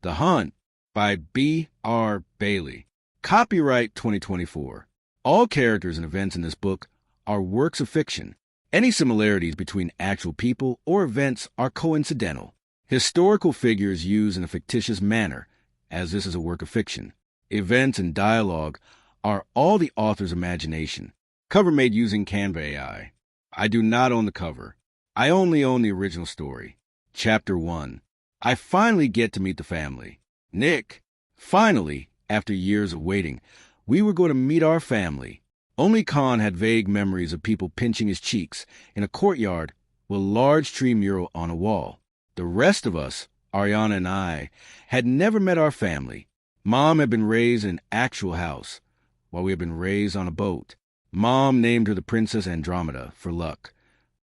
The Hunt by B.R. Bailey. Copyright 2024. All characters and events in this book are works of fiction. Any similarities between actual people or events are coincidental. Historical figures used in a fictitious manner, as this is a work of fiction. Events and dialogue are all the author's imagination. Cover made using Canva AI. I do not own the cover. I only own the original story. Chapter 1. I finally get to meet the family. Nick. Finally, after years of waiting, we were going to meet our family. Only Con had vague memories of people pinching his cheeks in a courtyard with a large tree mural on a wall. The rest of us, Ariana and I, had never met our family. Mom had been raised in an actual house, while we had been raised on a boat. Mom named her the Princess Andromeda for luck.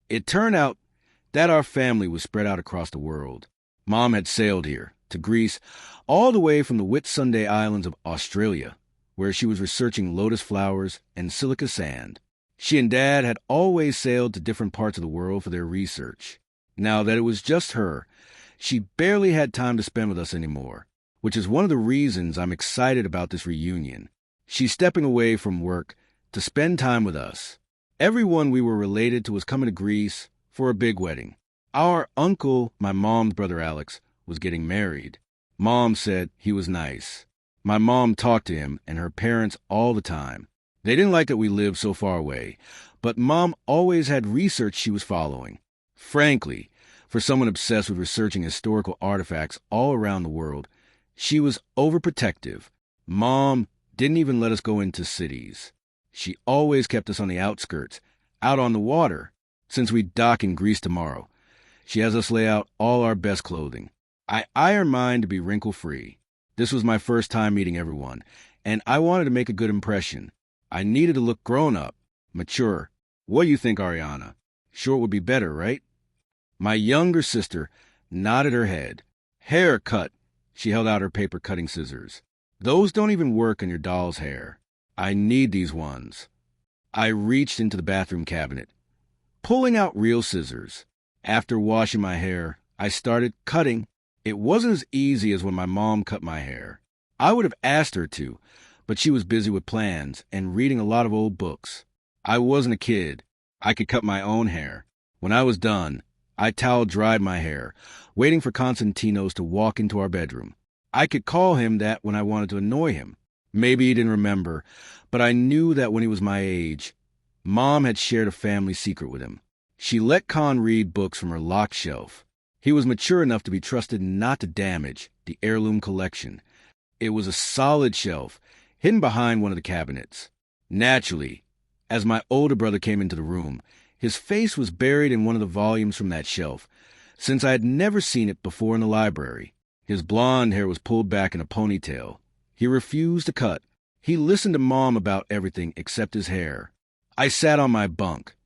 It turned out that our family was spread out across the world. Mom had sailed here, to Greece, all the way from the Whitsunday Islands of Australia, where she was researching lotus flowers and silica sand. She and Dad had always sailed to different parts of the world for their research. Now that it was just her, she barely had time to spend with us anymore, which is one of the reasons I'm excited about this reunion. She's stepping away from work to spend time with us. Everyone we were related to was coming to Greece for a big wedding. Our uncle, my mom's brother Alex, was getting married. Mom said he was nice. My mom talked to him and her parents all the time. They didn't like that we lived so far away, but Mom always had research she was following. Frankly, for someone obsessed with researching historical artifacts all around the world, she was overprotective. Mom didn't even let us go into cities. She always kept us on the outskirts, out on the water. Since we dock in Greece tomorrow, she has us lay out all our best clothing. I iron mine to be wrinkle-free. This was my first time meeting everyone, and I wanted to make a good impression. I needed to look grown-up, mature. What do you think, Ariana? Short would be better, right? My younger sister nodded her head. Hair cut. She held out her paper cutting scissors. Those don't even work in your doll's hair. I need these ones. I reached into the bathroom cabinet, pulling out real scissors. After washing my hair, I started cutting. It wasn't as easy as when my mom cut my hair. I would have asked her to, but she was busy with plans and reading a lot of old books. I wasn't a kid. I could cut my own hair. When I was done, I towel-dried my hair, waiting for Konstantinos to walk into our bedroom. I could call him that when I wanted to annoy him. Maybe he didn't remember, but I knew that when he was my age, Mom had shared a family secret with him. She let Con read books from her locked shelf. He was mature enough to be trusted not to damage the heirloom collection. It was a solid shelf, hidden behind one of the cabinets. Naturally, as my older brother came into the room, his face was buried in one of the volumes from that shelf, since I had never seen it before in the library. His blonde hair was pulled back in a ponytail. He refused to cut. He listened to Mom about everything except his hair. I sat on my bunk,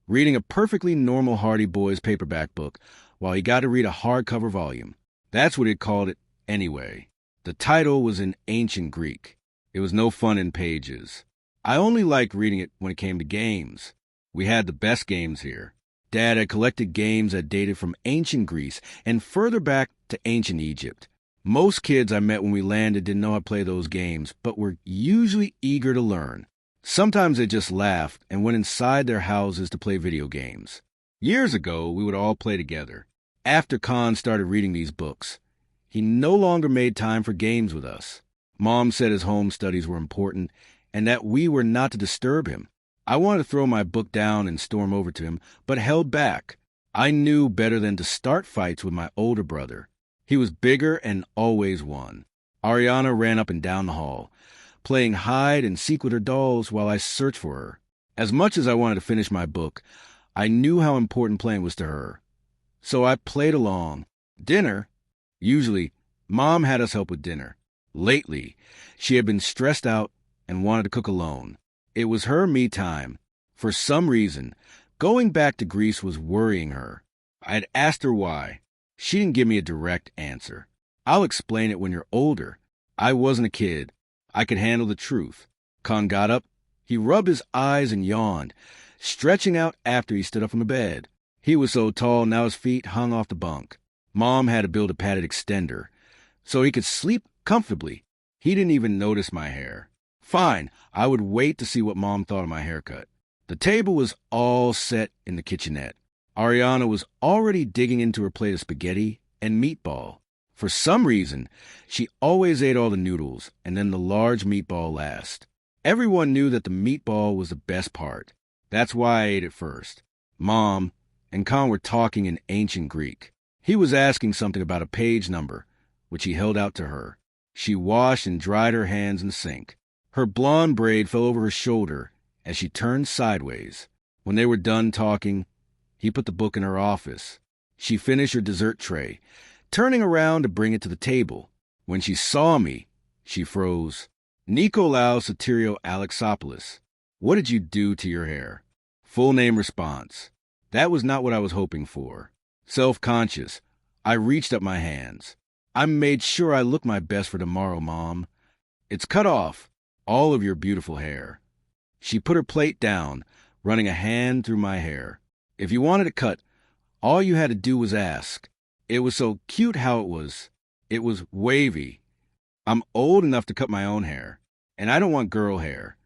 reading a perfectly normal Hardy Boys paperback book while he got to read a hardcover volume. That's what he called it anyway. The title was in ancient Greek. It was no fun in pages. I only liked reading it when it came to games. We had the best games here. Dad had collected games that dated from ancient Greece and further back to ancient Egypt. Most kids I met when we landed didn't know how to play those games, but were usually eager to learn. Sometimes they just laughed and went inside their houses to play video games. Years ago, we would all play together. After Con started reading these books, he no longer made time for games with us. Mom said his home studies were important and that we were not to disturb him. I wanted to throw my book down and storm over to him, but held back. I knew better than to start fights with my older brother. He was bigger and always won. Ariana ran up and down the hall, playing hide and seek with her dolls while I searched for her. As much as I wanted to finish my book, I knew how important playing was to her. So I played along. Dinner? Usually, Mom had us help with dinner. Lately, she had been stressed out and wanted to cook alone. It was her me time. For some reason, going back to Greece was worrying her. I had asked her why. She didn't give me a direct answer. I'll explain it when you're older. I wasn't a kid. I could handle the truth. Con got up. He rubbed his eyes and yawned, stretching out after he stood up from the bed. He was so tall now his feet hung off the bunk. Mom had to build a padded extender. so he could sleep comfortably. He didn't even notice my hair. Fine, I would wait to see what Mom thought of my haircut. The table was all set in the kitchenette. Ariana was already digging into her plate of spaghetti and meatball. For some reason, she always ate all the noodles and then the large meatball last. Everyone knew that the meatball was the best part. That's why I ate it first. Mom and Con were talking in ancient Greek. He was asking something about a page number, which he held out to her. She washed and dried her hands in the sink. Her blonde braid fell over her shoulder as she turned sideways. When they were done talking, he put the book in her office. She finished her dessert tray, turning around to bring it to the table. When she saw me, she froze. Nikolaos Soterio Alexopoulos, what did you do to your hair? Full name response. That was not what I was hoping for. Self-conscious, I reached up my hands. I made sure I looked my best for tomorrow, Mom. It's cut off, all of your beautiful hair. She put her plate down, running a hand through my hair. If you wanted it cut, all you had to do was ask. It was so cute how it was. It was wavy. I'm old enough to cut my own hair, and I don't want girl hair.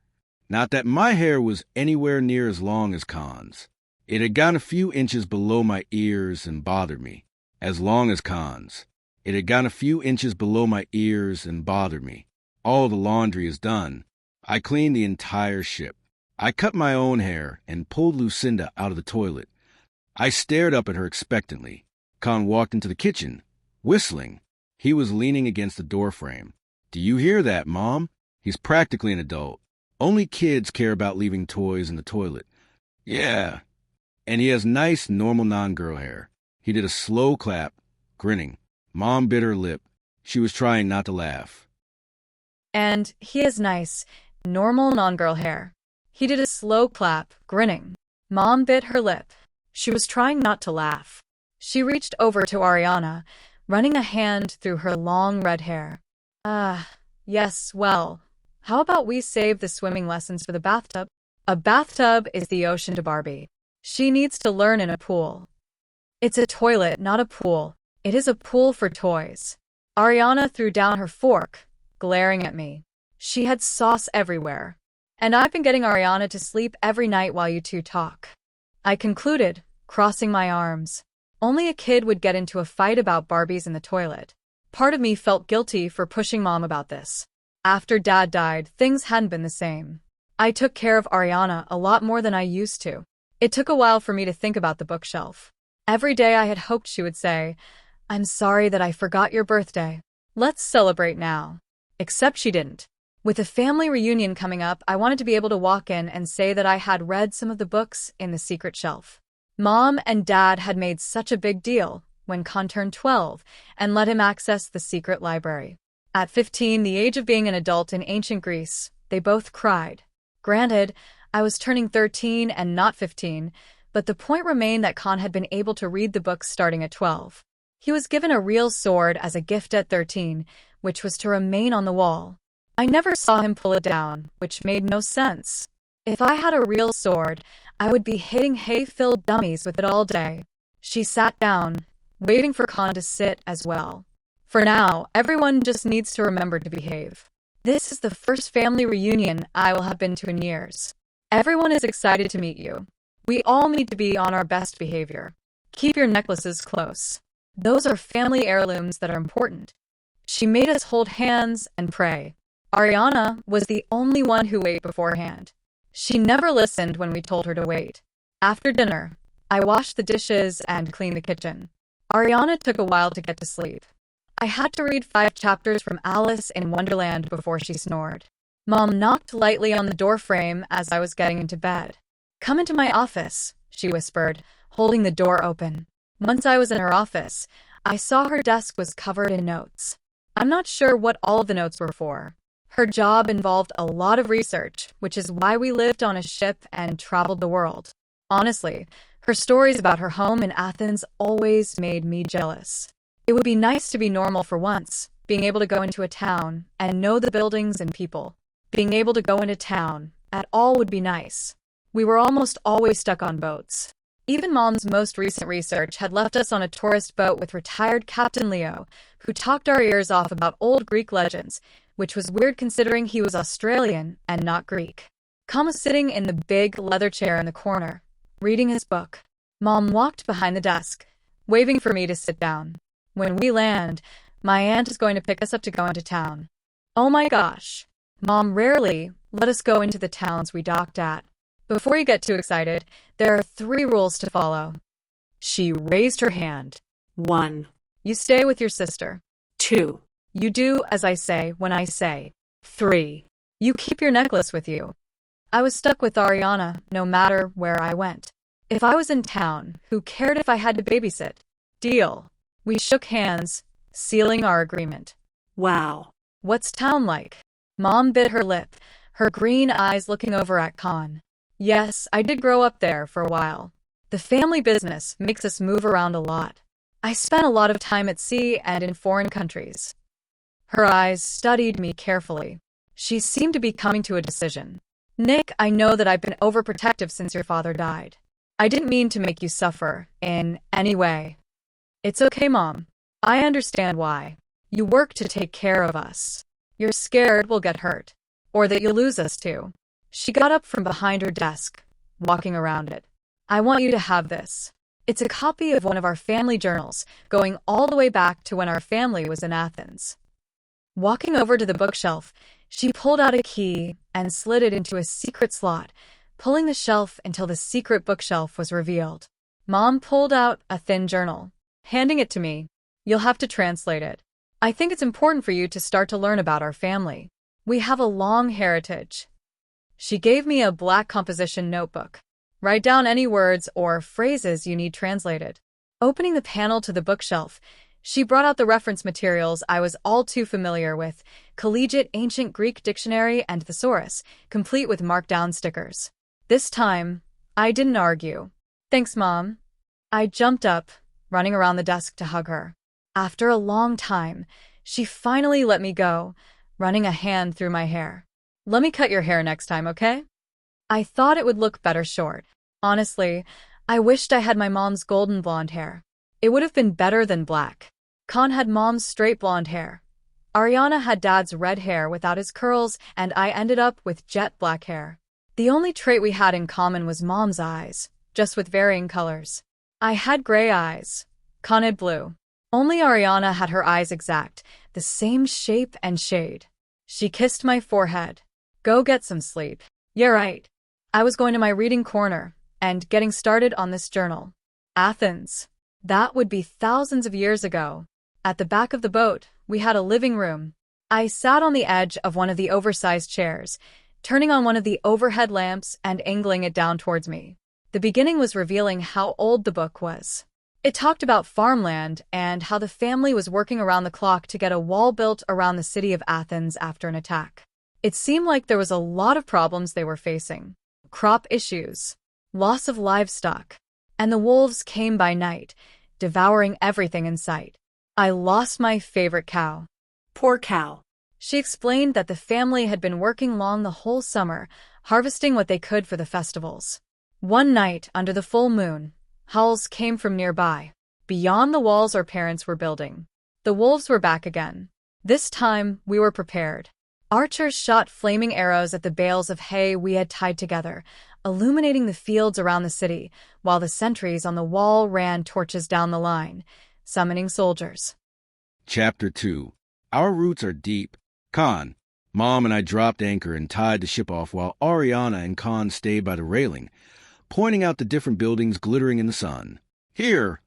Not that my hair was anywhere near as long as Con's. It had gone a few inches below my ears and bothered me. As long as Con's. It had gone a few inches below my ears and bothered me. All the laundry is done. I cleaned the entire ship. I cut my own hair and pulled Lucinda out of the toilet. I stared up at her expectantly. Con walked into the kitchen, whistling. He was leaning against the doorframe. Do you hear that, Mom? He's practically an adult. Only kids care about leaving toys in the toilet. Yeah. And he has nice, normal non-girl hair. He did a slow clap, grinning. Mom bit her lip. She was trying not to laugh. And he has nice, normal non-girl hair. He did a slow clap, grinning. Mom bit her lip. She was trying not to laugh. She reached over to Ariana, running a hand through her long red hair. Yes, well, how about we save the swimming lessons for the bathtub? A bathtub is the ocean to Barbie. She needs to learn in a pool. It's a toilet, not a pool. It is a pool for toys. Ariana threw down her fork, glaring at me. She had sauce everywhere. And I've been getting Ariana to sleep every night while you two talk. I concluded, crossing my arms. Only a kid would get into a fight about Barbies in the toilet. Part of me felt guilty for pushing Mom about this. After Dad died, things hadn't been the same. I took care of Ariana a lot more than I used to. It took a while for me to think about the bookshelf. Every day I had hoped she would say, I'm sorry that I forgot your birthday. Let's celebrate now. Except she didn't. With a family reunion coming up, I wanted to be able to walk in and say that I had read some of the books in the secret shelf. Mom and Dad had made such a big deal when Con turned 12 and let him access the secret library. At 15, the age of being an adult in ancient Greece, they both cried. Granted, I was turning 13 and not 15, but the point remained that Con had been able to read the books starting at 12. He was given a real sword as a gift at 13, which was to remain on the wall. I never saw him pull it down, which made no sense. If I had a real sword, I would be hitting hay-filled dummies with it all day. She sat down, waiting for Con to sit as well. For now, everyone just needs to remember to behave. This is the first family reunion I will have been to in years. Everyone is excited to meet you. We all need to be on our best behavior. Keep your necklaces close. Those are family heirlooms that are important. She made us hold hands and pray. Ariana was the only one who ate beforehand. She never listened when we told her to wait. After dinner, I washed the dishes and cleaned the kitchen. Ariana took a while to get to sleep. I had to read 5 chapters from Alice in Wonderland before she snored. Mom knocked lightly on the doorframe as I was getting into bed. Come into my office, she whispered, holding the door open. Once I was in her office, I saw her desk was covered in notes. I'm not sure what all of the notes were for. Her job involved a lot of research, which is why we lived on a ship and traveled the world. Honestly, her stories about her home in Athens always made me jealous. It would be nice to be normal for once, being able to go into a town and know the buildings and people. Being able to go into town at all would be nice. We were almost always stuck on boats. Even Mom's most recent research had left us on a tourist boat with retired Captain Leo, who talked our ears off about old Greek legends, which was weird considering he was Australian and not Greek. Con was sitting in the big leather chair in the corner, reading his book. Mom walked behind the desk, waving for me to sit down. When we land, my aunt is going to pick us up to go into town. Oh my gosh. Mom rarely let us go into the towns we docked at. Before you get too excited, there are 3 rules to follow. She raised her hand. 1, You stay with your sister. 2, You do as I say when I say. 3. You keep your necklace with you. I was stuck with Ariana no matter where I went. If I was in town, who cared if I had to babysit? Deal. We shook hands, sealing our agreement. wow. What's town like? Mom bit her lip, her green eyes looking over at Con. Yes, I did grow up there for a while. The family business makes us move around a lot. I spent a lot of time at sea and in foreign countries. Her eyes studied me carefully. She seemed to be coming to a decision. Nick, I know that I've been overprotective since your father died. I didn't mean to make you suffer in any way. It's okay, Mom. I understand why. You work to take care of us. You're scared we'll get hurt, or that you'll lose us too. She got up from behind her desk, walking around it. I want you to have this. It's a copy of one of our family journals, going all the way back to when our family was in Athens. Walking over to the bookshelf, she pulled out a key and slid it into a secret slot, pulling the shelf until the secret bookshelf was revealed. Mom pulled out a thin journal, handing it to me. You'll have to translate it. I think it's important for you to start to learn about our family. We have a long heritage. She gave me a black composition notebook. Write down any words or phrases you need translated. Opening the panel to the bookshelf, she brought out the reference materials I was all too familiar with, Collegiate Ancient Greek Dictionary and Thesaurus, complete with markdown stickers. This time, I didn't argue. Thanks, Mom. I jumped up, running around the desk to hug her. After a long time, she finally let me go, running a hand through my hair. Let me cut your hair next time, okay? I thought it would look better short. Honestly, I wished I had my mom's golden blonde hair. It would have been better than black. Con had Mom's straight blonde hair. Ariana had Dad's red hair without his curls, and I ended up with jet black hair. The only trait we had in common was Mom's eyes, just with varying colors. I had gray eyes. Con had blue. Only Ariana had her eyes exact, the same shape and shade. She kissed my forehead. Go get some sleep. Yeah, right. I was going to my reading corner and getting started on this journal. Athens. That would be thousands of years ago. At the back of the boat, we had a living room. I sat on the edge of one of the oversized chairs, turning on one of the overhead lamps and angling it down towards me. The beginning was revealing how old the book was. It talked about farmland and how the family was working around the clock to get a wall built around the city of Athens after an attack. It seemed like there was a lot of problems they were facing. Crop issues, loss of livestock, and the wolves came by night, devouring everything in sight. I lost my favorite cow. Poor cow. She explained that the family had been working long the whole summer, harvesting what they could for the festivals. One night, under the full moon, howls came from nearby, beyond the walls our parents were building. The wolves were back again. This time, we were prepared. Archers shot flaming arrows at the bales of hay we had tied together, illuminating the fields around the city, while the sentries on the wall ran torches down the line, summoning soldiers. Chapter 2. Our roots are deep. Con. Mom and I dropped anchor and tied the ship off while Ariana and Con stayed by the railing, pointing out the different buildings glittering in the sun. Here,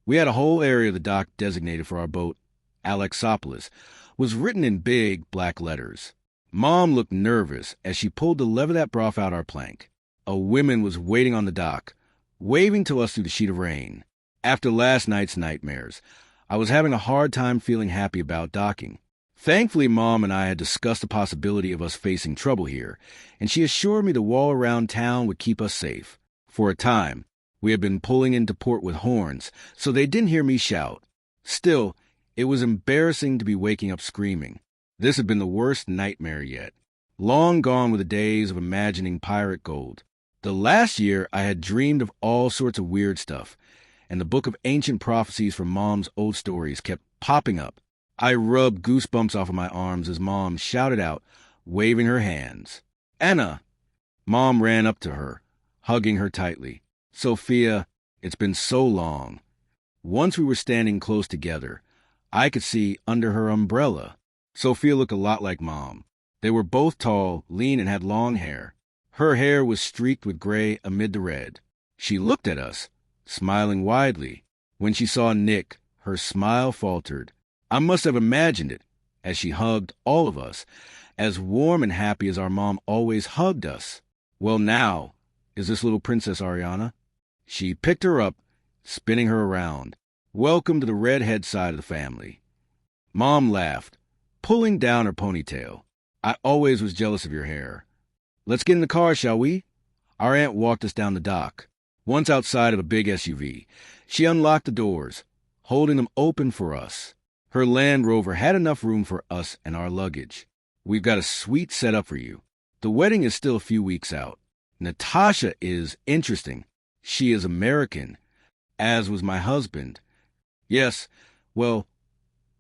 we had a whole area of the dock designated for our boat. Alexopolis was written in big black letters. Mom looked nervous as she pulled the lever that brought out our plank. A woman was waiting on the dock, waving to us through the sheet of rain. After last night's nightmares, I was having a hard time feeling happy about docking. Thankfully, Mom and I had discussed the possibility of us facing trouble here, and she assured me the wall around town would keep us safe. For a time, we had been pulling into port with horns, so they didn't hear me shout. Still, it was embarrassing to be waking up screaming. This had been the worst nightmare yet. Long gone were the days of imagining pirate gold. The last year, I had dreamed of all sorts of weird stuff, and the book of ancient prophecies from Mom's old stories kept popping up. I rubbed goosebumps off of my arms as Mom shouted out, waving her hands. "Anna!" Mom ran up to her, hugging her tightly. "Sophia, it's been so long." Once we were standing close together, I could see under her umbrella. Sophia looked a lot like Mom. They were both tall, lean, and had long hair. Her hair was streaked with gray amid the red. She looked at us, smiling widely. When she saw Nick, her smile faltered. I must have imagined it, as she hugged all of us, as warm and happy as our mom always hugged us. "Well, now, is this little Princess Ariana?" She picked her up, spinning her around. "Welcome to the redhead side of the family." Mom laughed, pulling down her ponytail. "I always was jealous of your hair. Let's get in the car, shall we?" Our aunt walked us down the dock. Once outside of a big SUV, she unlocked the doors, holding them open for us. Her Land Rover had enough room for us and our luggage. "We've got a sweet setup for you. The wedding is still a few weeks out. Natasha is interesting. She is American, as was my husband. Yes, well,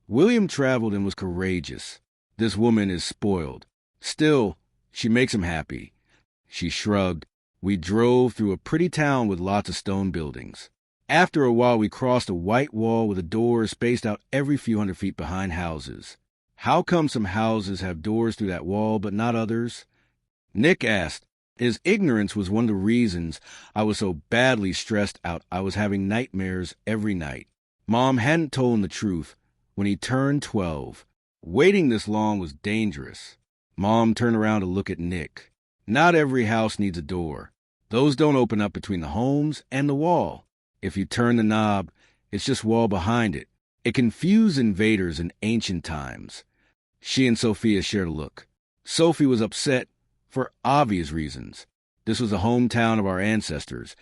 William traveled and was courageous. This woman is spoiled. Still, she makes him happy." She shrugged. We drove through a pretty town with lots of stone buildings. After a while, we crossed a white wall with a door spaced out every few hundred feet behind houses. How come some houses have doors through that wall but not others? Nick asked. His ignorance was one of the reasons I was so badly stressed out. I was having nightmares every night. Mom hadn't told him the truth when he turned 12. Waiting this long was dangerous. Mom turned around to look at Nick. "Not every house needs a door. Those don't open up between the homes and the wall. If you turn the knob, it's just wall behind it. It confused invaders in ancient times." She and Sophia shared a look. Sophie was upset for obvious reasons. This was the hometown of our ancestors,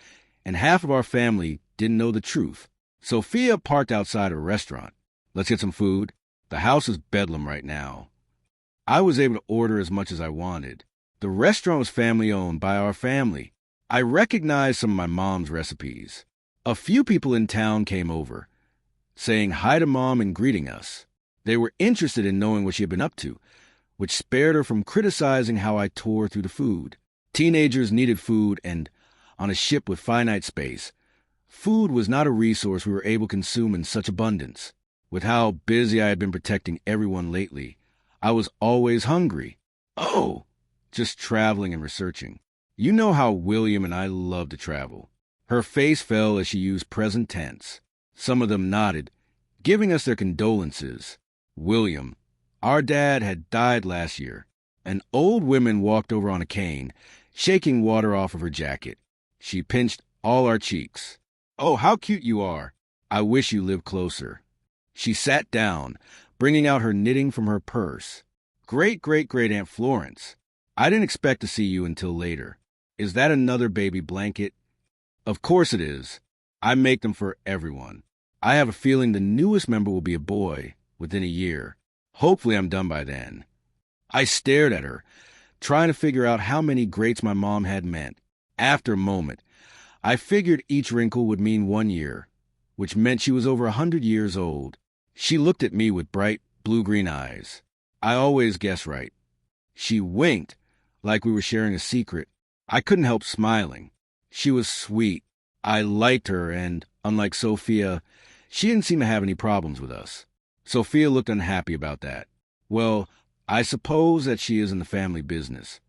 and half of our family didn't know the truth. Sophia parked outside a restaurant. "Let's get some food. The house is bedlam right now." I was able to order as much as I wanted. The restaurant was family-owned by our family. I recognized some of my mom's recipes. A few people in town came over, saying hi to Mom and greeting us. They were interested in knowing what she had been up to, which spared her from criticizing how I tore through the food. Teenagers needed food, and on a ship with finite space, food was not a resource we were able to consume in such abundance. With how busy I had been protecting everyone lately, I was always hungry. "Oh, just traveling and researching. You know how William and I love to travel." Her face fell as she used present tense. Some of them nodded, giving us their condolences. William, our dad, had died last year. An old woman walked over on a cane, shaking water off of her jacket. She pinched all our cheeks. "Oh, how cute you are. I wish you lived closer." She sat down, bringing out her knitting from her purse. "Great-great-great-Aunt Florence. I didn't expect to see you until later. Is that another baby blanket?" "Of course it is. I make them for everyone. I have a feeling the newest member will be a boy within a year. Hopefully I'm done by then." I stared at her, trying to figure out how many greats my mom had meant. After a moment, I figured each wrinkle would mean 1 year, which meant she was over 100 years old. She looked at me with bright, blue-green eyes. I always guess right. She winked, like we were sharing a secret. I couldn't help smiling. She was sweet. I liked her, and, unlike Sophia, she didn't seem to have any problems with us. Sophia looked unhappy about that. "Well, I suppose that she is in the family business."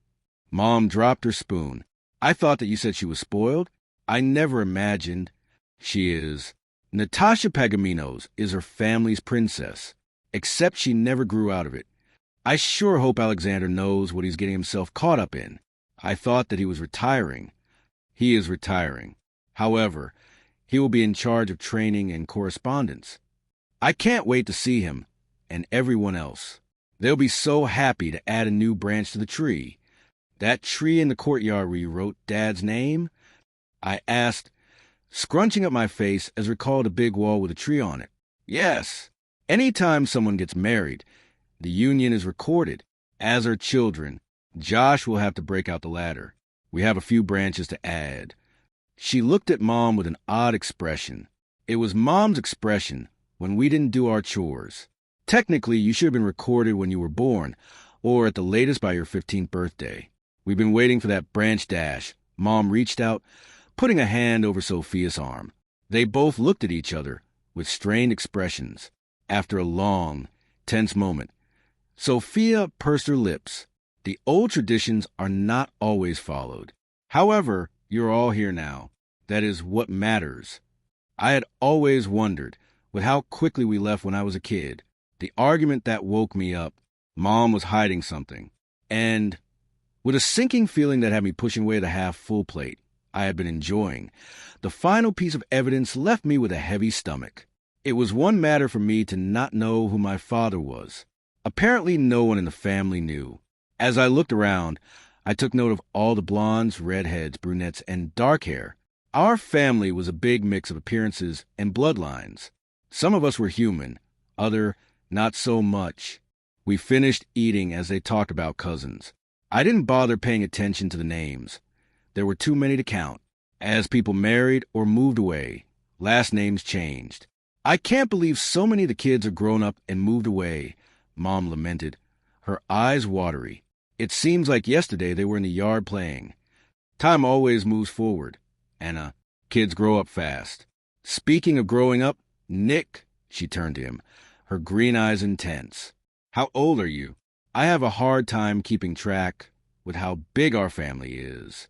Mom dropped her spoon. "I thought that you said she was spoiled. I never imagined." "She is. Natasha Pagaminos is her family's princess, except she never grew out of it. I sure hope Alexander knows what he's getting himself caught up in. I thought that he was retiring." "He is retiring. However, he will be in charge of training and correspondence. I can't wait to see him and everyone else. They'll be so happy to add a new branch to the tree." "That tree in the courtyard where you wrote Dad's name?" I asked, scrunching up my face as I recalled a big wall with a tree on it. "Yes. Anytime someone gets married, the union is recorded, as are children. Josh will have to break out the ladder. We have a few branches to add. She looked at Mom with an odd expression. It was Mom's expression when we didn't do our chores. Technically, you should have been recorded when you were born, or at the latest by your 15th birthday. We've been waiting for that branch dash. Mom reached out, putting a hand over Sophia's arm. They both looked at each other with strained expressions. After a long, tense moment, Sophia pursed her lips. The old traditions are not always followed. However, you're all here now. That is what matters. I had always wondered, with how quickly we left when I was a kid, the argument that woke me up, Mom was hiding something. And with a sinking feeling that had me pushing away the half-full plate I had been enjoying, the final piece of evidence left me with a heavy stomach. It was one matter for me to not know who my father was. Apparently no one in the family knew. As I looked around, I took note of all the blondes, redheads, brunettes, and dark hair. Our family was a big mix of appearances and bloodlines. Some of us were human, other not so much. We finished eating as they talked about cousins. I didn't bother paying attention to the names. There were too many to count. As people married or moved away, last names changed. I can't believe so many of the kids are grown up and moved away, Mom lamented, her eyes watery. It seems like yesterday they were in the yard playing. Time always moves forward, Anna. Kids grow up fast. Speaking of growing up, Nick, she turned to him, her green eyes intense. How old are you? I have a hard time keeping track with how big our family is.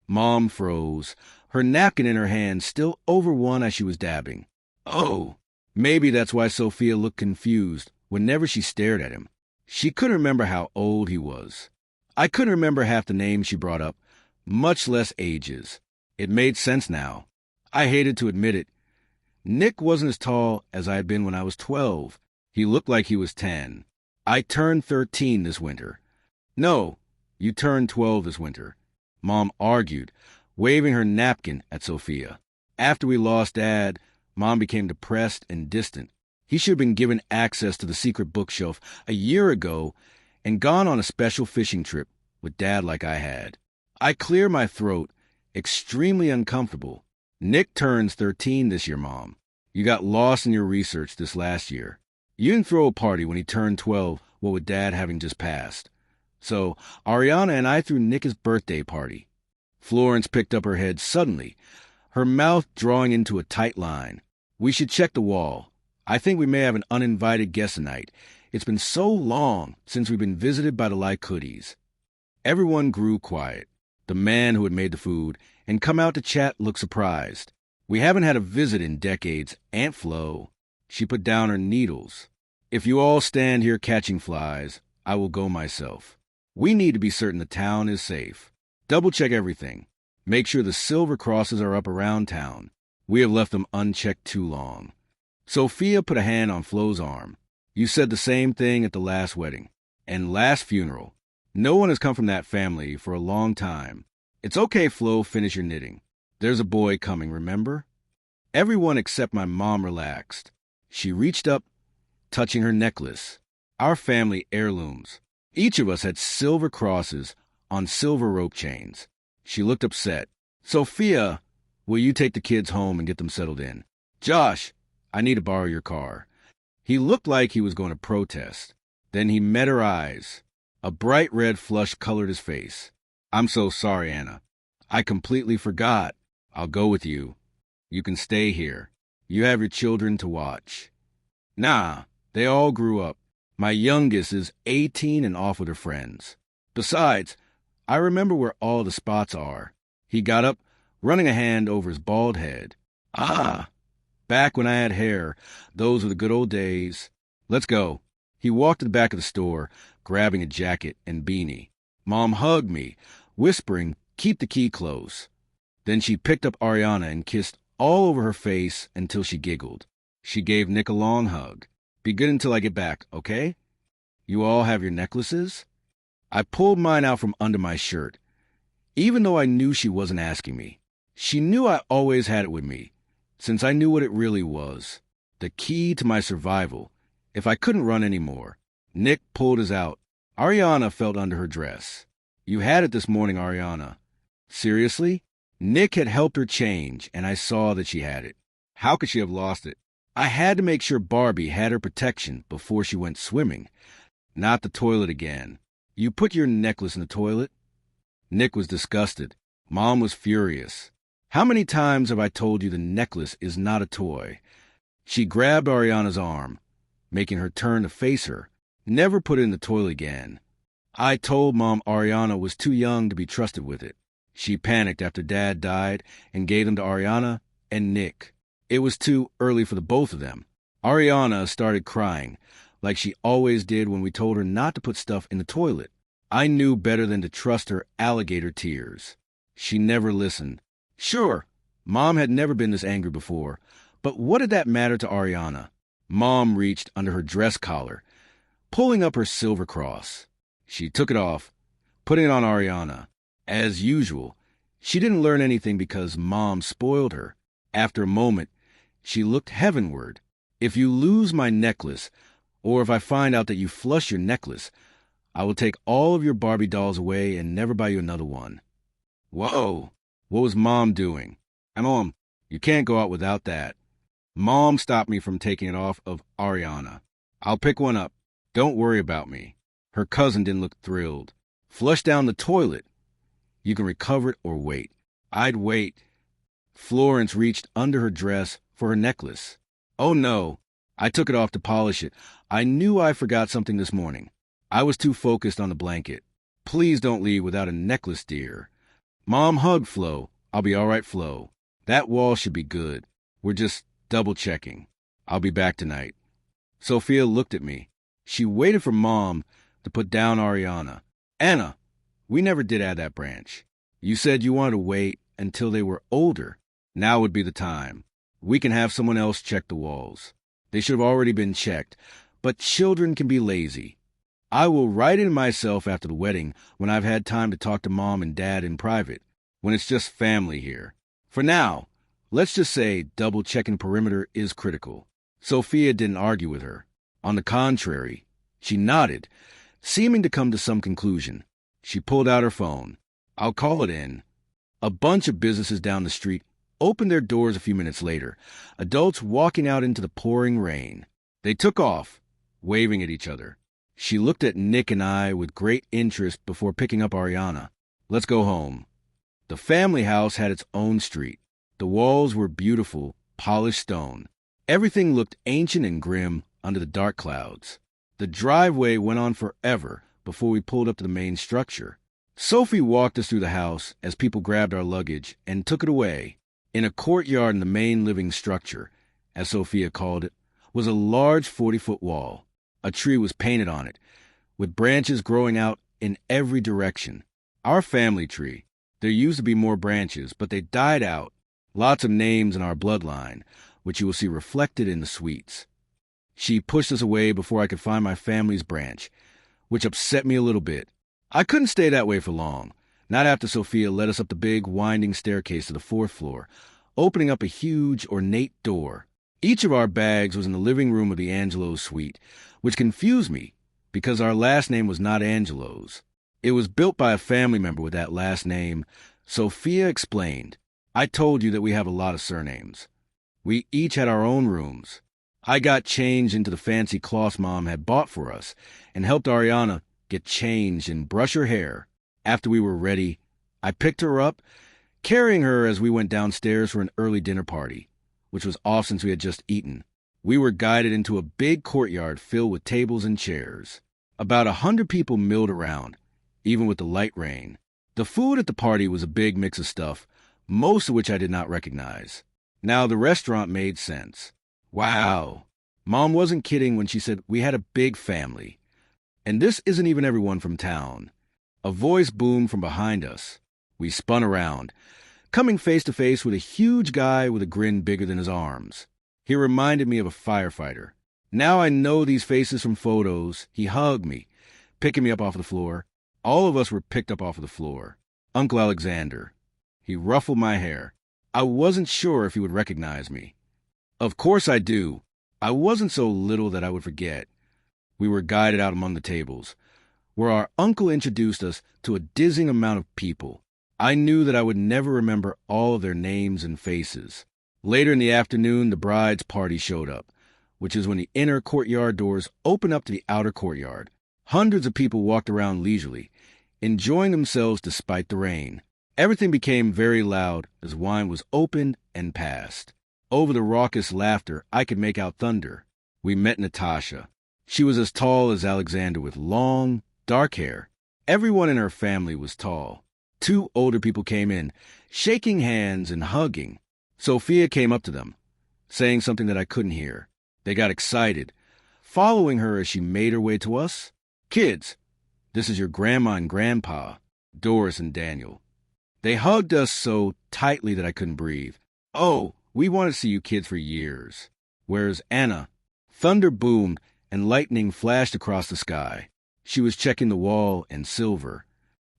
Mom froze, her napkin in her hand still over one as she was dabbing. Oh, maybe that's why Sophia looked confused whenever she stared at him. She couldn't remember how old he was. I couldn't remember half the names she brought up, much less ages. It made sense now. I hated to admit it. Nick wasn't as tall as I had been when I was 12. He looked like he was 10. I turned 13 this winter. No, you turned 12 this winter, Mom argued, waving her napkin at Sophia. After we lost Dad, Mom became depressed and distant. He should have been given access to the secret bookshelf a year ago and gone on a special fishing trip with Dad like I had. I cleared my throat, extremely uncomfortable. Nick turns 13 this year, Mom. You got lost in your research this last year. You didn't throw a party when he turned 12, what with Dad having just passed. So Ariana and I threw Nick his birthday party. Florence picked up her head suddenly, her mouth drawing into a tight line. We should check the wall. I think we may have an uninvited guest tonight. It's been so long since we've been visited by the Lycudis. Everyone grew quiet. The man who had made the food and come out to chat looked surprised. We haven't had a visit in decades, Aunt Flo. She put down her needles. If you all stand here catching flies, I will go myself. We need to be certain the town is safe. Double-check everything. Make sure the silver crosses are up around town. We have left them unchecked too long. Sophia put a hand on Flo's arm. You said the same thing at the last wedding and last funeral. No one has come from that family for a long time. It's okay, Flo, finish your knitting. There's a boy coming, remember? Everyone except my mom relaxed. She reached up, touching her necklace. Our family heirlooms. Each of us had silver crosses on silver rope chains. She looked upset. Sophia, will you take the kids home and get them settled in? Josh, I need to borrow your car. He looked like he was going to protest. Then he met her eyes. A bright red flush colored his face. I'm so sorry, Anna. I completely forgot. I'll go with you. You can stay here. You have your children to watch. Nah, they all grew up. My youngest is 18 and off with her friends. Besides, I remember where all the spots are. He got up, running a hand over his bald head. Ah, back when I had hair, those were the good old days. Let's go. He walked to the back of the store, grabbing a jacket and beanie. Mom hugged me, whispering, keep the key close. Then she picked up Ariana and kissed all over her face until she giggled. She gave Nick a long hug. Be good until I get back, okay? You all have your necklaces? I pulled mine out from under my shirt, even though I knew she wasn't asking me. She knew I always had it with me, since I knew what it really was. The key to my survival, if I couldn't run anymore. Nick pulled his out. Ariana felt under her dress. You had it this morning, Ariana. Seriously? Nick had helped her change, and I saw that she had it. How could she have lost it? I had to make sure Barbie had her protection before she went swimming. Not the toilet again. You put your necklace in the toilet? Nick was disgusted. Mom was furious. How many times have I told you the necklace is not a toy? She grabbed Ariana's arm, making her turn to face her. Never put it in the toilet again. I told Mom Ariana was too young to be trusted with it. She panicked after Dad died and gave them to Ariana and Nick. It was too early for the both of them. Ariana started crying, like she always did when we told her not to put stuff in the toilet. I knew better than to trust her alligator tears. She never listened. Sure, Mom had never been this angry before, but what did that matter to Ariana? Mom reached under her dress collar, pulling up her silver cross. She took it off, putting it on Ariana. As usual, she didn't learn anything because Mom spoiled her. After a moment, she looked heavenward. If you lose my necklace, or if I find out that you flush your necklace, I will take all of your Barbie dolls away and never buy you another one. Whoa! What was Mom doing? Mom, you can't go out without that. Mom stopped me from taking it off of Ariana. I'll pick one up. Don't worry about me. Her cousin didn't look thrilled. Flush down the toilet. You can recover it or wait. I'd wait. Florence reached under her dress for her necklace. Oh no, I took it off to polish it. I knew I forgot something this morning. I was too focused on the blanket. Please don't leave without a necklace, dear. Mom hugged Flo. I'll be all right, Flo. That wall should be good. We're just double-checking. I'll be back tonight. Sophia looked at me. She waited for Mom to put down Ariana. Anna, we never did add that branch. You said you wanted to wait until they were older. Now would be the time. We can have someone else check the walls. They should have already been checked, but children can be lazy. I will write it myself after the wedding when I've had time to talk to Mom and Dad in private, when it's just family here. For now, let's just say double-checking perimeter is critical. Sophia didn't argue with her. On the contrary, she nodded, seeming to come to some conclusion. She pulled out her phone. I'll call it in. A bunch of businesses down the street opened their doors a few minutes later, adults walking out into the pouring rain. They took off, waving at each other. She looked at Nick and I with great interest before picking up Ariana. Let's go home. The family house had its own street. The walls were beautiful, polished stone. Everything looked ancient and grim under the dark clouds. The driveway went on forever before we pulled up to the main structure. Sophie walked us through the house as people grabbed our luggage and took it away. In a courtyard in the main living structure, as Sophia called it, was a large 40-foot wall. A tree was painted on it, with branches growing out in every direction. Our family tree. There used to be more branches, but they died out. Lots of names in our bloodline, which you will see reflected in the sweets. She pushed us away before I could find my family's branch, which upset me a little bit. I couldn't stay that way for long, not after Sophia led us up the big, winding staircase to the 4th floor, opening up a huge, ornate door. Each of our bags was in the living room of the Angelos suite, which confused me because our last name was not Angelos. It was built by a family member with that last name. Sophia explained, I told you that we have a lot of surnames. We each had our own rooms. I got changed into the fancy cloths Mom had bought for us and helped Ariana get changed and brush her hair. After we were ready, I picked her up, carrying her as we went downstairs for an early dinner party, which was off since we had just eaten. We were guided into a big courtyard filled with tables and chairs. About 100 people milled around, even with the light rain. The food at the party was a big mix of stuff, most of which I did not recognize. Now, the restaurant made sense. Wow. Mom wasn't kidding when she said we had a big family. And this isn't even everyone from town. A voice boomed from behind us. We spun around, coming face to face with a huge guy with a grin bigger than his arms. He reminded me of a firefighter. Now I know these faces from photos. He hugged me, picking me up off the floor. All of us were picked up off of the floor. Uncle Alexander. He ruffled my hair. I wasn't sure if he would recognize me. Of course I do. I wasn't so little that I would forget. We were guided out among the tables, where our uncle introduced us to a dizzying amount of people. I knew that I would never remember all of their names and faces. Later in the afternoon, the bride's party showed up, which is when the inner courtyard doors open up to the outer courtyard. Hundreds of people walked around leisurely, enjoying themselves despite the rain. Everything became very loud as wine was opened and passed. Over the raucous laughter, I could make out thunder. We met Natasha. She was as tall as Alexander with long, dark hair. Everyone in her family was tall. 2 older people came in, shaking hands and hugging. Sophia came up to them, saying something that I couldn't hear. They got excited, following her as she made her way to us. "Kids, this is your grandma and grandpa, Doris and Daniel." They hugged us so tightly that I couldn't breathe. "Oh, we wanted to see you kids for years. Where's Anna?" Thunder boomed and lightning flashed across the sky. She was checking the wall and silver.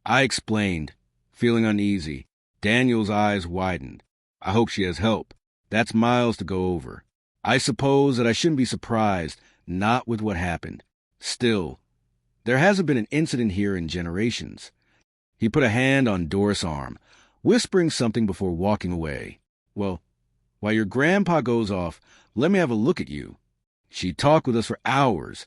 I explained, feeling uneasy. Daniel's eyes widened. "I hope she has help. That's miles to go over. I suppose that I shouldn't be surprised, not with what happened. Still, there hasn't been an incident here in generations." He put a hand on Doris' arm, whispering something before walking away. "Well, while your grandpa goes off, let me have a look at you." She talked with us for hours,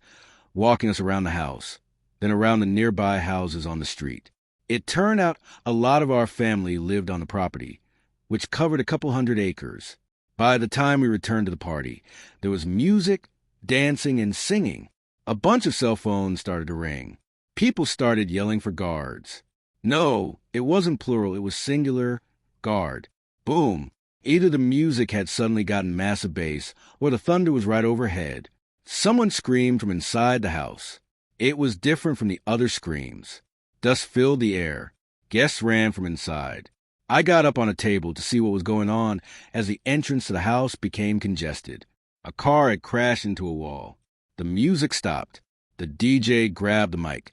walking us around the house, then around the nearby houses on the street. It turned out a lot of our family lived on the property, which covered a couple 100 acres. By the time we returned to the party, there was music, dancing, and singing. A bunch of cell phones started to ring. People started yelling for guards. No, it wasn't plural, it was singular, guard. Boom. Either the music had suddenly gotten massive bass, or the thunder was right overhead. Someone screamed from inside the house. It was different from the other screams. Dust filled the air. Guests ran from inside. I got up on a table to see what was going on as the entrance to the house became congested. A car had crashed into a wall. The music stopped. The DJ grabbed the mic,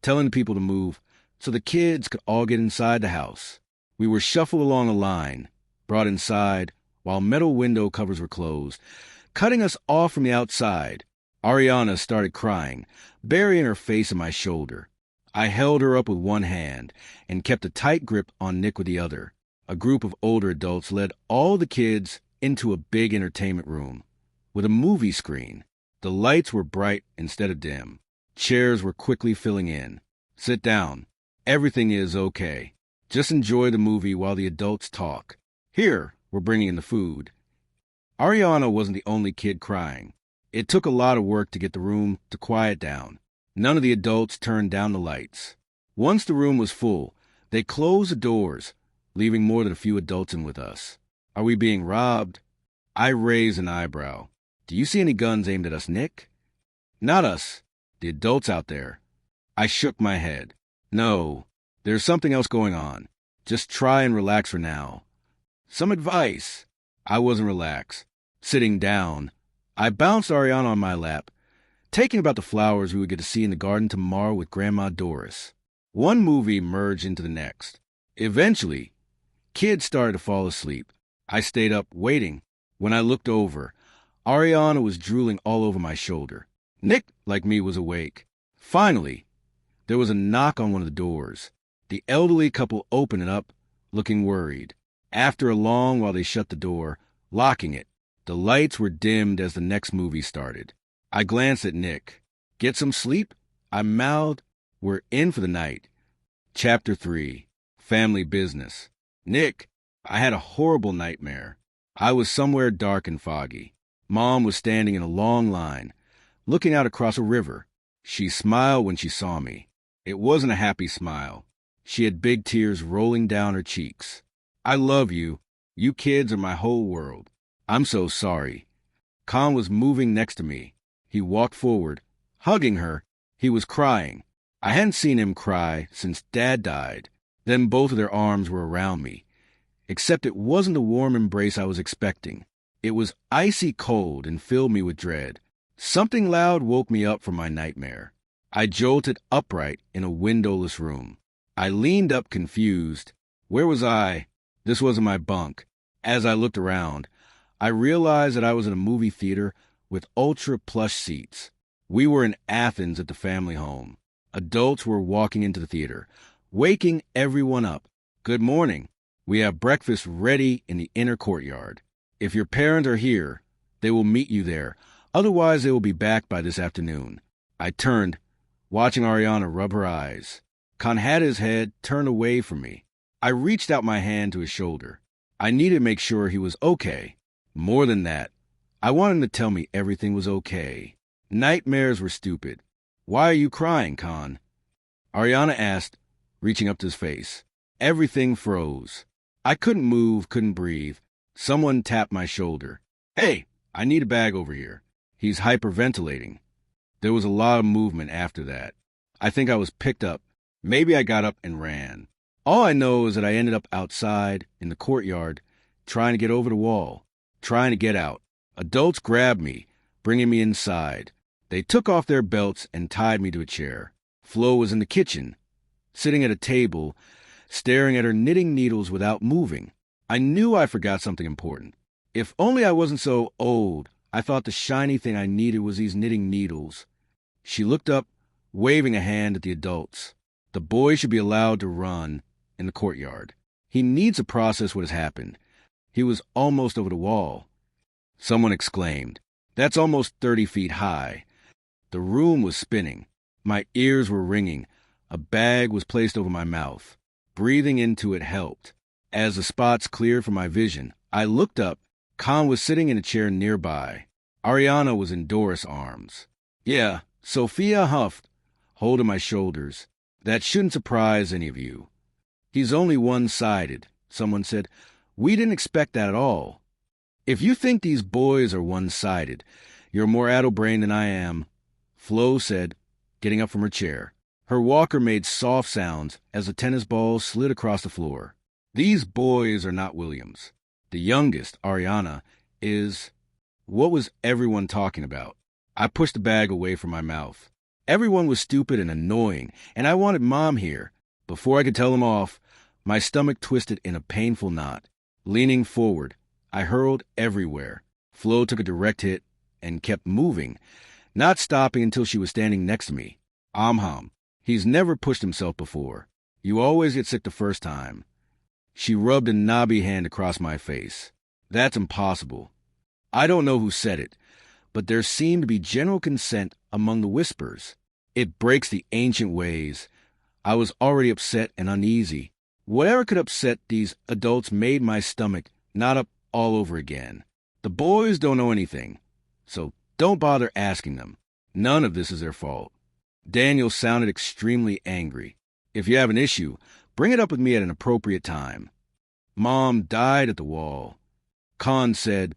telling people to move so the kids could all get inside the house. We were shuffled along a line, brought inside, while metal window covers were closed, cutting us off from the outside. Ariana started crying, burying her face in my shoulder. I held her up with one hand and kept a tight grip on Nick with the other. A group of older adults led all the kids into a big entertainment room with a movie screen. The lights were bright instead of dim. Chairs were quickly filling in. "Sit down. Everything is okay. Just enjoy the movie while the adults talk. Here, we're bringing in the food." Ariana wasn't the only kid crying. It took a lot of work to get the room to quiet down. None of the adults turned down the lights. Once the room was full, they closed the doors, leaving more than a few adults in with us. "Are we being robbed?" I raised an eyebrow. "Do you see any guns aimed at us, Nick?" "Not us. The adults out there." I shook my head. "No, there's something else going on. Just try and relax for now." "Some advice." I wasn't relaxed. Sitting down, I bounced Ariana on my lap, taking about the flowers we would get to see in the garden tomorrow with Grandma Doris. One movie merged into the next. Eventually, kids started to fall asleep. I stayed up waiting. When I looked over, Ariana was drooling all over my shoulder. Nick, like me, was awake. Finally, there was a knock on one of the doors. The elderly couple opened it up, looking worried. After a long while, they shut the door, locking it. The lights were dimmed as the next movie started. I glanced at Nick. "Get some sleep?" I mouthed. "We're in for the night." Chapter 3. Family Business. "Nick, I had a horrible nightmare. I was somewhere dark and foggy. Mom was standing in a long line, looking out across a river. She smiled when she saw me. It wasn't a happy smile. She had big tears rolling down her cheeks. I love you. You kids are my whole world. I'm so sorry." Khan was moving next to me. He walked forward, hugging her. He was crying. I hadn't seen him cry since Dad died. Then both of their arms were around me. Except it wasn't the warm embrace I was expecting. It was icy cold and filled me with dread. Something loud woke me up from my nightmare. I jolted upright in a windowless room. I leaned up confused. Where was I? This wasn't my bunk. As I looked around, I realized that I was in a movie theater with ultra plush seats. We were in Athens at the family home. Adults were walking into the theater, waking everyone up. Good morning. We have breakfast ready in the inner courtyard. If your parents are here, they will meet you there. Otherwise, they will be back by this afternoon. I turned, watching Ariana rub her eyes. Khan had his head turned away from me. I reached out my hand to his shoulder. I needed to make sure he was okay. More than that, I wanted him to tell me everything was okay. Nightmares were stupid. Why are you crying, Khan? Ariana asked, reaching up to his face. Everything froze. I couldn't move, couldn't breathe. Someone tapped my shoulder. Hey, I need a bag over here. He's hyperventilating. There was a lot of movement after that. I think I was picked up. Maybe I got up and ran. All I know is that I ended up outside, in the courtyard, trying to get over the wall, trying to get out. Adults grabbed me, bringing me inside. They took off their belts and tied me to a chair. Flo was in the kitchen, sitting at a table, staring at her knitting needles without moving. I knew I forgot something important. If only I wasn't so old. I thought the shiny thing I needed was these knitting needles. She looked up, waving a hand at the adults. The boy should be allowed to run in the courtyard. He needs to process what has happened. He was almost over the wall. Someone exclaimed, "That's almost 30 feet high." The room was spinning. My ears were ringing. A bag was placed over my mouth. Breathing into it helped. As the spots cleared from my vision, I looked up. Khan was sitting in a chair nearby. Ariana was in Doris' arms. Yeah, Sophia huffed, holding my shoulders. That shouldn't surprise any of you. He's only one-sided, someone said. We didn't expect that at all. If you think these boys are one-sided, you're more addle-brained than I am, Flo said, getting up from her chair. Her walker made soft sounds as the tennis ball slid across the floor. These boys are not Williams. The youngest, Ariana, is... What was everyone talking about? I pushed the bag away from my mouth. Everyone was stupid and annoying, and I wanted Mom here. Before I could tell them off, my stomach twisted in a painful knot. Leaning forward, I hurled everywhere. Flo took a direct hit and kept moving, not stopping until she was standing next to me. Amham. He's never pushed himself before. You always get sick the first time. She rubbed a knobby hand across my face. That's impossible. I don't know who said it, but there seemed to be general consent among the whispers. It breaks the ancient ways. I was already upset and uneasy. Whatever could upset these adults made my stomach knot up all over again. The boys don't know anything, so don't bother asking them. None of this is their fault. Daniel sounded extremely angry. If you have an issue, bring it up with me at an appropriate time. Mom died at the wall. Khan said,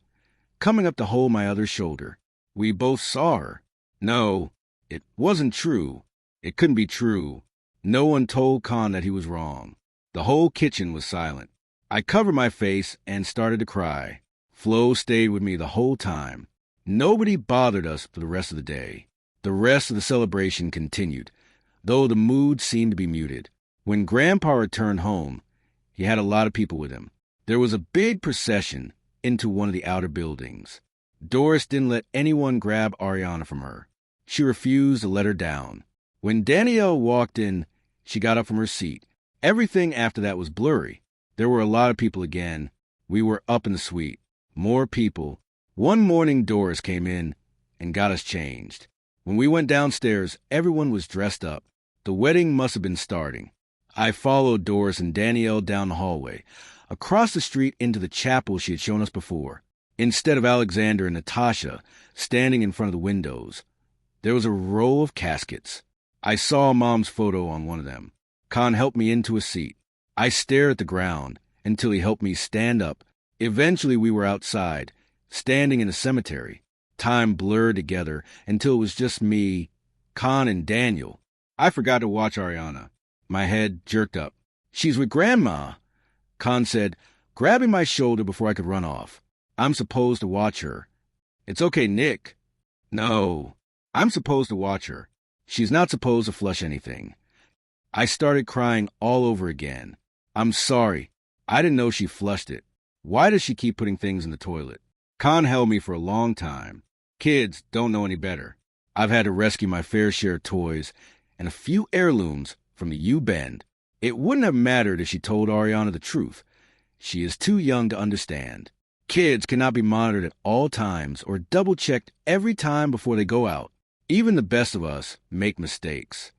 coming up to hold my other shoulder. We both saw her. No, it wasn't true. It couldn't be true. No one told Khan that he was wrong. The whole kitchen was silent. I covered my face and started to cry. Flo stayed with me the whole time. Nobody bothered us for the rest of the day. The rest of the celebration continued, though the mood seemed to be muted. When Grandpa returned home, he had a lot of people with him. There was a big procession into one of the outer buildings. Doris didn't let anyone grab Ariana from her. She refused to let her down. When Danielle walked in, she got up from her seat. Everything after that was blurry. There were a lot of people again. We were up in the suite. More people. One morning, Doris came in and got us changed. When we went downstairs, everyone was dressed up. The wedding must have been starting. I followed Doris and Danielle down the hallway, across the street into the chapel she had shown us before. Instead of Alexander and Natasha standing in front of the windows, there was a row of caskets. I saw Mom's photo on one of them. Khan helped me into a seat. I stared at the ground until he helped me stand up. Eventually we were outside, standing in a cemetery. Time blurred together until it was just me, Khan, and Daniel. I forgot to watch Ariana. My head jerked up. She's with Grandma, Khan said, grabbing my shoulder before I could run off. I'm supposed to watch her. It's okay, Nick. No, I'm supposed to watch her. She's not supposed to flush anything. I started crying all over again. I'm sorry. I didn't know she flushed it. Why does she keep putting things in the toilet? Khan held me for a long time. Kids don't know any better. I've had to rescue my fair share of toys and a few heirlooms from the U-Bend. It wouldn't have mattered if she told Ariana the truth. She is too young to understand. Kids cannot be monitored at all times or double-checked every time before they go out. Even the best of us make mistakes.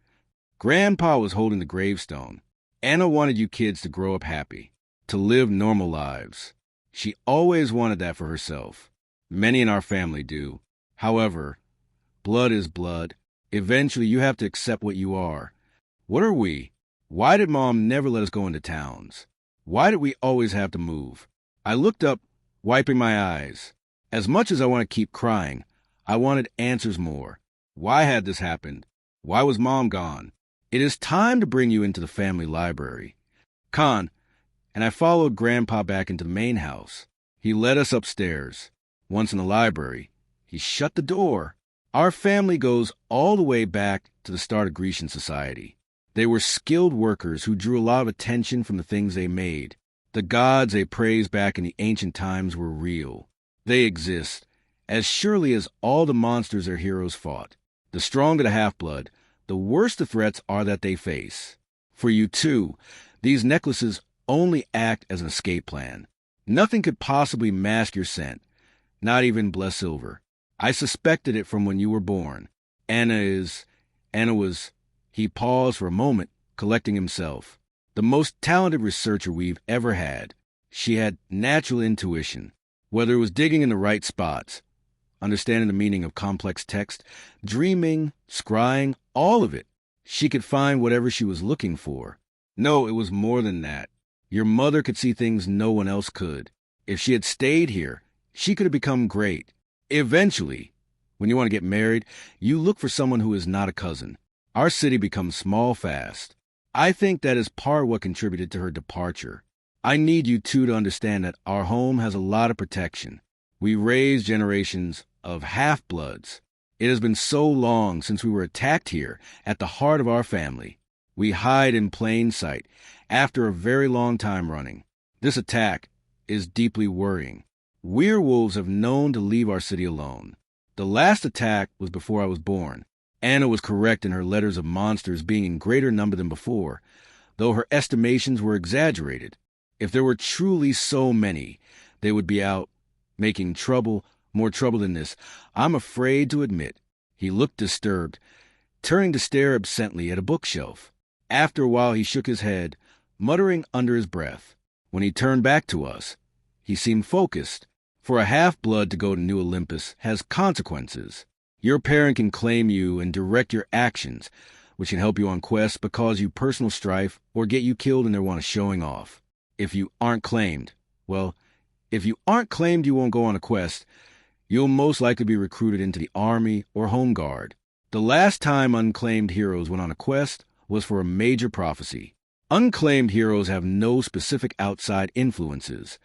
Grandpa was holding the gravestone. Anna wanted you kids to grow up happy, to live normal lives. She always wanted that for herself. Many in our family do. However, blood is blood. Eventually, you have to accept what you are. What are we? Why did Mom never let us go into towns? Why did we always have to move? I looked up, wiping my eyes. As much as I want to keep crying, I wanted answers more. Why had this happened? Why was Mom gone? It is time to bring you into the family library. Con, and I followed Grandpa back into the main house. He led us upstairs. Once in the library, he shut the door. Our family goes all the way back to the start of Grecian society. They were skilled workers who drew a lot of attention from the things they made. The gods they praised back in the ancient times were real. They exist, as surely as all the monsters their heroes fought. The stronger the half-blood, the worse the threats are that they face. For you too, these necklaces only act as an escape plan. Nothing could possibly mask your scent, not even blessed silver. I suspected it from when you were born. Anna was... He paused for a moment, collecting himself. The most talented researcher we've ever had. She had natural intuition, whether it was digging in the right spots, understanding the meaning of complex text, dreaming, scrying, all of it. She could find whatever she was looking for. No, it was more than that. Your mother could see things no one else could. If she had stayed here, she could have become great. Eventually, when you want to get married, you look for someone who is not a cousin. Our city becomes small fast. I think that is part of what contributed to her departure. I need you two to understand that our home has a lot of protection. We raise generations of half-bloods. It has been so long since we were attacked here at the heart of our family. We hide in plain sight after a very long time running. This attack is deeply worrying. Werewolves have known to leave our city alone. The last attack was before I was born. Anna was correct in her letters of monsters being in greater number than before, though her estimations were exaggerated. If there were truly so many, they would be out making trouble, more trouble than this. I'm afraid to admit. He looked disturbed, turning to stare absently at a bookshelf. After a while he shook his head, muttering under his breath. When he turned back to us, he seemed focused. For a half-blood to go to New Olympus has consequences. Your parent can claim you and direct your actions, which can help you on quests but cause you personal strife or get you killed in their want of showing off. If you aren't claimed, you won't go on a quest. You'll most likely be recruited into the army or home guard. The last time unclaimed heroes went on a quest was for a major prophecy. Unclaimed heroes have no specific outside influences,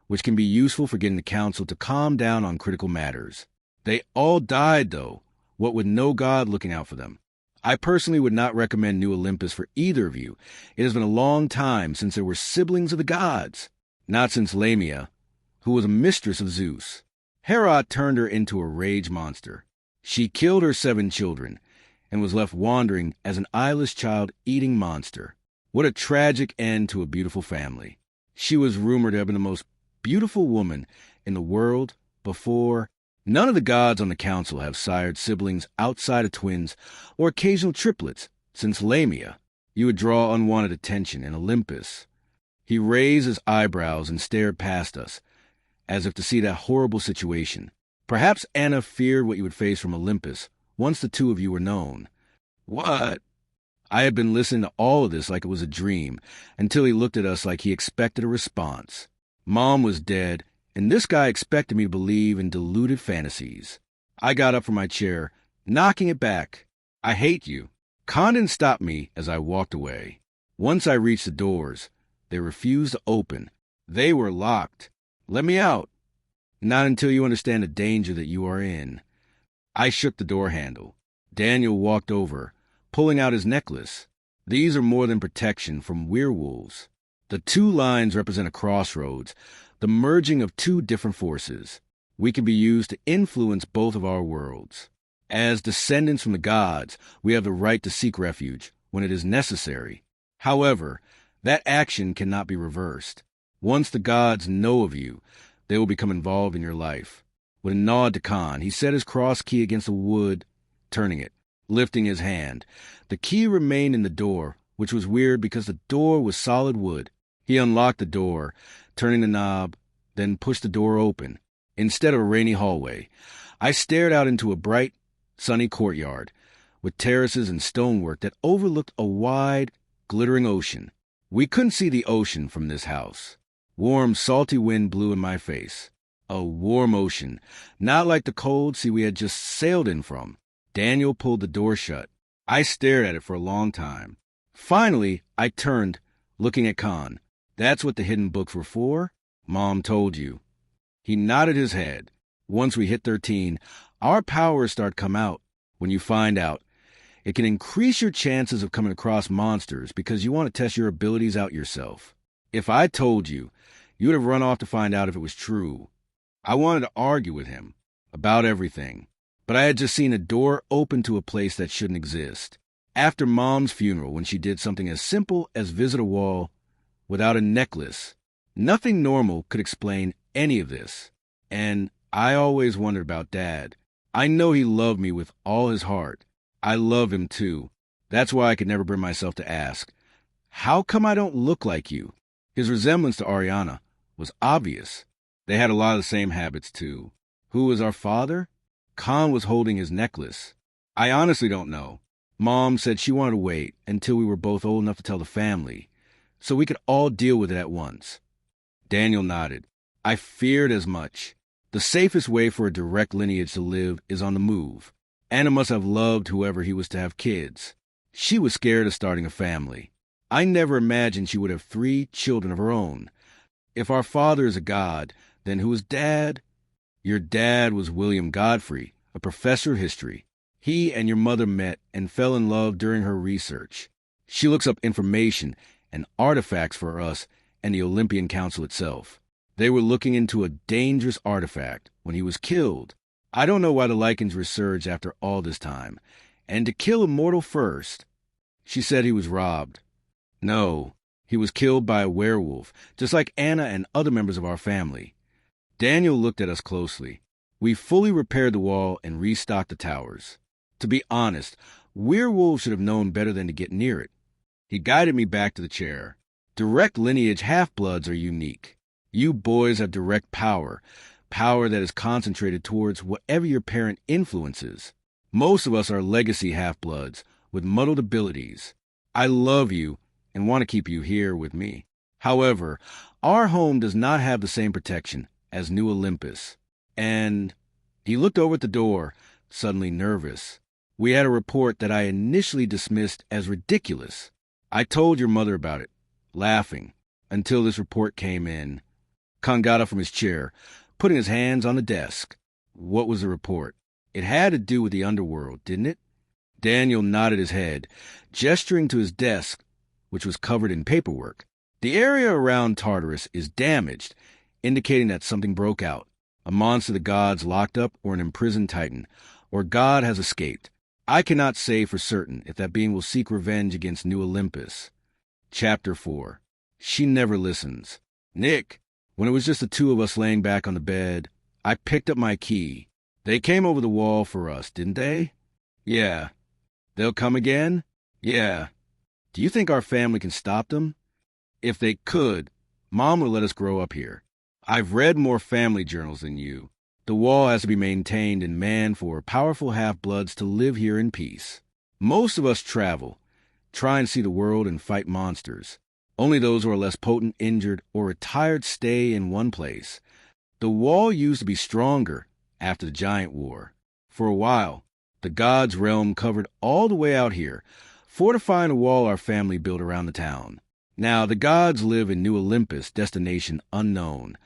which can be useful for getting the council to calm down on critical matters. They all died, though, what with no god looking out for them. I personally would not recommend New Olympus for either of you. It has been a long time since there were siblings of the gods. Not since Lamia, who was a mistress of Zeus. Hera turned her into a rage monster. She killed her 7 children and was left wandering as an eyeless child-eating monster. What a tragic end to a beautiful family. She was rumored to have been the most beautiful woman in the world before. None of the gods on the council have sired siblings outside of twins or occasional triplets. Since Lamia, you would draw unwanted attention in Olympus. He raised his eyebrows and stared past us, as if to see that horrible situation. Perhaps Anna feared what you would face from Olympus once the two of you were known. What? I had been listening to all of this like it was a dream, until he looked at us like he expected a response. Mom was dead, and this guy expected me to believe in deluded fantasies. I got up from my chair, knocking it back. I hate you. Condon stopped me as I walked away. Once I reached the doors, they refused to open. They were locked. Let me out. Not until you understand the danger that you are in. I shook the door handle. Daniel walked over, pulling out his necklace. These are more than protection from werewolves. The 2 lines represent a crossroads, the merging of 2 different forces. We can be used to influence both of our worlds. As descendants from the gods, we have the right to seek refuge when it is necessary. However, that action cannot be reversed. Once the gods know of you, they will become involved in your life. With a nod to Khan, he set his cross key against the wood, turning it, lifting his hand. The key remained in the door, which was weird because the door was solid wood. He unlocked the door, turning the knob, then pushed the door open. Instead of a rainy hallway, I stared out into a bright, sunny courtyard, with terraces and stonework that overlooked a wide, glittering ocean. We couldn't see the ocean from this house. Warm, salty wind blew in my face. A warm ocean, not like the cold sea we had just sailed in from. Daniel pulled the door shut. I stared at it for a long time. Finally, I turned, looking at Khan. That's what the hidden books were for? Mom told you. He nodded his head. Once we hit 13, our powers start to come out. When you find out, it can increase your chances of coming across monsters because you want to test your abilities out yourself. If I told you, you would have run off to find out if it was true. I wanted to argue with him about everything, but I had just seen a door open to a place that shouldn't exist. After Mom's funeral, when she did something as simple as visit a wall without a necklace, nothing normal could explain any of this. And I always wondered about Dad. I know he loved me with all his heart. I love him too. That's why I could never bring myself to ask, how come I don't look like you? His resemblance to Ariana was obvious. They had a lot of the same habits too. Who was our father? Khan was holding his necklace. I honestly don't know. Mom said she wanted to wait until we were both old enough to tell the family, so we could all deal with it at once. Daniel nodded. I feared as much. The safest way for a direct lineage to live is on the move. Anna must have loved whoever he was to have kids. She was scared of starting a family. I never imagined she would have 3 children of her own. If our father is a god, then who is Dad? Your dad was William Godfrey, a professor of history. He and your mother met and fell in love during her research. She looks up information and artifacts for us and the Olympian Council itself. They were looking into a dangerous artifact when he was killed. I don't know why the lichens resurged after all this time. And to kill a mortal first, she said he was robbed. No, he was killed by a werewolf, just like Anna and other members of our family. Daniel looked at us closely. We fully repaired the wall and restocked the towers. To be honest, werewolves should have known better than to get near it. He guided me back to the chair. Direct lineage half-bloods are unique. You boys have direct power that is concentrated towards whatever your parent influences. Most of us are legacy half-bloods with muddled abilities. I love you and want to keep you here with me. However, our home does not have the same protection as New Olympus. And he looked over at the door, suddenly nervous. We had a report that I initially dismissed as ridiculous. I told your mother about it, laughing, until this report came in. Khan got up from his chair, putting his hands on the desk. What was the report? It had to do with the underworld, didn't it? Daniel nodded his head, gesturing to his desk, which was covered in paperwork. The area around Tartarus is damaged, indicating that something broke out. A monster the gods locked up or an imprisoned titan, or God has escaped. I cannot say for certain if that being will seek revenge against New Olympus. Chapter 4. She never listens. Nick, when it was just the 2 of us laying back on the bed, I picked up my key. They came over the wall for us, didn't they? Yeah. They'll come again? Yeah. Do you think our family can stop them? If they could, Mom would let us grow up here. I've read more family journals than you. The wall has to be maintained and manned for powerful half-bloods to live here in peace. Most of us travel, try and see the world and fight monsters. Only those who are less potent, injured, or retired stay in one place. The wall used to be stronger after the Giant War. For a while, the gods' realm covered all the way out here, fortifying a wall our family built around the town. Now, the gods live in New Olympus, destination unknown.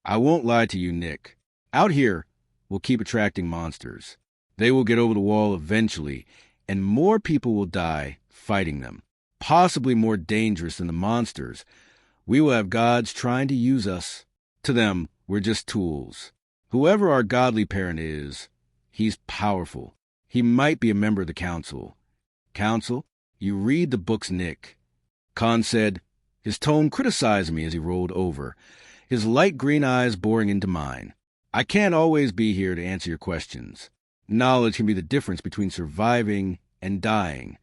I won't lie to you, Nick. Out here, we'll keep attracting monsters. They will get over the wall eventually, and more people will die fighting them. Possibly more dangerous than the monsters. We will have gods trying to use us. To them, we're just tools. Whoever our godly parent is, he's powerful. He might be a member of the council. Council? You read the books, Nick. Khan said, his tone criticizing me as he rolled over, his light green eyes boring into mine. I can't always be here to answer your questions. Knowledge can be the difference between surviving and dying.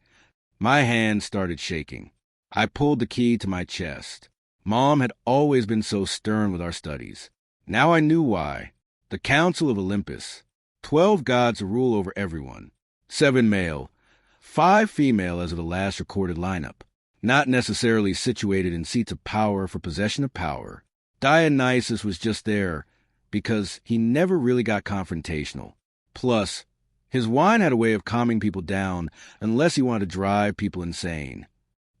My hand started shaking. I pulled the key to my chest. Mom had always been so stern with our studies. Now I knew why. The Council of Olympus. 12 gods to rule over everyone. 7 male, 5 female as of the last recorded lineup. Not necessarily situated in seats of power for possession of power. Dionysus was just there because he never really got confrontational. Plus, his wine had a way of calming people down unless he wanted to drive people insane.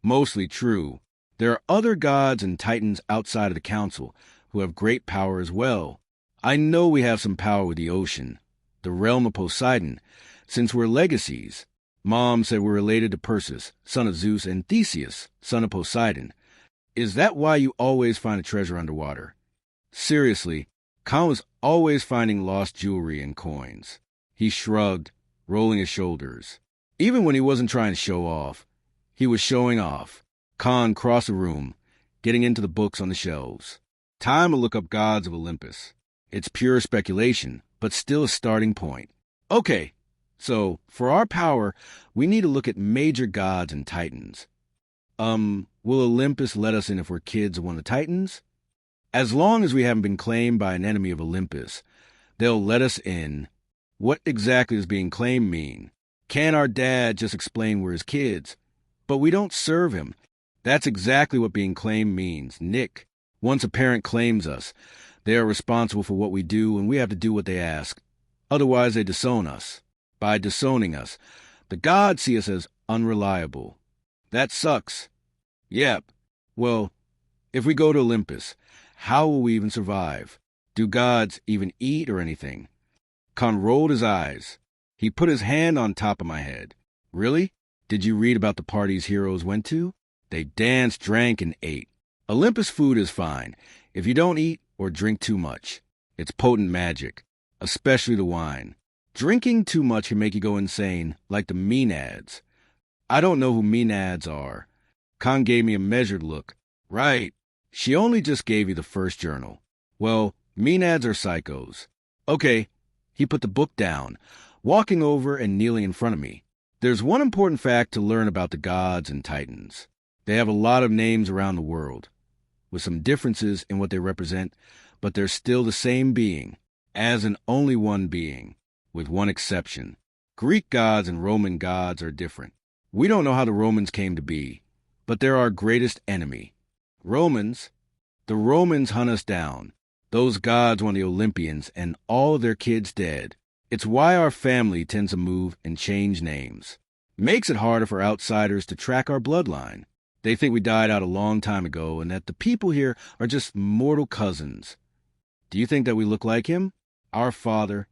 Mostly true. There are other gods and titans outside of the council who have great power as well. I know we have some power with the ocean, the realm of Poseidon, since we're legacies. Mom said we're related to Percy, son of Zeus, and Theseus, son of Poseidon. Is that why you always find a treasure underwater? Seriously, Khan was always finding lost jewelry and coins. He shrugged, rolling his shoulders. Even when he wasn't trying to show off, he was showing off. Khan crossed the room, getting into the books on the shelves. Time to look up gods of Olympus. It's pure speculation, but still a starting point. Okay, so for our power, we need to look at major gods and titans. Will Olympus let us in if we're kids of one of the titans? As long as we haven't been claimed by an enemy of Olympus, they'll let us in. What exactly does being claimed mean? Can't our dad just explain we're his kids? But we don't serve him. That's exactly what being claimed means, Nick. Once a parent claims us, they are responsible for what we do, and we have to do what they ask. Otherwise, they disown us. By disowning us, the gods see us as unreliable. That sucks. Yep. Well, if we go to Olympus, how will we even survive? Do gods even eat or anything? Khan rolled his eyes. He put his hand on top of my head. Really? Did you read about the parties heroes went to? They danced, drank, and ate. Olympus food is fine if you don't eat or drink too much. It's potent magic, especially the wine. Drinking too much can make you go insane, like the Maenads. I don't know who Maenads are. Khan gave me a measured look. Right. She only just gave you the first journal. Well, Maenads are psychos. Okay. He put the book down, walking over and kneeling in front of me. There's one important fact to learn about the gods and titans. They have a lot of names around the world, with some differences in what they represent, but they're still the same being, as in only one being, with one exception. Greek gods and Roman gods are different. We don't know how the Romans came to be, but they're our greatest enemy. The Romans hunt us down. Those gods want the Olympians and all of their kids dead. It's why our family tends to move and change names. Makes it harder for outsiders to track our bloodline. They think we died out a long time ago and that the people here are just mortal cousins. Do you think that we look like him? Our father?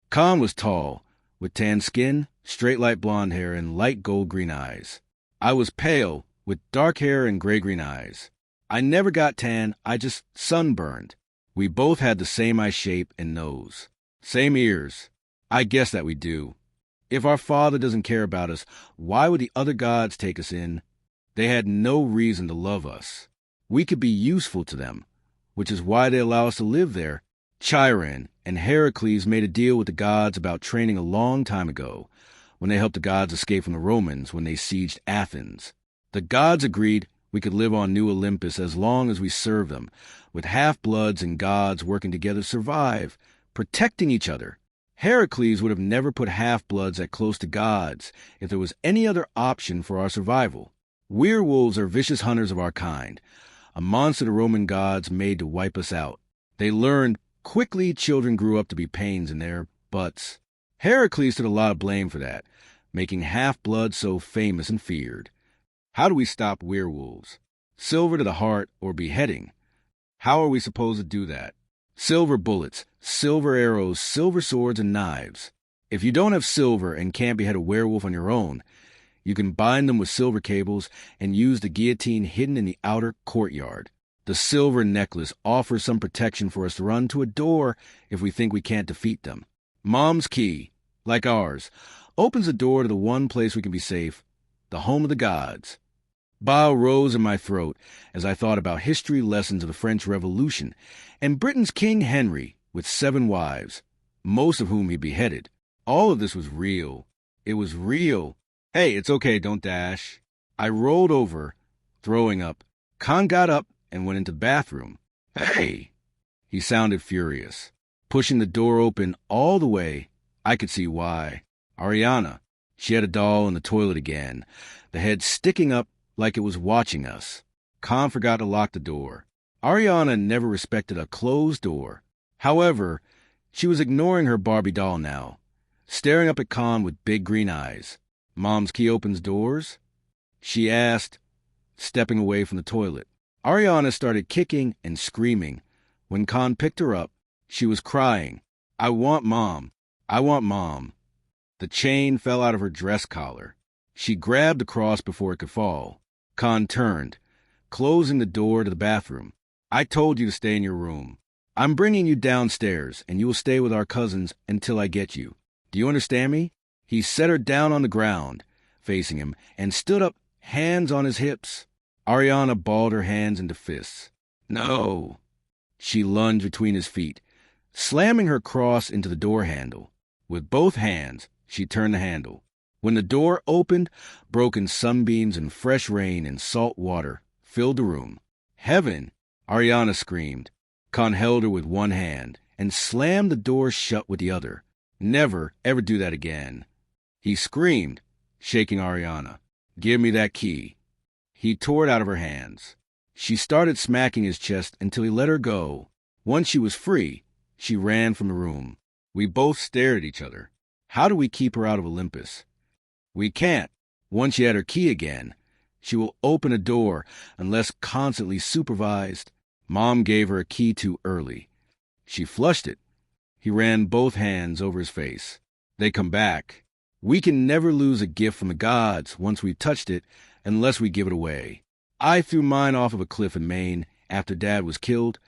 Khan was tall, with tan skin, straight light blonde hair, and light gold-green eyes. I was pale, with dark hair and gray-green eyes. I never got tan, I just sunburned. We both had the same eye shape and nose. Same ears. I guess that we do. If our father doesn't care about us, why would the other gods take us in? They had no reason to love us. We could be useful to them, which is why they allow us to live there. Chiron and Heracles made a deal with the gods about training a long time ago, when they helped the gods escape from the Romans when they sieged Athens. The gods agreed we could live on New Olympus as long as we served them, with half-bloods and gods working together to survive, protecting each other. Heracles would have never put half-bloods that close to gods if there was any other option for our survival. Werewolves are vicious hunters of our kind, a monster the Roman gods made to wipe us out. They learned quickly children grew up to be pains in their butts. Heracles took a lot of blame for that, making half-bloods so famous and feared. How do we stop werewolves? Silver to the heart or beheading. How are we supposed to do that? Silver bullets, silver arrows, silver swords, and knives. If you don't have silver and can't behead a werewolf on your own, you can bind them with silver cables and use the guillotine hidden in the outer courtyard. The silver necklace offers some protection for us to run to a door if we think we can't defeat them. Mom's key, like ours, opens the door to the one place we can be safe, the home of the gods. Bile rose in my throat as I thought about history lessons of the French Revolution and Britain's King Henry with 7 wives, most of whom he beheaded. All of this was real. It was real. Hey, it's okay, don't dash. I rolled over, throwing up. Khan got up and went into the bathroom. Hey! He sounded furious. Pushing the door open all the way, I could see why. Ariana. She had a doll in the toilet again, the head sticking up like it was watching us. Khan forgot to lock the door. Ariana never respected a closed door. However, she was ignoring her Barbie doll now, staring up at Khan with big green eyes. Mom's key opens doors? She asked, stepping away from the toilet. Ariana started kicking and screaming. When Khan picked her up, she was crying. I want Mom. I want Mom. The chain fell out of her dress collar. She grabbed the cross before it could fall. Khan turned, closing the door to the bathroom. I told you to stay in your room. I'm bringing you downstairs, and you will stay with our cousins until I get you. Do you understand me? He set her down on the ground, facing him, and stood up, hands on his hips. Ariana balled her hands into fists. No. She lunged between his feet, slamming her cross into the door handle. With both hands, she turned the handle. When the door opened, broken sunbeams and fresh rain and salt water filled the room. Heaven! Ariana screamed. Khan held her with one hand and slammed the door shut with the other. Never, ever do that again. He screamed, shaking Ariana. Give me that key. He tore it out of her hands. She started smacking his chest until he let her go. Once she was free, she ran from the room. We both stared at each other. How do we keep her out of Olympus? We can't. Once she had her key again, she will open a door unless constantly supervised. Mom gave her a key too early. She flushed it. He ran both hands over his face. They come back. We can never lose a gift from the gods once we've touched it unless we give it away. I threw mine off of a cliff in Maine after Dad was killed,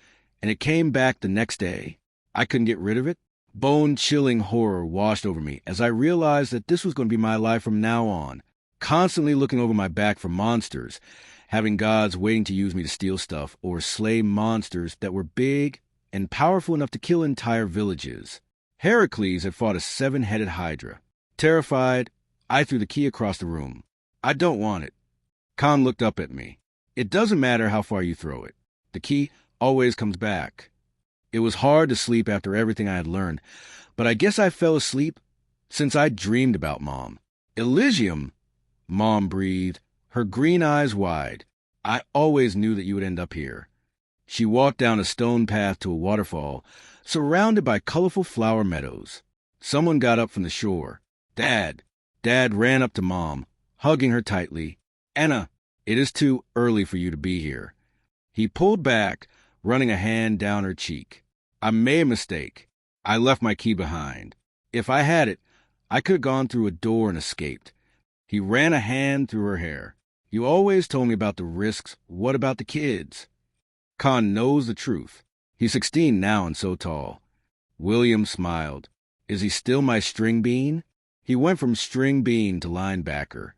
and it came back the next day. I couldn't get rid of it. Bone-chilling horror washed over me as I realized that this was going to be my life from now on, constantly looking over my back for monsters, having gods waiting to use me to steal stuff or slay monsters that were big and powerful enough to kill entire villages. Heracles had fought a 7-headed hydra. Terrified, I threw the key across the room. I don't want it. Khan looked up at me. It doesn't matter how far you throw it. The key always comes back. It was hard to sleep after everything I had learned, but I guess I fell asleep since I dreamed about Mom. Elysium, Mom breathed, her green eyes wide. I always knew that you would end up here. She walked down a stone path to a waterfall, surrounded by colorful flower meadows. Someone got up from the shore. Dad. Dad ran up to Mom, hugging her tightly. Anna, it is too early for you to be here. He pulled back, running a hand down her cheek. I made a mistake. I left my key behind. If I had it, I could have gone through a door and escaped. He ran a hand through her hair. You always told me about the risks. What about the kids? Khan knows the truth. He's 16 now and so tall. William smiled. Is he still my string bean? He went from string bean to linebacker.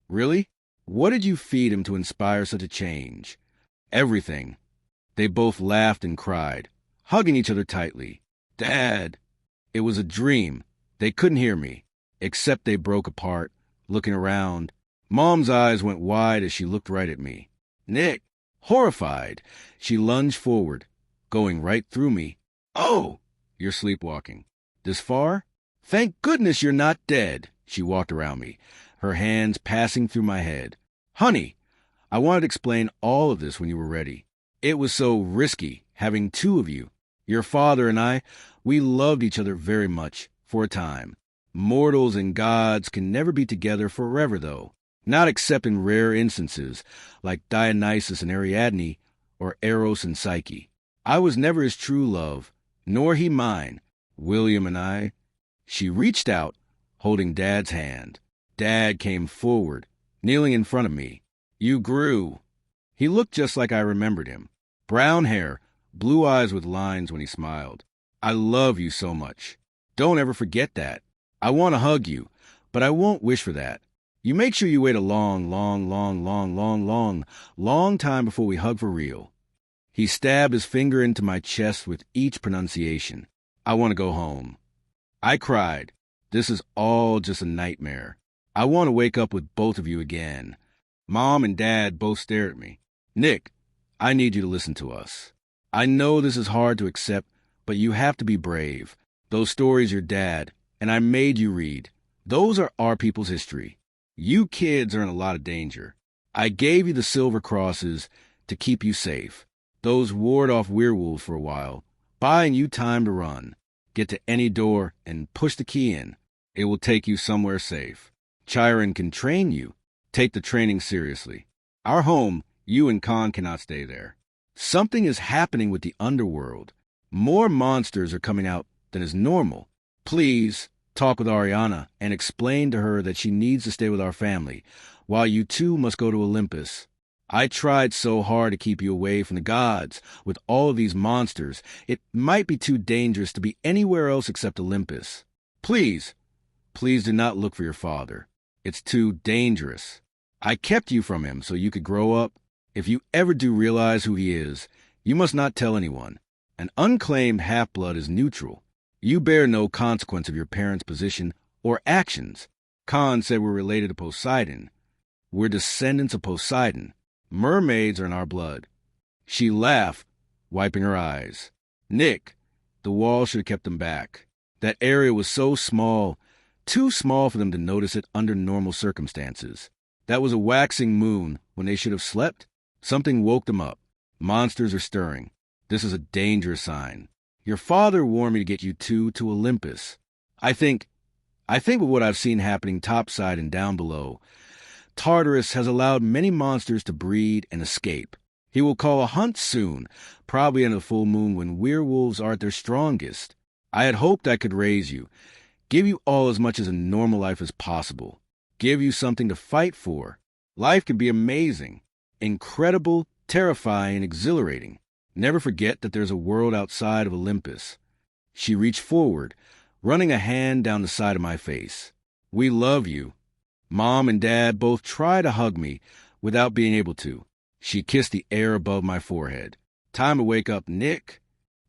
Really? What did you feed him to inspire such a change? Everything. They both laughed and cried, hugging each other tightly. Dad! It was a dream. They couldn't hear me, except they broke apart, looking around. Mom's eyes went wide as she looked right at me. Nick! Horrified, she lunged forward, going right through me. Oh! You're sleepwalking. This far? Thank goodness you're not dead. She walked around me, her hands passing through my head. Honey, I wanted to explain all of this when you were ready. It was so risky, having 2 of you. Your father and I, we loved each other very much, for a time. Mortals and gods can never be together forever, though. Not except in rare instances, like Dionysus and Ariadne, or Eros and Psyche. I was never his true love, nor he mine. William and I. She reached out, holding Dad's hand. Dad came forward, kneeling in front of me. You grew. He looked just like I remembered him. Brown hair, blue eyes with lines when he smiled. I love you so much. Don't ever forget that. I want to hug you, but I won't wish for that. You make sure you wait a long time before we hug for real. He stabbed his finger into my chest with each pronunciation. I want to go home. I cried. This is all just a nightmare. I want to wake up with both of you again. Mom and Dad both stare at me. Nick, I need you to listen to us. I know this is hard to accept, but you have to be brave. Those stories your dad and I made you read, those are our people's history. You kids are in a lot of danger. I gave you the silver crosses to keep you safe. Those ward off werewolves for a while, buying you time to run. Get to any door and push the key in. It will take you somewhere safe. Chiron can train you. Take the training seriously. Our home, you and Khan cannot stay there. Something is happening with the underworld. More monsters are coming out than is normal. Please talk with Ariana and explain to her that she needs to stay with our family, while you two must go to Olympus. I tried so hard to keep you away from the gods with all of these monsters. It might be too dangerous to be anywhere else except Olympus. Please do not look for your father. It's too dangerous. I kept you from him so you could grow up. If you ever do realize who he is, you must not tell anyone. An unclaimed half-blood is neutral. You bear no consequence of your parents' position or actions. Khan said we're related to Poseidon. We're descendants of Poseidon. Mermaids are in our blood. She laughed, wiping her eyes. Nick, the wall should have kept them back. That area was so small, too small for them to notice it under normal circumstances. That was a waxing moon when they should have slept. Something woke them up. Monsters are stirring. This is a dangerous sign. Your father warned me to get you two to Olympus. I think with what I've seen happening topside and down below, Tartarus has allowed many monsters to breed and escape. He will call a hunt soon, probably in a full moon when werewolves are at their strongest. I had hoped I could raise you, give you all as much as a normal life as possible, give you something to fight for. Life can be amazing, incredible, terrifying, and exhilarating. Never forget that there's a world outside of Olympus. She reached forward, running a hand down the side of my face. We love you. Mom and Dad both try to hug me without being able to. She kissed the air above my forehead. Time to wake up, Nick.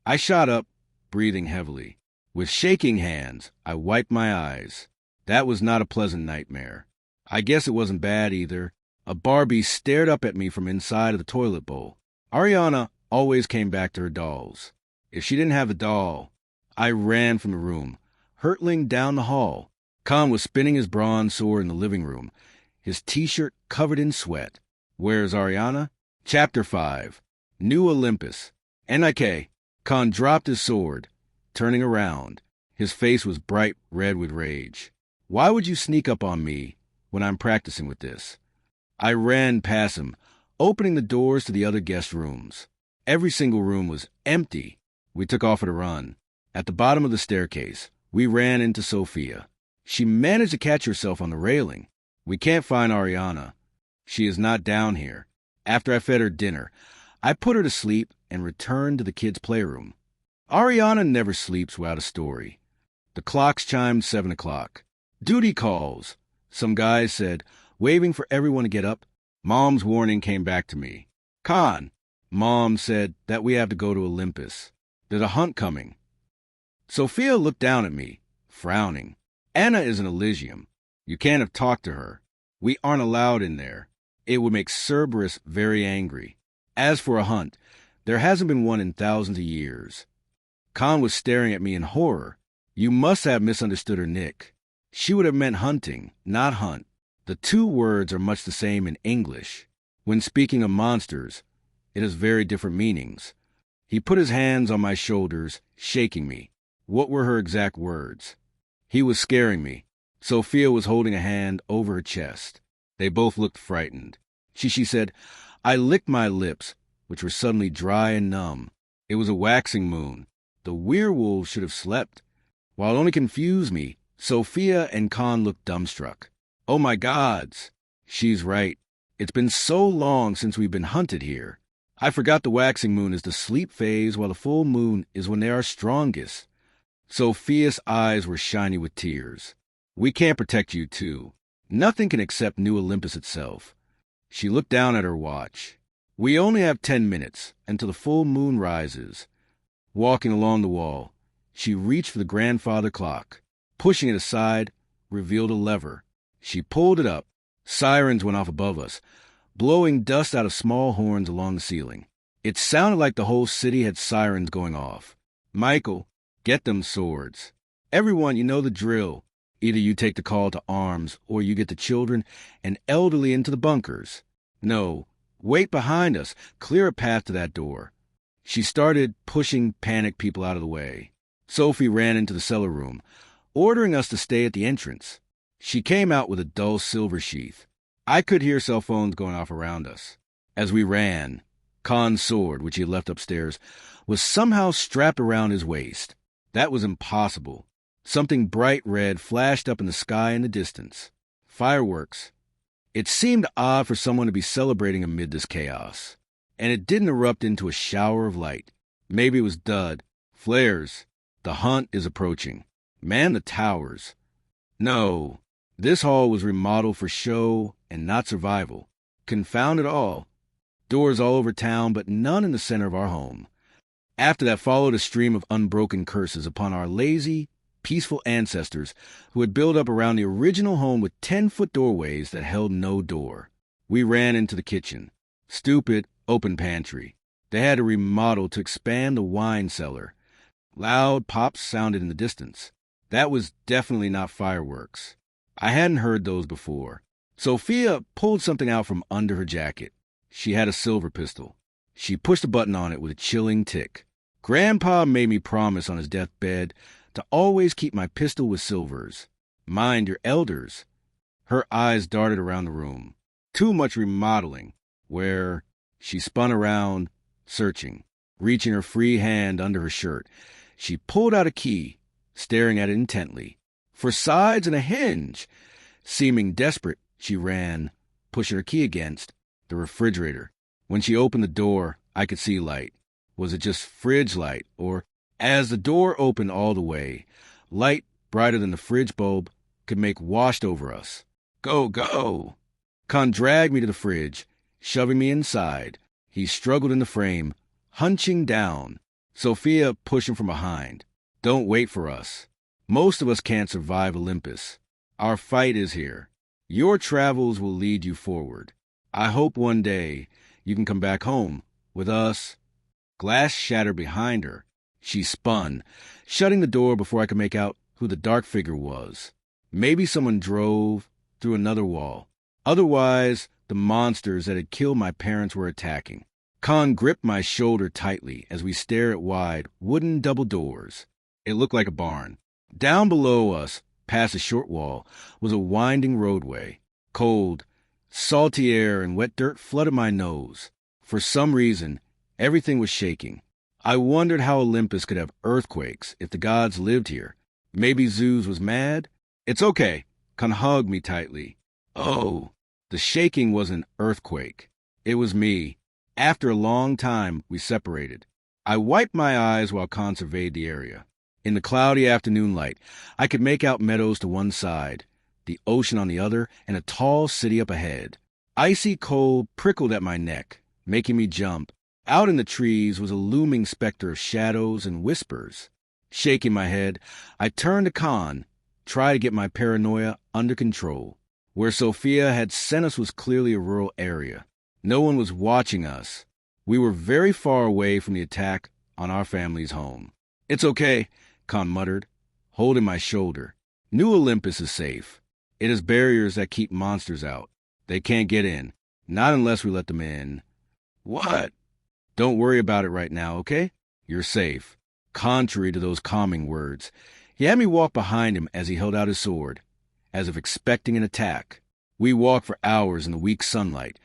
I shot up, breathing heavily. With shaking hands, I wiped my eyes. That was not a pleasant nightmare. I guess it wasn't bad either. A Barbie stared up at me from inside of the toilet bowl. Ariana always came back to her dolls. If she didn't have a doll, I ran from the room, hurtling down the hall. Khan was spinning his bronze sword in the living room, his t-shirt covered in sweat. Where's Ariana? Chapter 5. New Olympus. Nik. Khan dropped his sword, turning around. His face was bright red with rage. Why would you sneak up on me when I'm practicing with this? I ran past him, opening the doors to the other guest rooms. Every single room was empty. We took off at a run. At the bottom of the staircase, we ran into Sophia. She managed to catch herself on the railing. We can't find Ariana. She is not down here. After I fed her dinner, I put her to sleep and returned to the kids' playroom. Ariana never sleeps without a story. The clocks chimed 7 o'clock. Duty calls, some guys said, waving for everyone to get up. Mom's warning came back to me. Khan, Mom said that we have to go to Olympus. There's a hunt coming. Sophia looked down at me, frowning. Anna is an Elysium. You can't have talked to her. We aren't allowed in there. It would make Cerberus very angry. As for a hunt, there hasn't been one in thousands of years. Khan was staring at me in horror. You must have misunderstood her, Nick. She would have meant hunting, not hunt. The two words are much the same in English. When speaking of monsters, it has very different meanings. He put his hands on my shoulders, shaking me. What were her exact words? He was scaring me. Sophia was holding a hand over her chest. They both looked frightened. She said, I licked my lips, which were suddenly dry and numb. It was a waxing moon. The werewolves should have slept. While it only confused me, Sophia and Khan looked dumbstruck. Oh my gods! She's right. It's been so long since we've been hunted here. I forgot the waxing moon is the sleep phase while the full moon is when they are strongest. Sophia's eyes were shiny with tears. We can't protect you too. Nothing can accept New Olympus itself. She looked down at her watch. We only have 10 minutes until the full moon rises. Walking along the wall, she reached for the grandfather clock. Pushing it aside, revealed a lever. She pulled it up. Sirens went off above us, blowing dust out of small horns along the ceiling. It sounded like the whole city had sirens going off. Michael, get them swords. Everyone, you know the drill. Either you take the call to arms, or you get the children and elderly into the bunkers. No, wait behind us. Clear a path to that door. She started pushing panicked people out of the way. Sophie ran into the cellar room, ordering us to stay at the entrance. She came out with a dull silver sheath. I could hear cell phones going off around us. As we ran, Khan's sword, which he had left upstairs, was somehow strapped around his waist. That was impossible. Something bright red flashed up in the sky in the distance. Fireworks. It seemed odd for someone to be celebrating amid this chaos. And it didn't erupt into a shower of light. Maybe it was dud. Flares. The hunt is approaching. Man the towers. No. This hall was remodeled for show and not survival. Confound it all. Doors all over town, but none in the center of our home. After that followed a stream of unbroken curses upon our lazy, peaceful ancestors who had built up around the original home with 10-foot doorways that held no door. We ran into the kitchen. Stupid, open pantry. They had to remodel to expand the wine cellar. Loud pops sounded in the distance. That was definitely not fireworks. I hadn't heard those before. Sophia pulled something out from under her jacket. She had a silver pistol. She pushed a button on it with a chilling tick. Grandpa made me promise on his deathbed to always keep my pistol with silvers. Mind your elders. Her eyes darted around the room. Too much remodeling. Where? She spun around, searching. Reaching her free hand under her shirt, she pulled out a key, staring at it intently. For sides and a hinge. Seeming desperate, she ran, pushing her key against the refrigerator. When she opened the door, I could see light. Was it just fridge light, or, as the door opened all the way, light brighter than the fridge bulb could make washed over us? Go, go! Khan dragged me to the fridge, shoving me inside. He struggled in the frame, hunching down. Sophia pushing from behind. Don't wait for us. Most of us can't survive Olympus. Our fight is here. Your travels will lead you forward. I hope one day you can come back home with us. Glass shattered behind her. She spun, shutting the door before I could make out who the dark figure was. Maybe someone drove through another wall. Otherwise, the monsters that had killed my parents were attacking. Khan gripped my shoulder tightly as we stared at wide, wooden double doors. It looked like a barn. Down below us, past a short wall, was a winding roadway. Cold, salty air and wet dirt flooded my nose. For some reason, everything was shaking. I wondered how Olympus could have earthquakes if the gods lived here. Maybe Zeus was mad? It's okay. Khan hugged me tightly. Oh, the shaking was an earthquake. It was me. After a long time, we separated. I wiped my eyes while Khan surveyed the area. In the cloudy afternoon light, I could make out meadows to one side, the ocean on the other, and a tall city up ahead. Icy cold prickled at my neck, making me jump. Out in the trees was a looming specter of shadows and whispers. Shaking my head, I turned to Khan, tried to get my paranoia under control. Where Sophia had sent us was clearly a rural area. No one was watching us. We were very far away from the attack on our family's home. It's okay, Khan muttered, holding my shoulder. New Olympus is safe. It has barriers that keep monsters out. They can't get in. Not unless we let them in. What? Don't worry about it right now, okay? You're safe. Contrary to those calming words, he had me walk behind him as he held out his sword, as if expecting an attack. We walked for hours in the weak sunlight,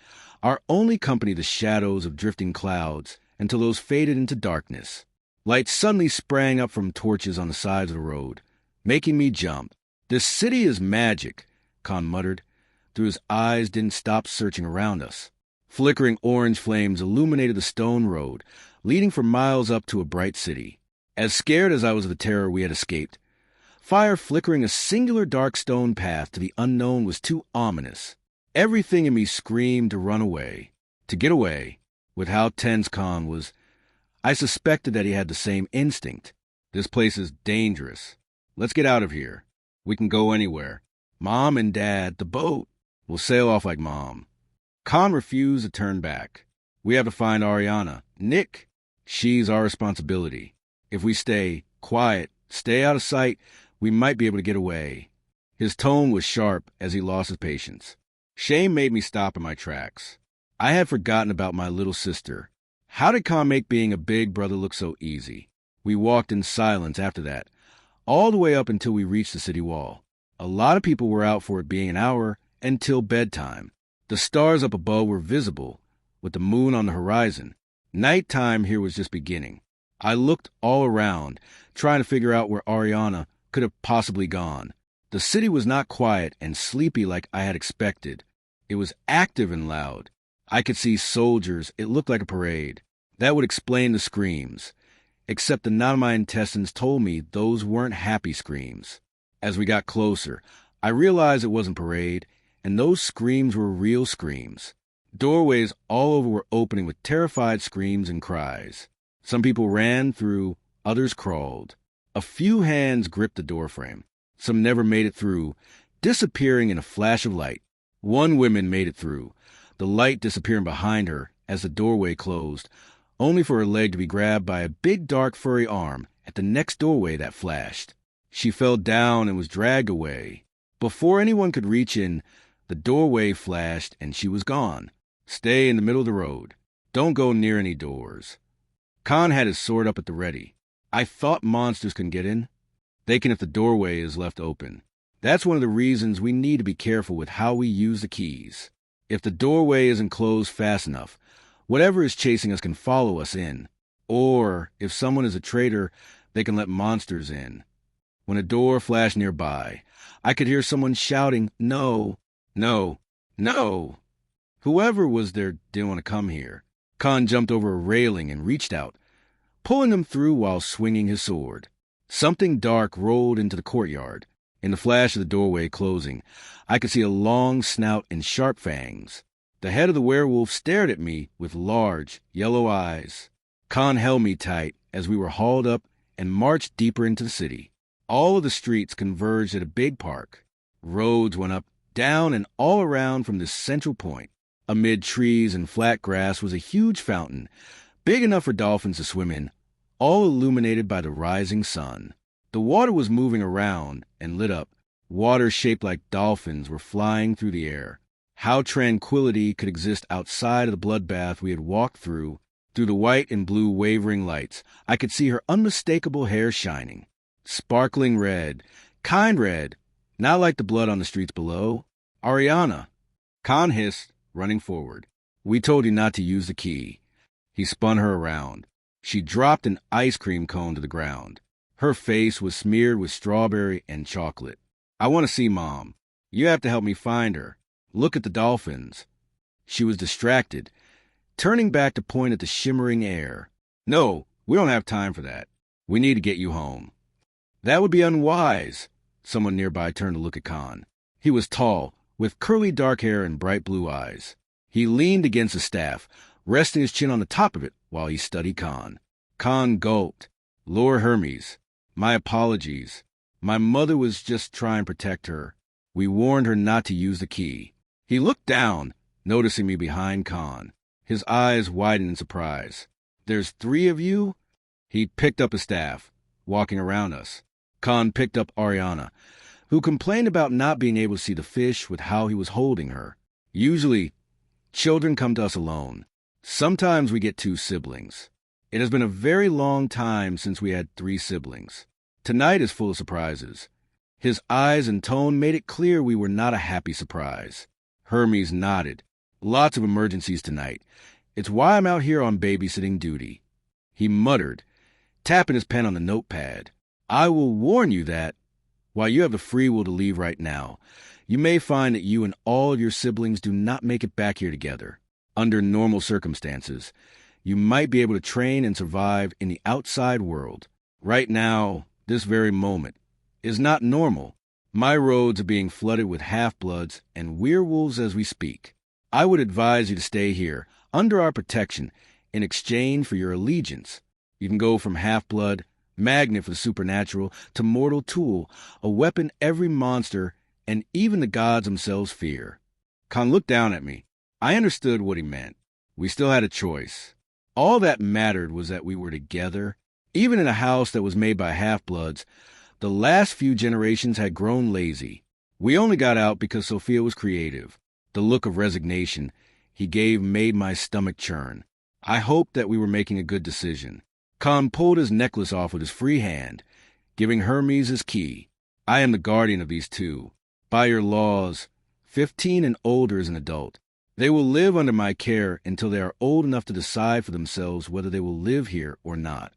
our only company the shadows of drifting clouds, until those faded into darkness. Light suddenly sprang up from torches on the sides of the road, making me jump. This city is magic, Khan muttered, though his eyes didn't stop searching around us. Flickering orange flames illuminated the stone road, leading for miles up to a bright city. As scared as I was of the terror we had escaped, Fire flickering a singular dark stone path to the unknown was too ominous. Everything in me screamed to run away, to get away. With how tense Khan was, I suspected that he had the same instinct. This place is dangerous. Let's get out of here. We can go anywhere. Mom and Dad, the boat. We'll sail off like Mom. Khan refused to turn back. We have to find Ariana. Nick, she's our responsibility. If we stay quiet, stay out of sight, we might be able to get away. His tone was sharp as he lost his patience. Shame made me stop in my tracks. I had forgotten about my little sister. How did Khan make being a big brother look so easy? We walked in silence after that, all the way up until we reached the city wall. A lot of people were out for it being an hour until bedtime. The stars up above were visible, with the moon on the horizon. Nighttime here was just beginning. I looked all around, trying to figure out where Ariana could have possibly gone. The city was not quiet and sleepy like I had expected. It was active and loud. I could see soldiers. It looked like a parade. That would explain the screams. Except the knot in my intestines told me those weren't happy screams. As we got closer, I realized it wasn't parade, and those screams were real screams. Doorways all over were opening with terrified screams and cries. Some people ran through, others crawled. A few hands gripped the doorframe. Some never made it through, disappearing in a flash of light. One woman made it through, the light disappearing behind her as the doorway closed, only for her leg to be grabbed by a big dark furry arm at the next doorway that flashed. She fell down and was dragged away. Before anyone could reach in, the doorway flashed and she was gone. Stay in the middle of the road. Don't go near any doors. Khan had his sword up at the ready. I thought monsters can get in. They can if the doorway is left open. That's one of the reasons we need to be careful with how we use the keys. If the doorway isn't closed fast enough, whatever is chasing us can follow us in. Or, if someone is a traitor, they can let monsters in. When a door flashed nearby, I could hear someone shouting, "No, no, no." Whoever was there didn't want to come here. Khan jumped over a railing and reached out, pulling them through while swinging his sword. Something dark rolled into the courtyard. In the flash of the doorway closing, I could see a long snout and sharp fangs. The head of the werewolf stared at me with large, yellow eyes. Khan held me tight as we were hauled up and marched deeper into the city. All of the streets converged at a big park. Roads went up, down, and all around from this central point. Amid trees and flat grass was a huge fountain, big enough for dolphins to swim in, all illuminated by the rising sun. The water was moving around and lit up. Water shaped like dolphins were flying through the air. How tranquility could exist outside of the bloodbath we had walked through the white and blue wavering lights. I could see her unmistakable hair shining. Sparkling red, kind red, not like the blood on the streets below. Ariana, Khan hissed, running forward. We told you not to use the key. He spun her around. She dropped an ice cream cone to the ground. Her face was smeared with strawberry and chocolate. I want to see Mom. You have to help me find her. Look at the dolphins. She was distracted, turning back to point at the shimmering air. No, we don't have time for that. We need to get you home. That would be unwise. Someone nearby turned to look at Khan. He was tall, with curly dark hair and bright blue eyes. He leaned against the staff, resting his chin on the top of it while he studied Khan. Khan gulped. Lord Hermes, my apologies. My mother was just trying to protect her. We warned her not to use the key. He looked down, noticing me behind Khan. His eyes widened in surprise. There's 3 of you? He picked up his staff, walking around us. Khan picked up Ariana, who complained about not being able to see the fish with how he was holding her. Usually, children come to us alone. Sometimes we get 2 siblings. It has been a very long time since we had 3 siblings. Tonight is full of surprises. His eyes and tone made it clear we were not a happy surprise. Hermes nodded. Lots of emergencies tonight. It's why I'm out here on babysitting duty. He muttered, tapping his pen on the notepad. I will warn you that, while you have the free will to leave right now, you may find that you and all of your siblings do not make it back here together. Under normal circumstances, you might be able to train and survive in the outside world. Right now, this very moment, is not normal. My roads are being flooded with half-bloods and werewolves as we speak. I would advise you to stay here, under our protection, in exchange for your allegiance. You can go from half-blood, magnet for the supernatural, to mortal tool, a weapon every monster and even the gods themselves fear. Khan looked down at me. I understood what he meant. We still had a choice. All that mattered was that we were together. Even in a house that was made by half-bloods, the last few generations had grown lazy. We only got out because Sophia was creative. The look of resignation he gave made my stomach churn. I hoped that we were making a good decision. Khan pulled his necklace off with his free hand, giving Hermes his key. I am the guardian of these two. By your laws, 15 and older is an adult. They will live under my care until they are old enough to decide for themselves whether they will live here or not.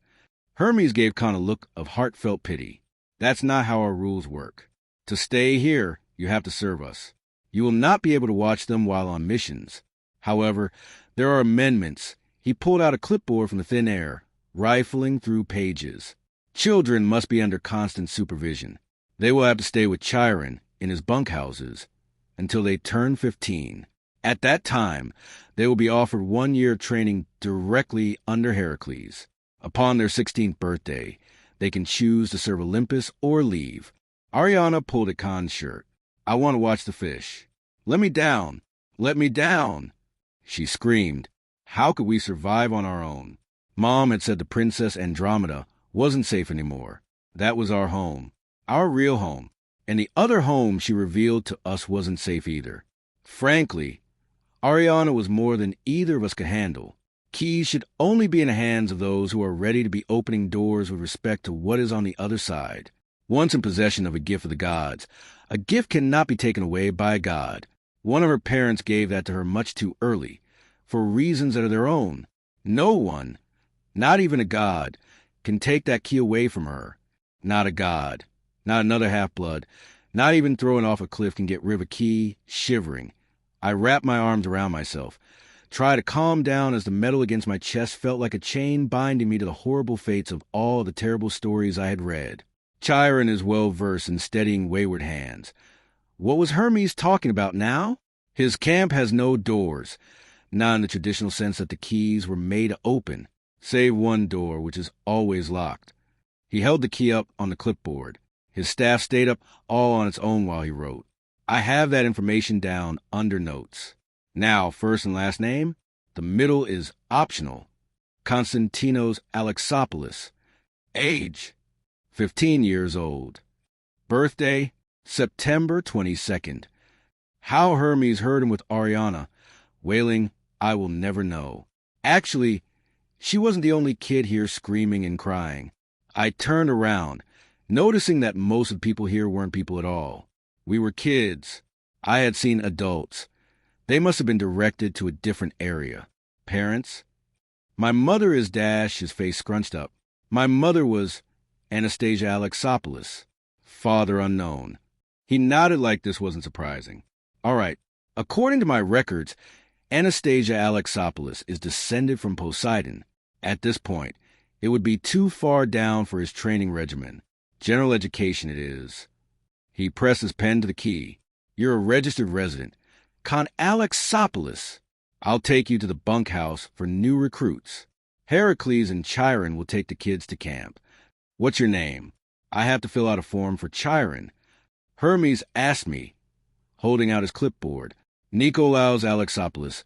Hermes gave Khan a look of heartfelt pity. That's not how our rules work. To stay here, you have to serve us. You will not be able to watch them while on missions. However, there are amendments. He pulled out a clipboard from the thin air, rifling through pages. Children must be under constant supervision. They will have to stay with Chiron in his bunkhouses until they turn 15. At that time, they will be offered 1 year of training directly under Heracles. Upon their 16th birthday, they can choose to serve Olympus or leave. Ariana pulled at Khan's shirt. I want to watch the fish. Let me down. Let me down. She screamed. How could we survive on our own? Mom had said the Princess Andromeda wasn't safe anymore. That was our home. Our real home. And the other home she revealed to us wasn't safe either. Frankly, Ariana was more than either of us could handle. Keys should only be in the hands of those who are ready to be opening doors with respect to what is on the other side. Once in possession of a gift of the gods, a gift cannot be taken away by a god. One of her parents gave that to her much too early, for reasons that are their own. No one, not even a god, can take that key away from her. Not a god, not another half-blood, not even throwing off a cliff can get rid of a key, shivering. I wrapped my arms around myself, tried to calm down as the metal against my chest felt like a chain binding me to the horrible fates of all the terrible stories I had read. Chiron is well-versed in steadying wayward hands. What was Hermes talking about now? His camp has no doors, not in the traditional sense that the keys were made to open, save one door, which is always locked. He held the key up on the clipboard. His staff stayed up all on its own while he wrote. I have that information down under notes. Now, first and last name. The middle is optional. Konstantinos Alexopoulos. Age, 15 years old. Birthday, September 22nd. How Hermes heard him with Ariana, wailing, I will never know. Actually, she wasn't the only kid here screaming and crying. I turned around, noticing that most of the people here weren't people at all. We were kids. I had seen adults. They must have been directed to a different area. Parents? My mother is Dash, his face scrunched up. My mother was Anastasia Alexopoulos. Father unknown. He nodded like this wasn't surprising. All right. According to my records, Anastasia Alexopoulos is descended from Poseidon. At this point, it would be too far down for his training regimen. General education it is. He pressed his pen to the key. You're a registered resident. Con Alexopoulos. I'll take you to the bunkhouse for new recruits. Heracles and Chiron will take the kids to camp. What's your name? I have to fill out a form for Chiron. Hermes asked me, holding out his clipboard. Nikolaos Alexopoulos.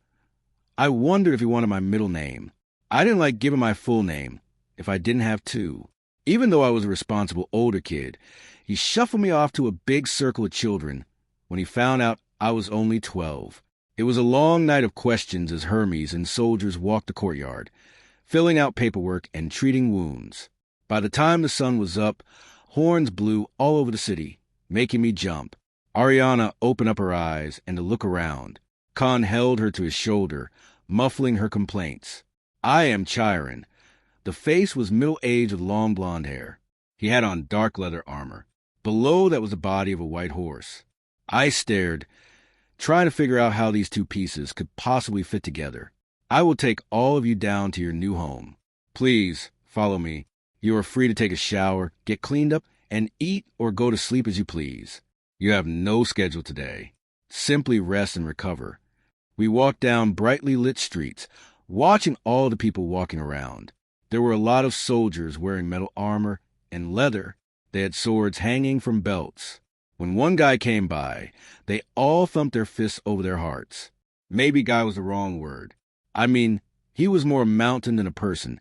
I wondered if he wanted my middle name. I didn't like giving my full name if I didn't have to. Even though I was a responsible older kid, he shuffled me off to a big circle of children when he found out I was only 12. It was a long night of questions as Hermes and soldiers walked the courtyard, filling out paperwork and treating wounds. By the time the sun was up, horns blew all over the city, making me jump. Ariana opened up her eyes and to look around. Khan held her to his shoulder, muffling her complaints. I am Chiron. The face was middle-aged with long blonde hair. He had on dark leather armor. Below that was the body of a white horse. I stared, trying to figure out how these two pieces could possibly fit together. I will take all of you down to your new home. Please, follow me. You are free to take a shower, get cleaned up, and eat or go to sleep as you please. You have no schedule today. Simply rest and recover. We walked down brightly lit streets, watching all the people walking around. There were a lot of soldiers wearing metal armor and leather. They had swords hanging from belts. When one guy came by, they all thumped their fists over their hearts. Maybe guy was the wrong word. I mean, he was more a mountain than a person,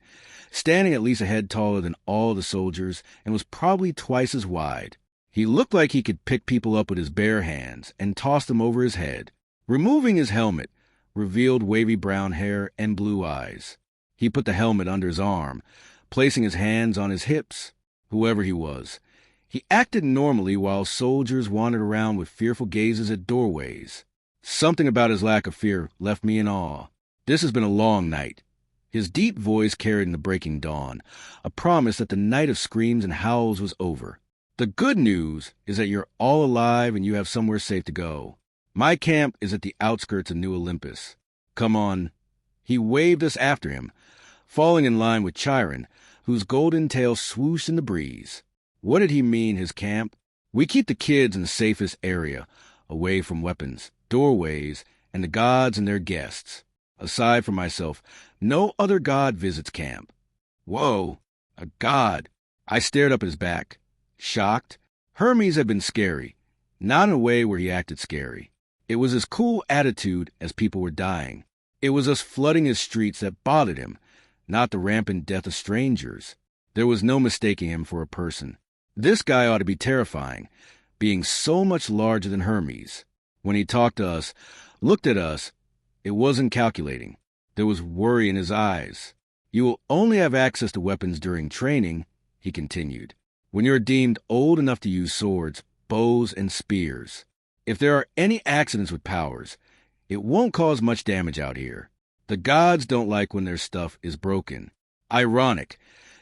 standing at least a head taller than all the soldiers and was probably twice as wide. He looked like he could pick people up with his bare hands and toss them over his head. Removing his helmet revealed wavy brown hair and blue eyes. He put the helmet under his arm, placing his hands on his hips. Whoever he was, he acted normally while soldiers wandered around with fearful gazes at doorways. Something about his lack of fear left me in awe. This has been a long night. His deep voice carried in the breaking dawn, a promise that the night of screams and howls was over. The good news is that you're all alive and you have somewhere safe to go. My camp is at the outskirts of New Olympus. Come on. He waved us after him, falling in line with Chiron, whose golden tail swooshed in the breeze. What did he mean, his camp? We keep the kids in the safest area, away from weapons, doorways, and the gods and their guests. Aside from myself, no other god visits camp. Whoa, a god. I stared up at his back, shocked. Hermes had been scary, not in a way where he acted scary. It was his cool attitude as people were dying. It was us flooding his streets that bothered him, not the rampant death of strangers. There was no mistaking him for a person. This guy ought to be terrifying, being so much larger than Hermes. When he talked to us, looked at us, it wasn't calculating. There was worry in his eyes. You will only have access to weapons during training, he continued, when you're deemed old enough to use swords, bows, and spears. If there are any accidents with powers, it won't cause much damage out here. The gods don't like when their stuff is broken. Ironic,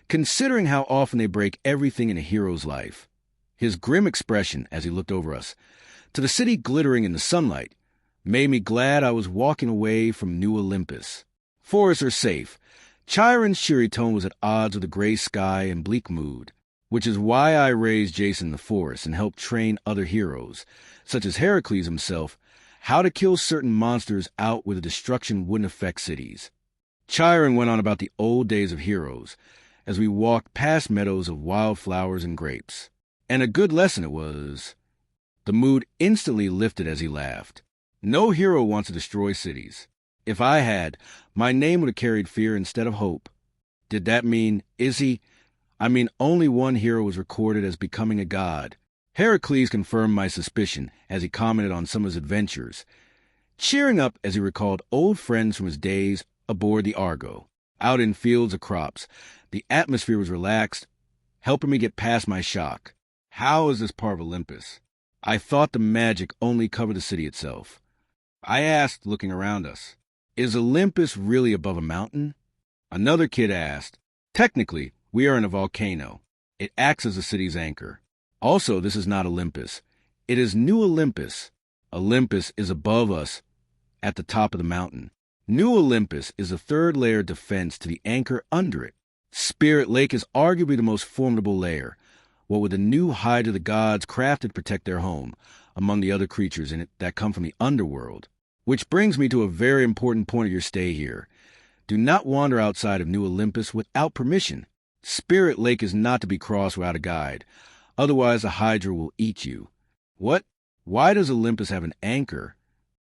considering how often they break everything in a hero's life. His grim expression as he looked over us, to the city glittering in the sunlight, made me glad I was walking away from New Olympus. Forests are safe. Chiron's cheery tone was at odds with the gray sky and bleak mood, which is why I raised Jason in the forest and helped train other heroes, such as Heracles himself, how to kill certain monsters out where the destruction wouldn't affect cities. Chiron went on about the old days of heroes, as we walked past meadows of wildflowers and grapes. And a good lesson it was. The mood instantly lifted as he laughed. No hero wants to destroy cities. If I had, my name would have carried fear instead of hope. Did that mean, only one hero was recorded as becoming a god. Heracles confirmed my suspicion as he commented on some of his adventures, cheering up as he recalled old friends from his days aboard the Argo. Out in fields of crops, the atmosphere was relaxed, helping me get past my shock. How is this part of Olympus? I thought the magic only covered the city itself. I asked, looking around us, is Olympus really above a mountain? Another kid asked, technically, we are in a volcano. It acts as the city's anchor. Also, this is not Olympus. It is New Olympus. Olympus is above us, at the top of the mountain. New Olympus is a third layer of defense to the anchor under it. Spirit Lake is arguably the most formidable layer, what with the new hide of the gods crafted to protect their home, among the other creatures in it that come from the underworld. Which brings me to a very important point of your stay here. Do not wander outside of New Olympus without permission. Spirit Lake is not to be crossed without a guide, otherwise the Hydra will eat you. What? Why does Olympus have an anchor?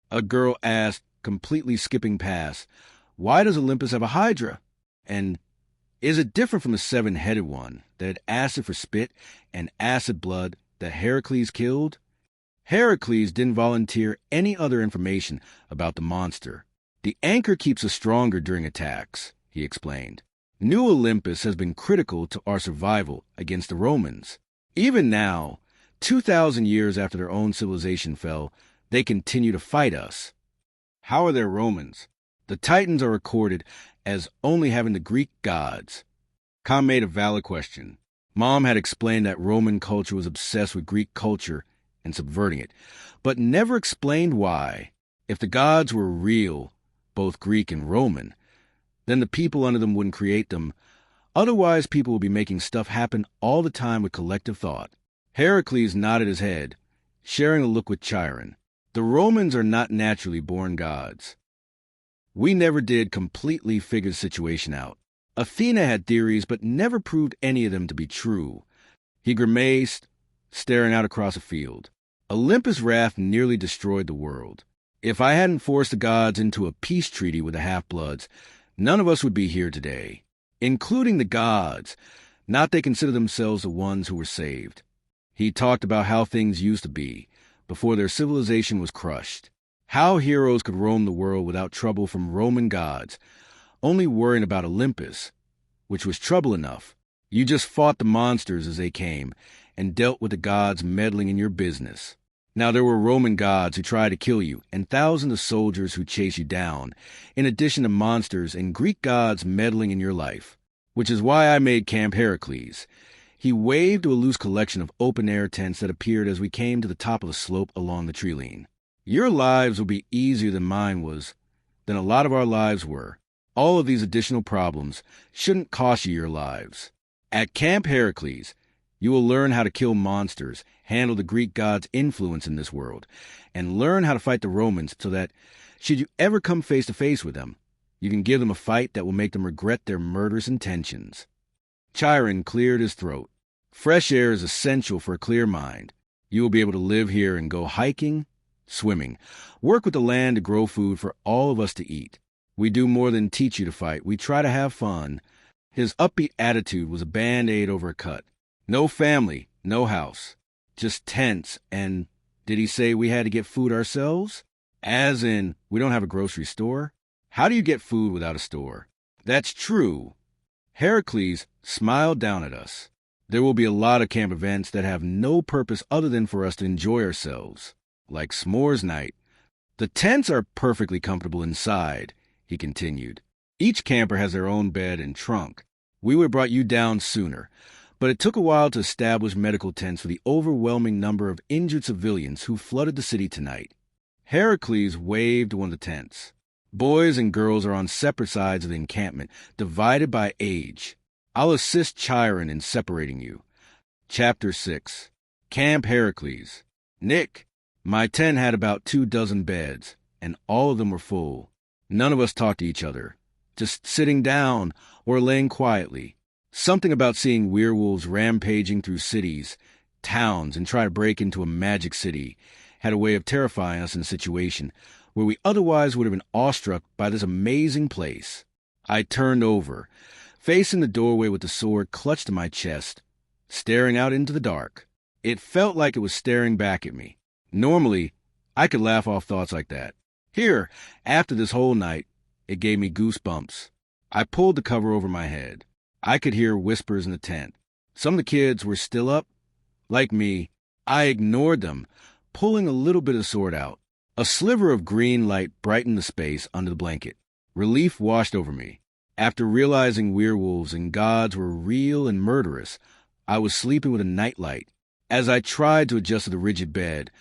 A girl asked, completely skipping past. Why does Olympus have a Hydra? And is it different from the seven-headed one that had acid for spit and acid blood that Heracles killed? Heracles didn't volunteer any other information about the monster. The anchor keeps us stronger during attacks, he explained. New Olympus has been critical to our survival against the Romans. Even now, 2,000 years after their own civilization fell, they continue to fight us. How are their Romans? The Titans are recorded as only having the Greek gods. Khan made a valid question. Mom had explained that Roman culture was obsessed with Greek culture and subverting it, but never explained why. If the gods were real, both Greek and Roman, then the people under them wouldn't create them Otherwise, people will be making stuff happen all the time with collective thought. Heracles nodded his head, sharing a look with Chiron. The Romans are not naturally born gods. We never did completely figure the situation out. Athena had theories, but never proved any of them to be true. He grimaced, staring out across a field. Olympus' wrath nearly destroyed the world. If I hadn't forced the gods into a peace treaty with the half-bloods, none of us would be here today, including the gods. Not they consider themselves the ones who were saved. He talked about how things used to be, before their civilization was crushed. How heroes could roam the world without trouble from Roman gods, only worrying about Olympus, which was trouble enough. You just fought the monsters as they came, and dealt with the gods meddling in your business. Now there were Roman gods who tried to kill you, and thousands of soldiers who chased you down, in addition to monsters and Greek gods meddling in your life. Which is why I made Camp Heracles. He waved to a loose collection of open-air tents that appeared as we came to the top of the slope along the tree line. Your lives will be easier than mine was, than a lot of our lives were. All of these additional problems shouldn't cost you your lives. At Camp Heracles, you will learn how to kill monsters, handle the Greek gods' influence in this world, and learn how to fight the Romans so that, should you ever come face to face with them, you can give them a fight that will make them regret their murderous intentions. Chiron cleared his throat. Fresh air is essential for a clear mind. You will be able to live here and go hiking, swimming, work with the land to grow food for all of us to eat. We do more than teach you to fight. We try to have fun. His upbeat attitude was a band-aid over a cut. No family, no house, just tents, and did he say we had to get food ourselves? As in, we don't have a grocery store? How do you get food without a store? That's true. Heracles smiled down at us. There will be a lot of camp events that have no purpose other than for us to enjoy ourselves, like s'mores night. The tents are perfectly comfortable inside, he continued. Each camper has their own bed and trunk. We would have brought you down sooner, but it took a while to establish medical tents for the overwhelming number of injured civilians who flooded the city tonight. Heracles waved to one of the tents. Boys and girls are on separate sides of the encampment, divided by age. I'll assist Chiron in separating you. Chapter 6. Camp Heracles. Nick, my tent had about 24 beds, and all of them were full. None of us talked to each other, just sitting down or laying quietly. Something about seeing werewolves rampaging through cities, towns, and try to break into a magic city had a way of terrifying us in a situation where we otherwise would have been awestruck by this amazing place. I turned over, facing the doorway with the sword clutched to my chest, staring out into the dark. It felt like it was staring back at me. Normally, I could laugh off thoughts like that. Here, after this whole night, it gave me goosebumps. I pulled the cover over my head. I could hear whispers in the tent. Some of the kids were still up. Like me, I ignored them, pulling a little bit of the sword out. A sliver of green light brightened the space under the blanket. Relief washed over me. After realizing werewolves and gods were real and murderous, I was sleeping with a nightlight. As I tried to adjust to the rigid bed,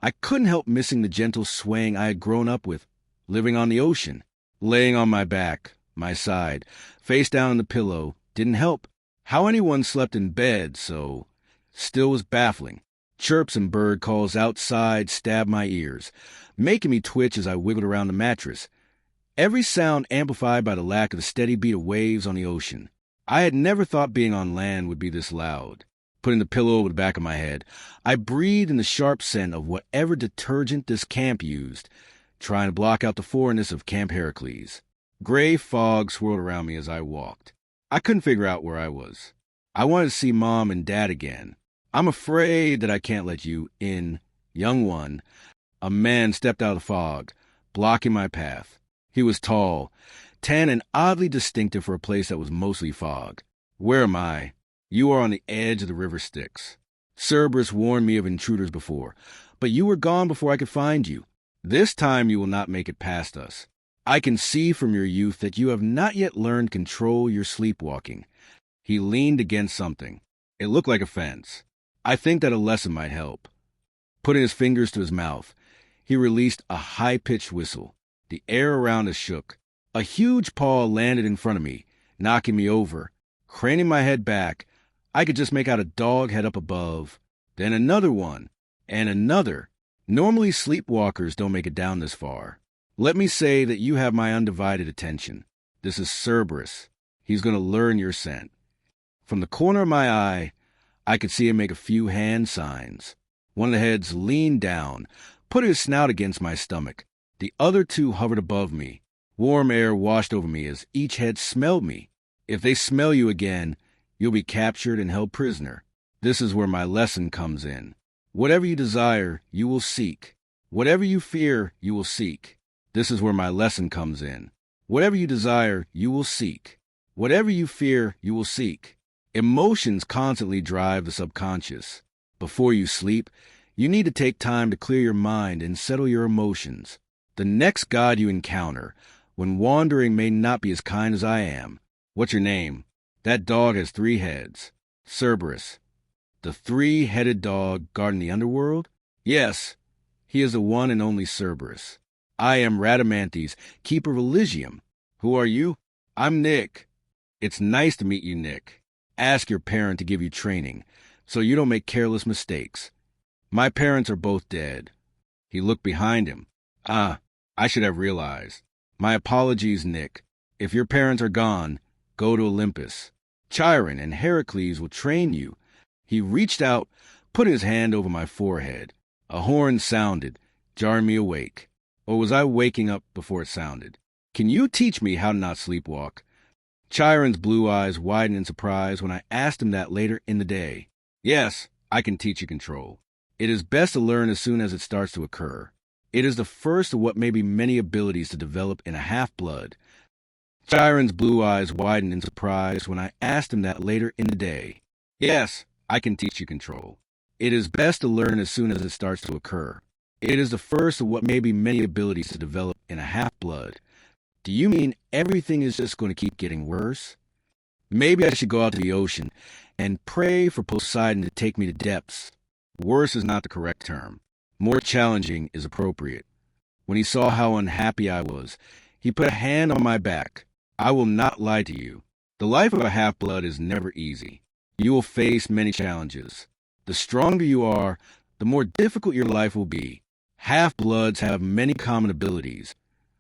I couldn't help missing the gentle swaying I had grown up with, living on the ocean. Laying on my back, my side, face down on the pillow, didn't help. How anyone slept in bed so still was baffling. Chirps and bird calls outside stabbed my ears, making me twitch as I wiggled around the mattress. Every sound amplified by the lack of the steady beat of waves on the ocean. I had never thought being on land would be this loud. Putting the pillow over the back of my head, I breathed in the sharp scent of whatever detergent this camp used, trying to block out the foreignness of Camp Heracles. Gray fog swirled around me as I walked. I couldn't figure out where I was. I wanted to see Mom and Dad again. I'm afraid that I can't let you in, young one. A man stepped out of the fog, blocking my path. He was tall, tan, and oddly distinctive for a place that was mostly fog. Where am I? You are on the edge of the river Styx. Cerberus warned me of intruders before, but you were gone before I could find you. This time you will not make it past us. I can see from your youth that you have not yet learned to control your sleepwalking. He leaned against something. It looked like a fence. I think that a lesson might help. Putting his fingers to his mouth, he released a high-pitched whistle. The air around us shook. A huge paw landed in front of me, knocking me over, Craning my head back, I could just make out a dog head up above, then another one, and another. Normally, sleepwalkers don't make it down this far. Let me say that you have my undivided attention. This is Cerberus. He's going to learn your scent. From the corner of my eye, I could see him make a few hand signs. One of the heads leaned down, putting his snout against my stomach. The other two hovered above me. Warm air washed over me as each head smelled me. If they smell you again, you'll be captured and held prisoner. This is where my lesson comes in. Whatever you desire, you will seek. Whatever you fear, you will seek. This is where my lesson comes in. Whatever you desire, you will seek. Whatever you fear, you will seek. Emotions constantly drive the subconscious. Before you sleep, you need to take time to clear your mind and settle your emotions. The next god you encounter, when wandering, may not be as kind as I am. What's your name? That dog has 3 heads. Cerberus. The 3-headed dog guarding the underworld? Yes, he is the one and only Cerberus. I am Rhadamanthys, keeper of Elysium. Who are you? I'm Nick. It's nice to meet you, Nick. Ask your parent to give you training, so you don't make careless mistakes. My parents are both dead. He looked behind him. I should have realized. My apologies, Nick. If your parents are gone, go to Olympus. Chiron and Heracles will train you. He reached out, put his hand over my forehead. A horn sounded, jarring me awake. Or was I waking up before it sounded? Can you teach me how to not sleepwalk? Chiron's blue eyes widened in surprise when I asked him that later in the day. Yes, I can teach you control. It is best to learn as soon as it starts to occur. It is the first of what may be many abilities to develop in a half-blood. Chiron's blue eyes widened in surprise when I asked him that later in the day. Yes, I can teach you control. It is best to learn as soon as it starts to occur. It is the first of what may be many abilities to develop in a half-blood. Do you mean everything is just going to keep getting worse? Maybe I should go out to the ocean and pray for Poseidon to take me to depths. Worse is not the correct term. More challenging is appropriate. When he saw how unhappy I was, he put a hand on my back. I will not lie to you. The life of a half-blood is never easy. You will face many challenges. The stronger you are, the more difficult your life will be. Half-bloods have many common abilities,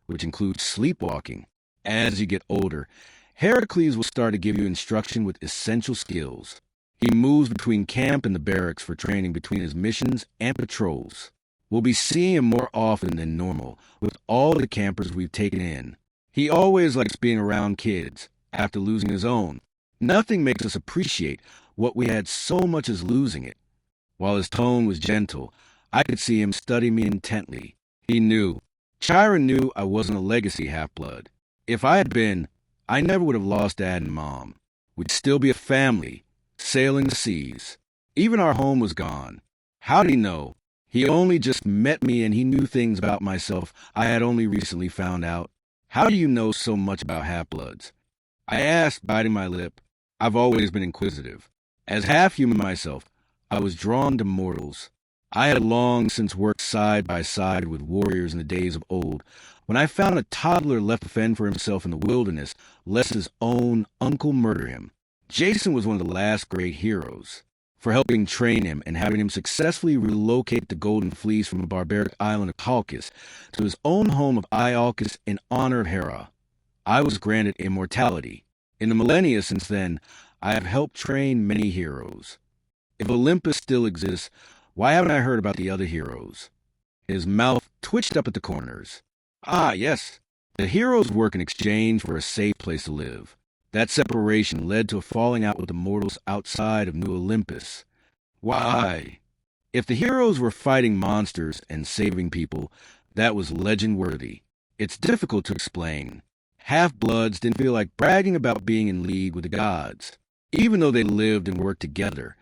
which include sleepwalking. As you get older, Heracles will start to give you instruction with essential skills. He moves between camp and the barracks for training between his missions and patrols. We'll be seeing him more often than normal with all the campers we've taken in. He always likes being around kids after losing his own. Nothing makes us appreciate what we had so much as losing it. While his tone was gentle, I could see him study me intently. He knew. Chiron knew I wasn't a legacy half-blood. If I had been, I never would have lost Dad and Mom. We'd still be a family, sailing the seas. Even our home was gone. How did he know? He only just met me and he knew things about myself I had only recently found out. How do you know so much about half-bloods? I asked, biting my lip. I've always been inquisitive. As half-human myself, I was drawn to mortals. I had long since worked side by side with warriors in the days of old, when I found a toddler left to fend for himself in the wilderness, lest his own uncle murder him. Jason was one of the last great heroes. For helping train him and having him successfully relocate the Golden Fleece from the barbaric island of Colchis to his own home of Iolcus in honor of Hera. I was granted immortality. In the millennia since then, I have helped train many heroes. If Olympus still exists, why haven't I heard about the other heroes? His mouth twitched up at the corners. Ah, yes. The heroes work in exchange for a safe place to live. That separation led to a falling out with the mortals outside of New Olympus. Why? If the heroes were fighting monsters and saving people, that was legend-worthy. It's difficult to explain. Half-bloods didn't feel like bragging about being in league with the gods. Even though they lived and worked together,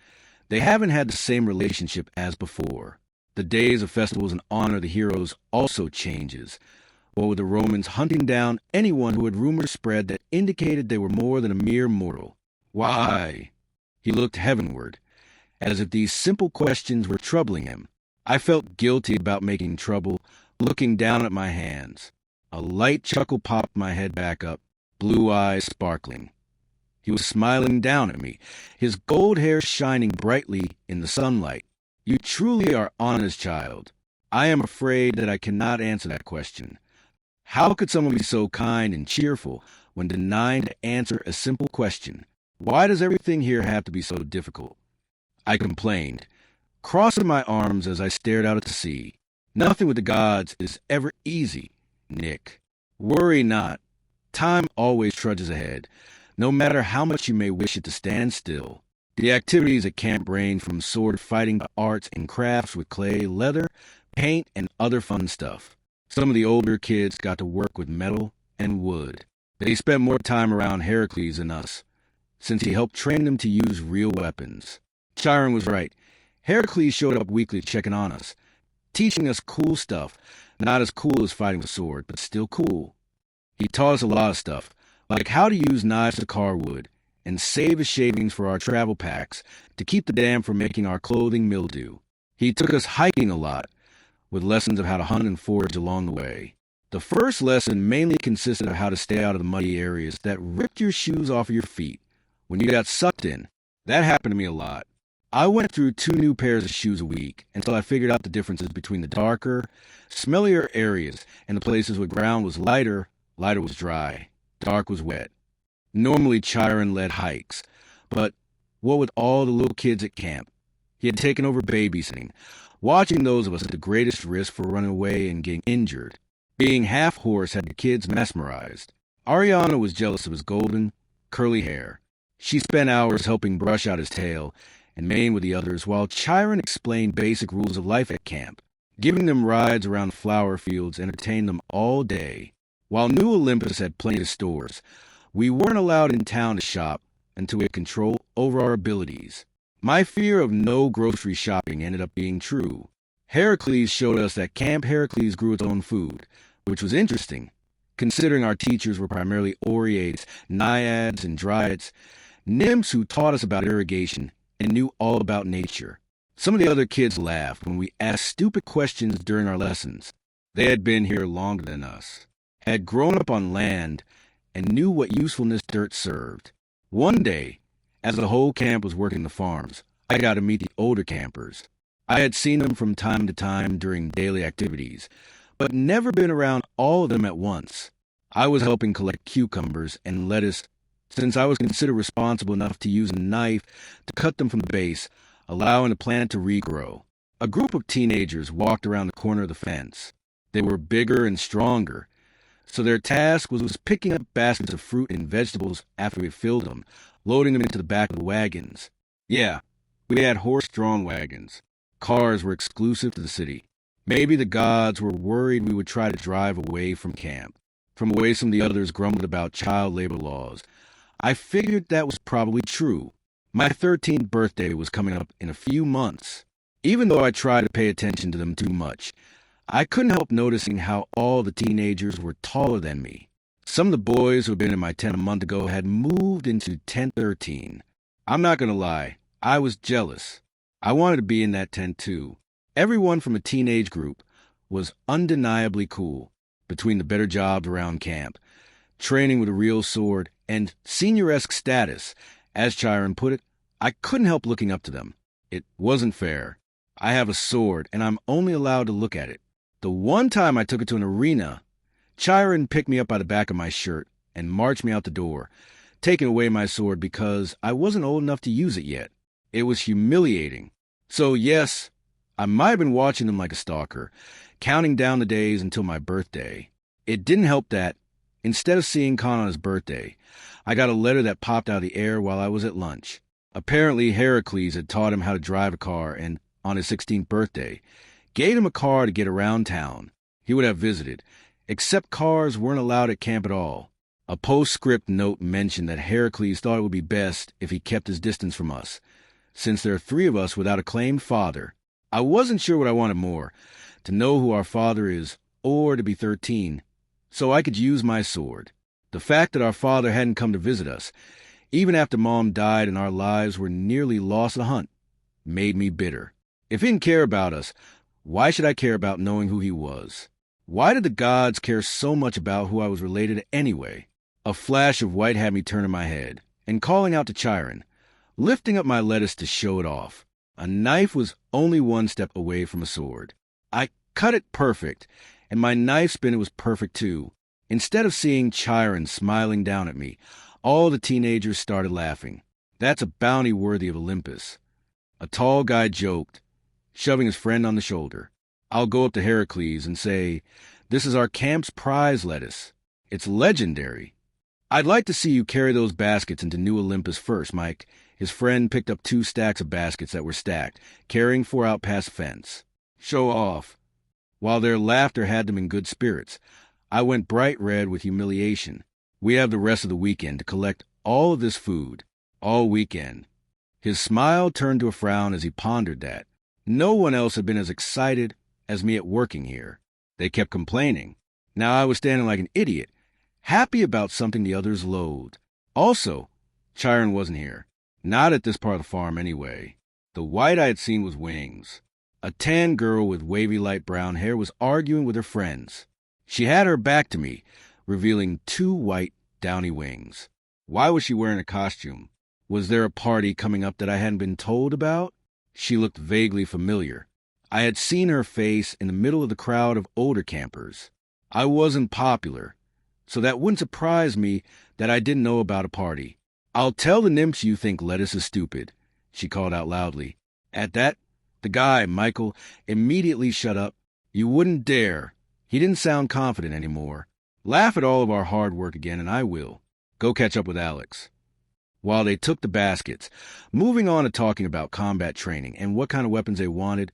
they haven't had the same relationship as before. The days of festivals in honor of the heroes also changes. Or with the Romans hunting down anyone who had rumors spread that indicated they were more than a mere mortal. Why? He looked heavenward, as if these simple questions were troubling him. I felt guilty about making trouble, looking down at my hands. A light chuckle popped my head back up, blue eyes sparkling. He was smiling down at me, his gold hair shining brightly in the sunlight. You truly are honest, child. I am afraid that I cannot answer that question. How could someone be so kind and cheerful when denying to answer a simple question? Why does everything here have to be so difficult? I complained, crossing my arms as I stared out at the sea. Nothing with the gods is ever easy, Nick. Worry not. Time always trudges ahead, no matter how much you may wish it to stand still. The activities at camp range from sword fighting to arts and crafts with clay, leather, paint, and other fun stuff. Some of the older kids got to work with metal and wood. They spent more time around Heracles than us, since he helped train them to use real weapons. Chiron was right. Heracles showed up weekly checking on us, teaching us cool stuff, not as cool as fighting with a sword, but still cool. He taught us a lot of stuff, like how to use knives to carve wood, and save the shavings for our travel packs to keep the dam from making our clothing mildew. He took us hiking a lot, with lessons of how to hunt and forage along the way. The first lesson mainly consisted of how to stay out of the muddy areas that ripped your shoes off of your feet when you got sucked in. That happened to me a lot. I went through 2 new pairs of shoes a week until I figured out the differences between the darker, smellier areas and the places where ground was lighter was dry, dark was wet. Normally Chiron led hikes, but what with all the little kids at camp? He had taken over babysitting, watching those of us at the greatest risk for running away and getting injured. Being half horse had the kids mesmerized. Ariana was jealous of his golden, curly hair. She spent hours helping brush out his tail and mane with the others while Chiron explained basic rules of life at camp. Giving them rides around the flower fields entertained them all day. While New Olympus had plenty of stores, we weren't allowed in town to shop until we had control over our abilities. My fear of no grocery shopping ended up being true. Heracles showed us that Camp Heracles grew its own food, which was interesting, considering our teachers were primarily Oreads, Naiads, and Dryads, nymphs who taught us about irrigation and knew all about nature. Some of the other kids laughed when we asked stupid questions during our lessons. They had been here longer than us, had grown up on land, and knew what usefulness dirt served. One day, as the whole camp was working the farms, I got to meet the older campers. I had seen them from time to time during daily activities, but never been around all of them at once. I was helping collect cucumbers and lettuce, since I was considered responsible enough to use a knife to cut them from the base, allowing the plant to regrow. A group of teenagers walked around the corner of the fence. They were bigger and stronger, so their task was picking up baskets of fruit and vegetables after we filled them, loading them into the back of the wagons. Yeah, we had horse-drawn wagons. Cars were exclusive to the city. Maybe the gods were worried we would try to drive away from camp. From away some of the others grumbled about child labor laws. I figured that was probably true. My 13th birthday was coming up in a few months. Even though I tried to pay attention to them too much, I couldn't help noticing how all the teenagers were taller than me. Some of the boys who had been in my tent a month ago had moved into tent 13. I'm not going to lie, I was jealous. I wanted to be in that tent too. Everyone from a teenage group was undeniably cool. Between the better jobs around camp, training with a real sword, and senior-esque status, as Chiron put it, I couldn't help looking up to them. It wasn't fair. I have a sword, and I'm only allowed to look at it. The one time I took it to an arena, Chiron picked me up by the back of my shirt and marched me out the door, taking away my sword because I wasn't old enough to use it yet. It was humiliating. So yes, I might have been watching them like a stalker, counting down the days until my birthday. It didn't help that, instead of seeing Khan on his birthday, I got a letter that popped out of the air while I was at lunch. Apparently Heracles had taught him how to drive a car and, on his 16th birthday, gave him a car to get around town. He would have visited, except cars weren't allowed at camp at all. A postscript note mentioned that Heracles thought it would be best if he kept his distance from us, since there are 3 of us without a claimed father. I wasn't sure what I wanted more, to know who our father is, or to be 13, so I could use my sword. The fact that our father hadn't come to visit us, even after Mom died and our lives were nearly lost in the hunt, made me bitter. If he didn't care about us, why should I care about knowing who he was? Why did the gods care so much about who I was related to anyway? A flash of white had me turning my head, and calling out to Chiron, lifting up my lettuce to show it off. A knife was only one step away from a sword. I cut it perfect, and my knife spin was perfect too. Instead of seeing Chiron smiling down at me, all the teenagers started laughing. That's a bounty worthy of Olympus. A tall guy joked, shoving his friend on the shoulder. I'll go up to Heracles and say, "This is our camp's prize lettuce. It's legendary." "I'd like to see you carry those baskets into New Olympus first, Mike." His friend picked up 2 stacks of baskets that were stacked, carrying 4 out past the fence. "Show off." While their laughter had them in good spirits, I went bright red with humiliation. We have the rest of the weekend to collect all of this food. All weekend. His smile turned to a frown as he pondered that. No one else had been as excited as me at working here. They kept complaining. Now I was standing like an idiot, happy about something the others loathed. Also, Chiron wasn't here. Not at this part of the farm anyway. The white I had seen was wings. A tan girl with wavy light brown hair was arguing with her friends. She had her back to me, revealing 2 white, downy wings. Why was she wearing a costume? Was there a party coming up that I hadn't been told about? She looked vaguely familiar. I had seen her face in the middle of the crowd of older campers. I wasn't popular, so that wouldn't surprise me that I didn't know about a party. "I'll tell the nymphs you think lettuce is stupid," she called out loudly. At that, the guy, Michael, immediately shut up. "You wouldn't dare." He didn't sound confident anymore. "Laugh at all of our hard work again, and I will. Go catch up with Alex." While they took the baskets, moving on to talking about combat training and what kind of weapons they wanted,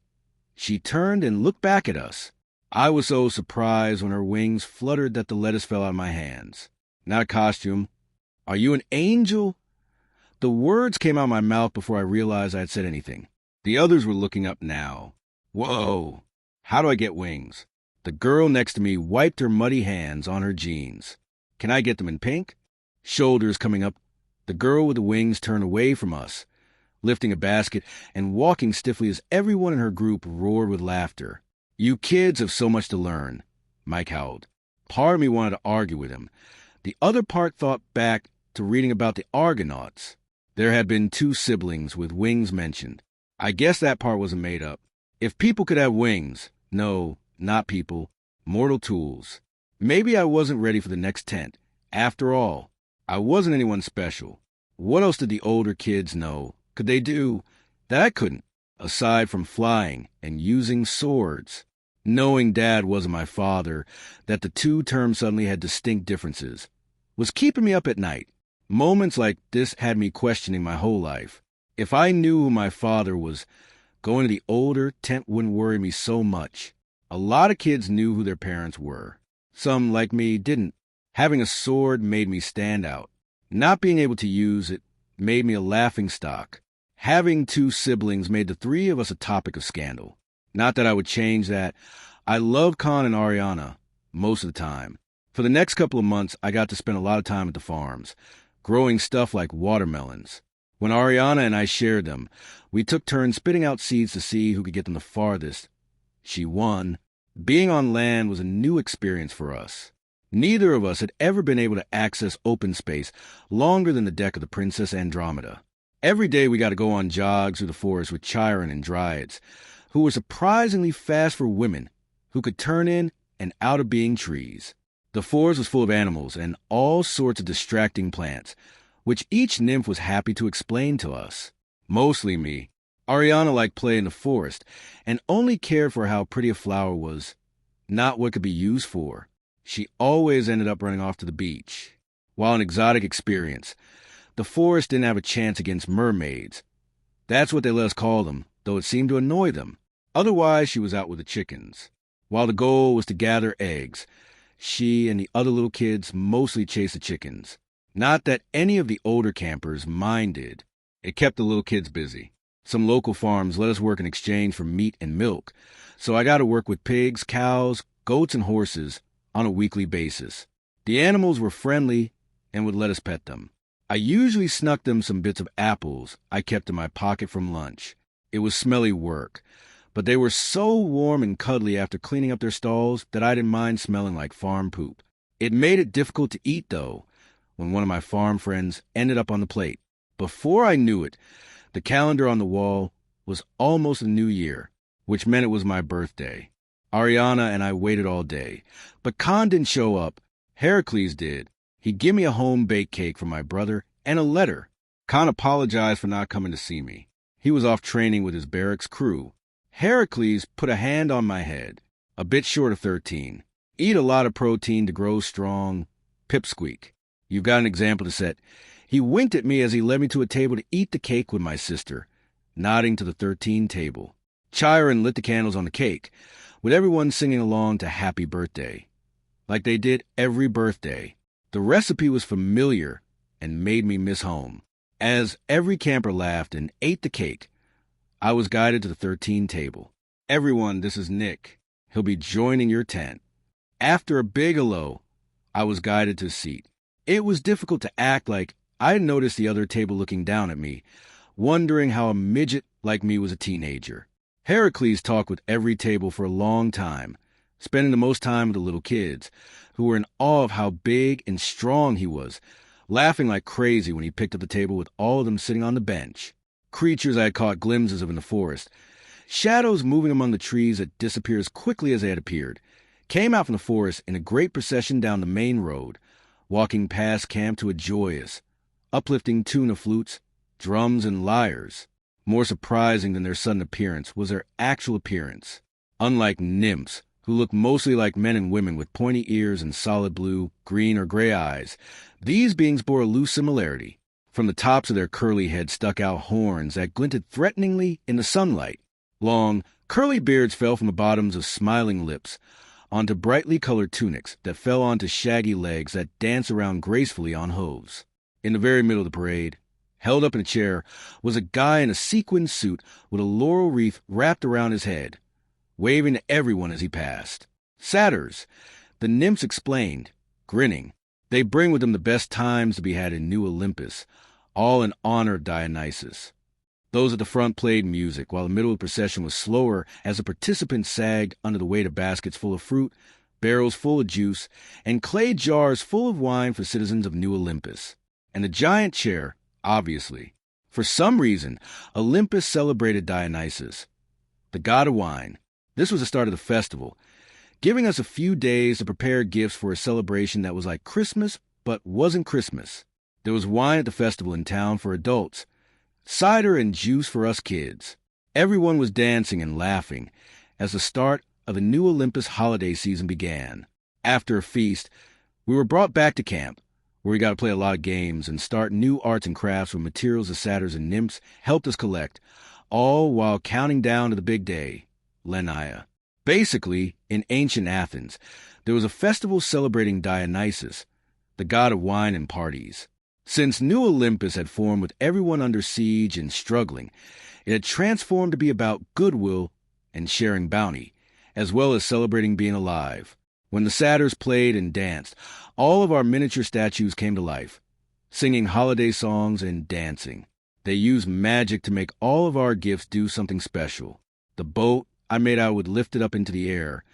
she turned and looked back at us. I was so surprised when her wings fluttered that the lettuce fell out of my hands. "Not a costume. Are you an angel?" The words came out of my mouth before I realized I had said anything. The others were looking up now. "Whoa! How do I get wings?" The girl next to me wiped her muddy hands on her jeans. "Can I get them in pink?" Shoulders coming up, the girl with the wings turned away from us, lifting a basket and walking stiffly as everyone in her group roared with laughter. "You kids have so much to learn," Mike howled. Part of me wanted to argue with him. The other part thought back to reading about the Argonauts. There had been 2 siblings with wings mentioned. I guess that part wasn't made up. If people could have wings, no, not people, mortal tools. Maybe I wasn't ready for the next tent. After all, I wasn't anyone special. What else did the older kids know? Could they do that I couldn't, aside from flying and using swords? Knowing Dad wasn't my father, that the 2 terms suddenly had distinct differences, was keeping me up at night. Moments like this had me questioning my whole life. If I knew who my father was, going to the older tent wouldn't worry me so much. A lot of kids knew who their parents were. Some, like me, didn't. Having a sword made me stand out. Not being able to use it made me a laughingstock. Having 2 siblings made the 3 of us a topic of scandal. Not that I would change that. I loved Con and Ariana most of the time. For the next couple of months, I got to spend a lot of time at the farms, growing stuff like watermelons. When Ariana and I shared them, we took turns spitting out seeds to see who could get them the farthest. She won. Being on land was a new experience for us. Neither of us had ever been able to access open space longer than the deck of the Princess Andromeda. Every day we got to go on jogs through the forest with Chiron and Dryads, who were surprisingly fast for women, who could turn in and out of being trees. The forest was full of animals and all sorts of distracting plants, which each nymph was happy to explain to us. Mostly me. Ariana liked play in the forest and only cared for how pretty a flower was, not what it could be used for. She always ended up running off to the beach. While an exotic experience, the forest didn't have a chance against mermaids. That's what they let us call them, though it seemed to annoy them. Otherwise, she was out with the chickens. While the goal was to gather eggs, she and the other little kids mostly chased the chickens. Not that any of the older campers minded. It kept the little kids busy. Some local farms let us work in exchange for meat and milk, so I got to work with pigs, cows, goats, and horses on a weekly basis. The animals were friendly and would let us pet them. I usually snuck them some bits of apples I kept in my pocket from lunch. It was smelly work, but they were so warm and cuddly after cleaning up their stalls that I didn't mind smelling like farm poop. It made it difficult to eat, though. when one of my farm friends ended up on the plate. Before I knew it, the calendar on the wall was almost a new year, which meant it was my birthday. Ariana and I waited all day, but Khan didn't show up. Heracles did. He gave me a home-baked cake from my brother and a letter. Khan apologized for not coming to see me. He was off training with his barracks crew. Heracles put a hand on my head, a bit short of 13. Eat a lot of protein to grow strong. Pipsqueak. You've got an example to set. He winked at me as he led me to a table to eat the cake with my sister, nodding to the 13 table. Chiron lit the candles on the cake, with everyone singing along to Happy Birthday, like they did every birthday. The recipe was familiar and made me miss home. As every camper laughed and ate the cake, I was guided to the 13 table. Everyone, this is Nick. He'll be joining your tent. After a big hello, I was guided to a seat. It was difficult to act like I noticed the other table looking down at me, wondering how a midget like me was a teenager. Heracles talked with every table for a long time, spending the most time with the little kids, who were in awe of how big and strong he was, laughing like crazy when he picked up the table with all of them sitting on the bench. Creatures I had caught glimpses of in the forest, shadows moving among the trees that disappeared as quickly as they had appeared, came out from the forest in a great procession down the main road, walking past camp to a joyous, uplifting tune of flutes, drums, and lyres. More surprising than their sudden appearance was their actual appearance. Unlike nymphs, who looked mostly like men and women with pointy ears and solid blue, green, or gray eyes, these beings bore a loose similarity. From the tops of their curly heads stuck out horns that glinted threateningly in the sunlight. Long, curly beards fell from the bottoms of smiling lips onto brightly colored tunics that fell onto shaggy legs that danced around gracefully on hooves. In the very middle of the parade, held up in a chair, was a guy in a sequined suit with a laurel wreath wrapped around his head, waving to everyone as he passed. Satyrs, the nymphs explained, grinning. They bring with them the best times to be had in New Olympus, all in honor of Dionysus. Those at the front played music, while the middle of the procession was slower as the participants sagged under the weight of baskets full of fruit, barrels full of juice, and clay jars full of wine for citizens of New Olympus. And the giant chair, obviously. For some reason, Olympus celebrated Dionysus, the god of wine. This was the start of the festival, giving us a few days to prepare gifts for a celebration that was like Christmas, but wasn't Christmas. There was wine at the festival in town for adults, cider and juice for us kids. Everyone was dancing and laughing as the start of the New Olympus holiday season began. After a feast, we were brought back to camp, where we got to play a lot of games and start new arts and crafts with materials the satyrs and nymphs helped us collect, all while counting down to the big day, Lenia. Basically, in ancient Athens, there was a festival celebrating Dionysus, the god of wine and parties. Since New Olympus had formed with everyone under siege and struggling, it had transformed to be about goodwill and sharing bounty, as well as celebrating being alive. When the satyrs played and danced, all of our miniature statues came to life, singing holiday songs and dancing. They used magic to make all of our gifts do something special. The boat I made out would lift it up into the air,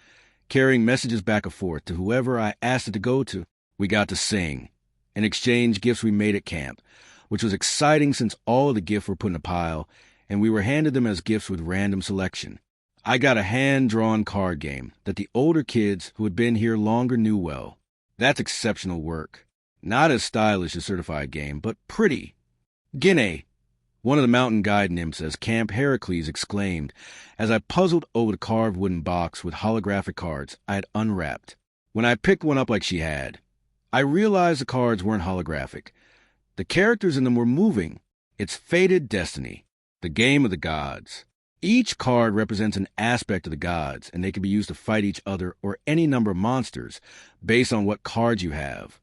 carrying messages back and forth to whoever I asked it to go to. We got to sing and exchange gifts we made at camp, which was exciting since all of the gifts were put in a pile, and we were handed them as gifts with random selection. I got a hand-drawn card game that the older kids who had been here longer knew well. That's exceptional work. Not as stylish as certified game, but pretty. Guinea, one of the mountain guide nymphs as Camp Heracles exclaimed as I puzzled over the carved wooden box with holographic cards I had unwrapped. When I picked one up like she had, I realized the cards weren't holographic. The characters in them were moving. It's fated destiny, the game of the gods. Each card represents an aspect of the gods, and they can be used to fight each other or any number of monsters based on what cards you have.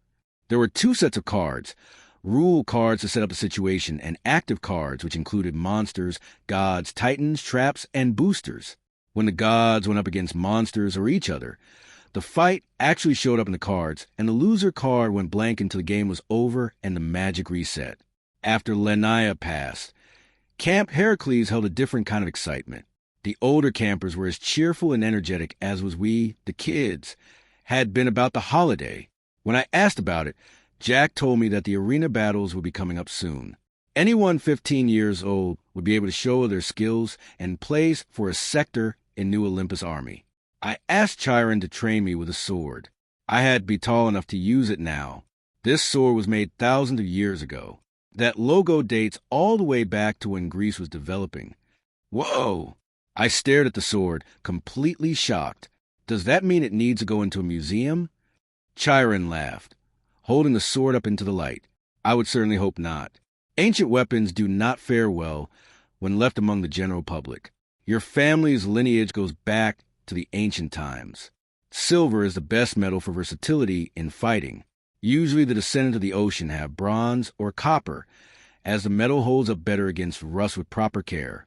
There were 2 sets of cards, rule cards to set up a situation, and active cards, which included monsters, gods, titans, traps, and boosters. When the gods went up against monsters or each other, the fight actually showed up in the cards, and the loser card went blank until the game was over and the magic reset. After Lenia passed, Camp Heracles held a different kind of excitement. The older campers were as cheerful and energetic as was we, the kids, had been about the holiday. When I asked about it, Jack told me that the arena battles would be coming up soon. Anyone 15 years old would be able to show their skills and place for a sector in New Olympus Army. I asked Chiron to train me with a sword. I had to be tall enough to use it now. This sword was made thousands of years ago. That logo dates all the way back to when Greece was developing. Whoa! I stared at the sword, completely shocked. Does that mean it needs to go into a museum? Chiron laughed, holding the sword up into the light. I would certainly hope not. Ancient weapons do not fare well when left among the general public. Your family's lineage goes back to the ancient times. Silver is the best metal for versatility in fighting. Usually the descendants of the ocean have bronze or copper, as the metal holds up better against rust with proper care.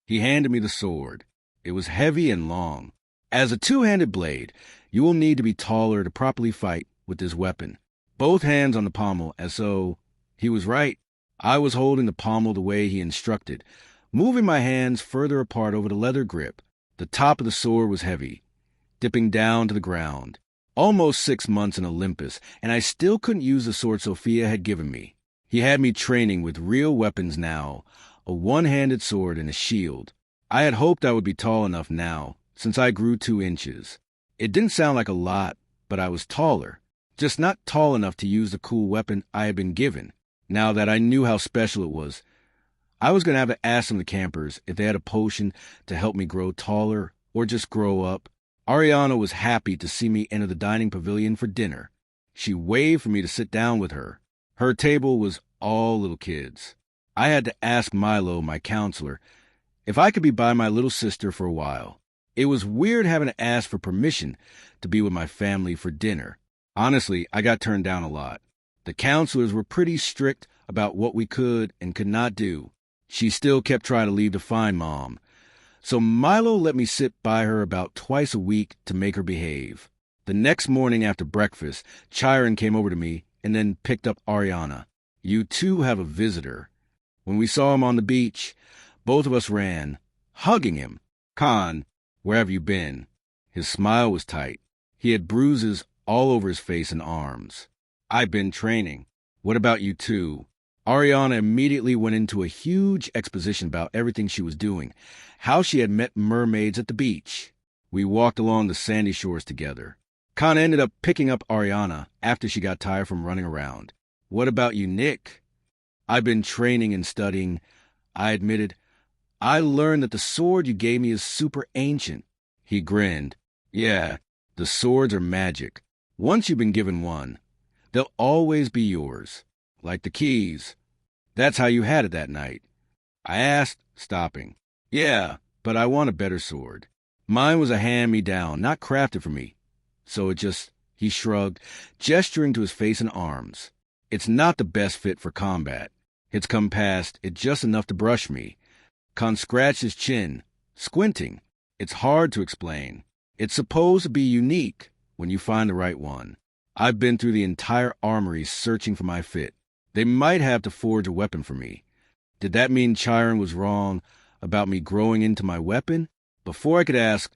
He handed me the sword. It was heavy and long. As a two-handed blade, you will need to be taller to properly fight with this weapon. Both hands on the pommel, as so. He was right. I was holding the pommel the way he instructed, moving my hands further apart over the leather grip. The top of the sword was heavy, dipping down to the ground. Almost 6 months in Olympus, and I still couldn't use the sword Sophia had given me. He had me training with real weapons now, a one-handed sword and a shield. I had hoped I would be tall enough now, since I grew 2 inches. It didn't sound like a lot, but I was taller, just not tall enough to use the cool weapon I had been given. Now that I knew how special it was, I was going to have to ask some of the campers if they had a potion to help me grow taller or just grow up. Ariana was happy to see me enter the dining pavilion for dinner. She waved for me to sit down with her. Her table was all little kids. I had to ask Milo, my counselor, if I could be by my little sister for a while. It was weird having to ask for permission to be with my family for dinner. Honestly, I got turned down a lot. The counselors were pretty strict about what we could and could not do. She still kept trying to leave to find Mom. So Milo let me sit by her about twice a week to make her behave. The next morning after breakfast, Chiron came over to me and then picked up Ariana. You two have a visitor. When we saw him on the beach, both of us ran, hugging him. Khan, where have you been? His smile was tight. He had bruises all over his face and arms. I've been training. What about you two? Ariana immediately went into a huge exposition about everything she was doing, how she had met mermaids at the beach. We walked along the sandy shores together. Khan ended up picking up Ariana after she got tired from running around. What about you, Nick? I've been training and studying. I admitted, I learned that the sword you gave me is super ancient. He grinned. Yeah, the swords are magic. Once you've been given one, they'll always be yours. Like the keys. That's how you had it that night. I asked, stopping. Yeah, but I want a better sword. Mine was a hand-me-down, not crafted for me. So he shrugged, gesturing to his face and arms. It's not the best fit for combat. It's come past it just enough to brush me. Khan scratched his chin, squinting. It's hard to explain. It's supposed to be unique when you find the right one. I've been through the entire armory searching for my fit. They might have to forge a weapon for me. Did that mean Chiron was wrong about me growing into my weapon? Before I could ask,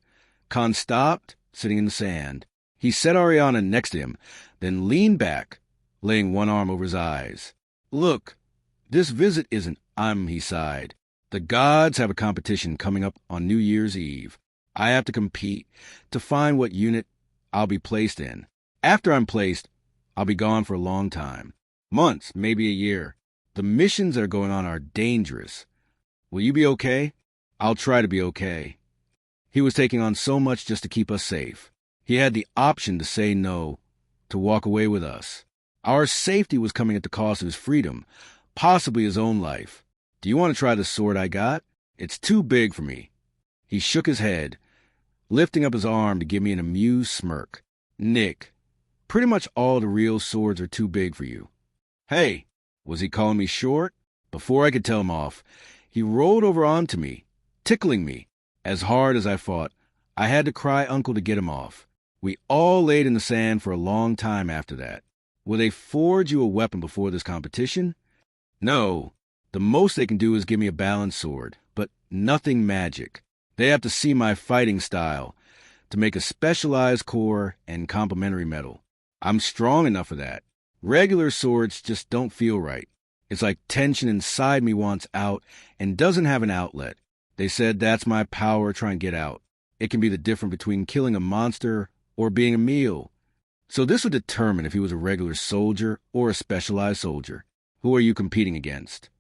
Khan stopped, sitting in the sand. He set Ariana next to him, then leaned back, laying one arm over his eyes. Look, this visit isn't he sighed. The gods have a competition coming up on New Year's Eve. I have to compete to find what unit I'll be placed in. After I'm placed, I'll be gone for a long time. Months, maybe a year. The missions that are going on are dangerous. Will you be okay? I'll try to be okay. He was taking on so much just to keep us safe. He had the option to say no, to walk away with us. Our safety was coming at the cost of his freedom, possibly his own life. Do you want to try the sword I got? It's too big for me. He shook his head, lifting up his arm to give me an amused smirk. Nick, pretty much all the real swords are too big for you. Hey, was he calling me short? Before I could tell him off, he rolled over onto me, tickling me. As hard as I fought, I had to cry uncle to get him off. We all laid in the sand for a long time after that. Will they forge you a weapon before this competition? No. The most they can do is give me a balanced sword, but nothing magic. They have to see my fighting style to make a specialized core and complementary metal. I'm strong enough for that. Regular swords just don't feel right. It's like tension inside me wants out and doesn't have an outlet. They said that's my power trying to get out. It can be the difference between killing a monster or being a meal. So this would determine if he was a regular soldier or a specialized soldier. Who are you competing against?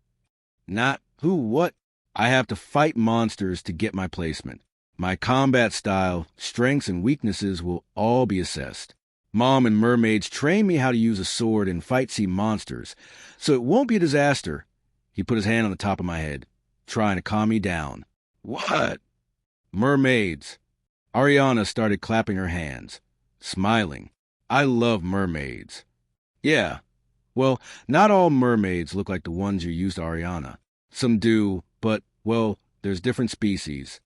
Not who, what? I have to fight monsters to get my placement. My combat style, strengths, and weaknesses will all be assessed. Mom and mermaids train me how to use a sword and fight sea monsters, so it won't be a disaster. He put his hand on the top of my head, trying to calm me down. What? Mermaids. Ariana started clapping her hands, smiling. I love mermaids. Yeah. Well, not all mermaids look like the ones you're used to, Ariana. Some do, but, well, there's different species.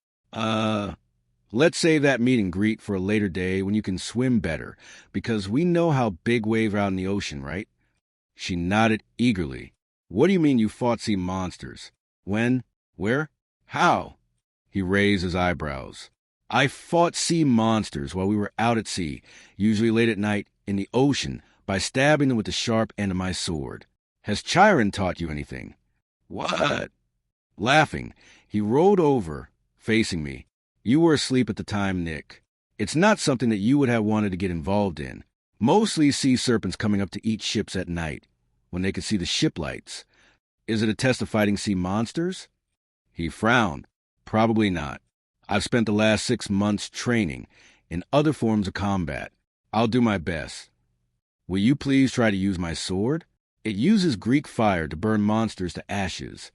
Let's save that meet and greet for a later day when you can swim better, because we know how big waves are out in the ocean, right? She nodded eagerly. What do you mean you fought sea monsters? When? Where? How? He raised his eyebrows. I fought sea monsters while we were out at sea, usually late at night, in the ocean, by stabbing them with the sharp end of my sword. Has Chiron taught you anything? What? Laughing, he rolled over, facing me. You were asleep at the time, Nick. It's not something that you would have wanted to get involved in. Mostly sea serpents coming up to eat ships at night, when they could see the ship lights. Is it a test of fighting sea monsters? He frowned. Probably not. I've spent the last 6 months training in other forms of combat. I'll do my best. Will you please try to use my sword? It uses Greek fire to burn monsters to ashes.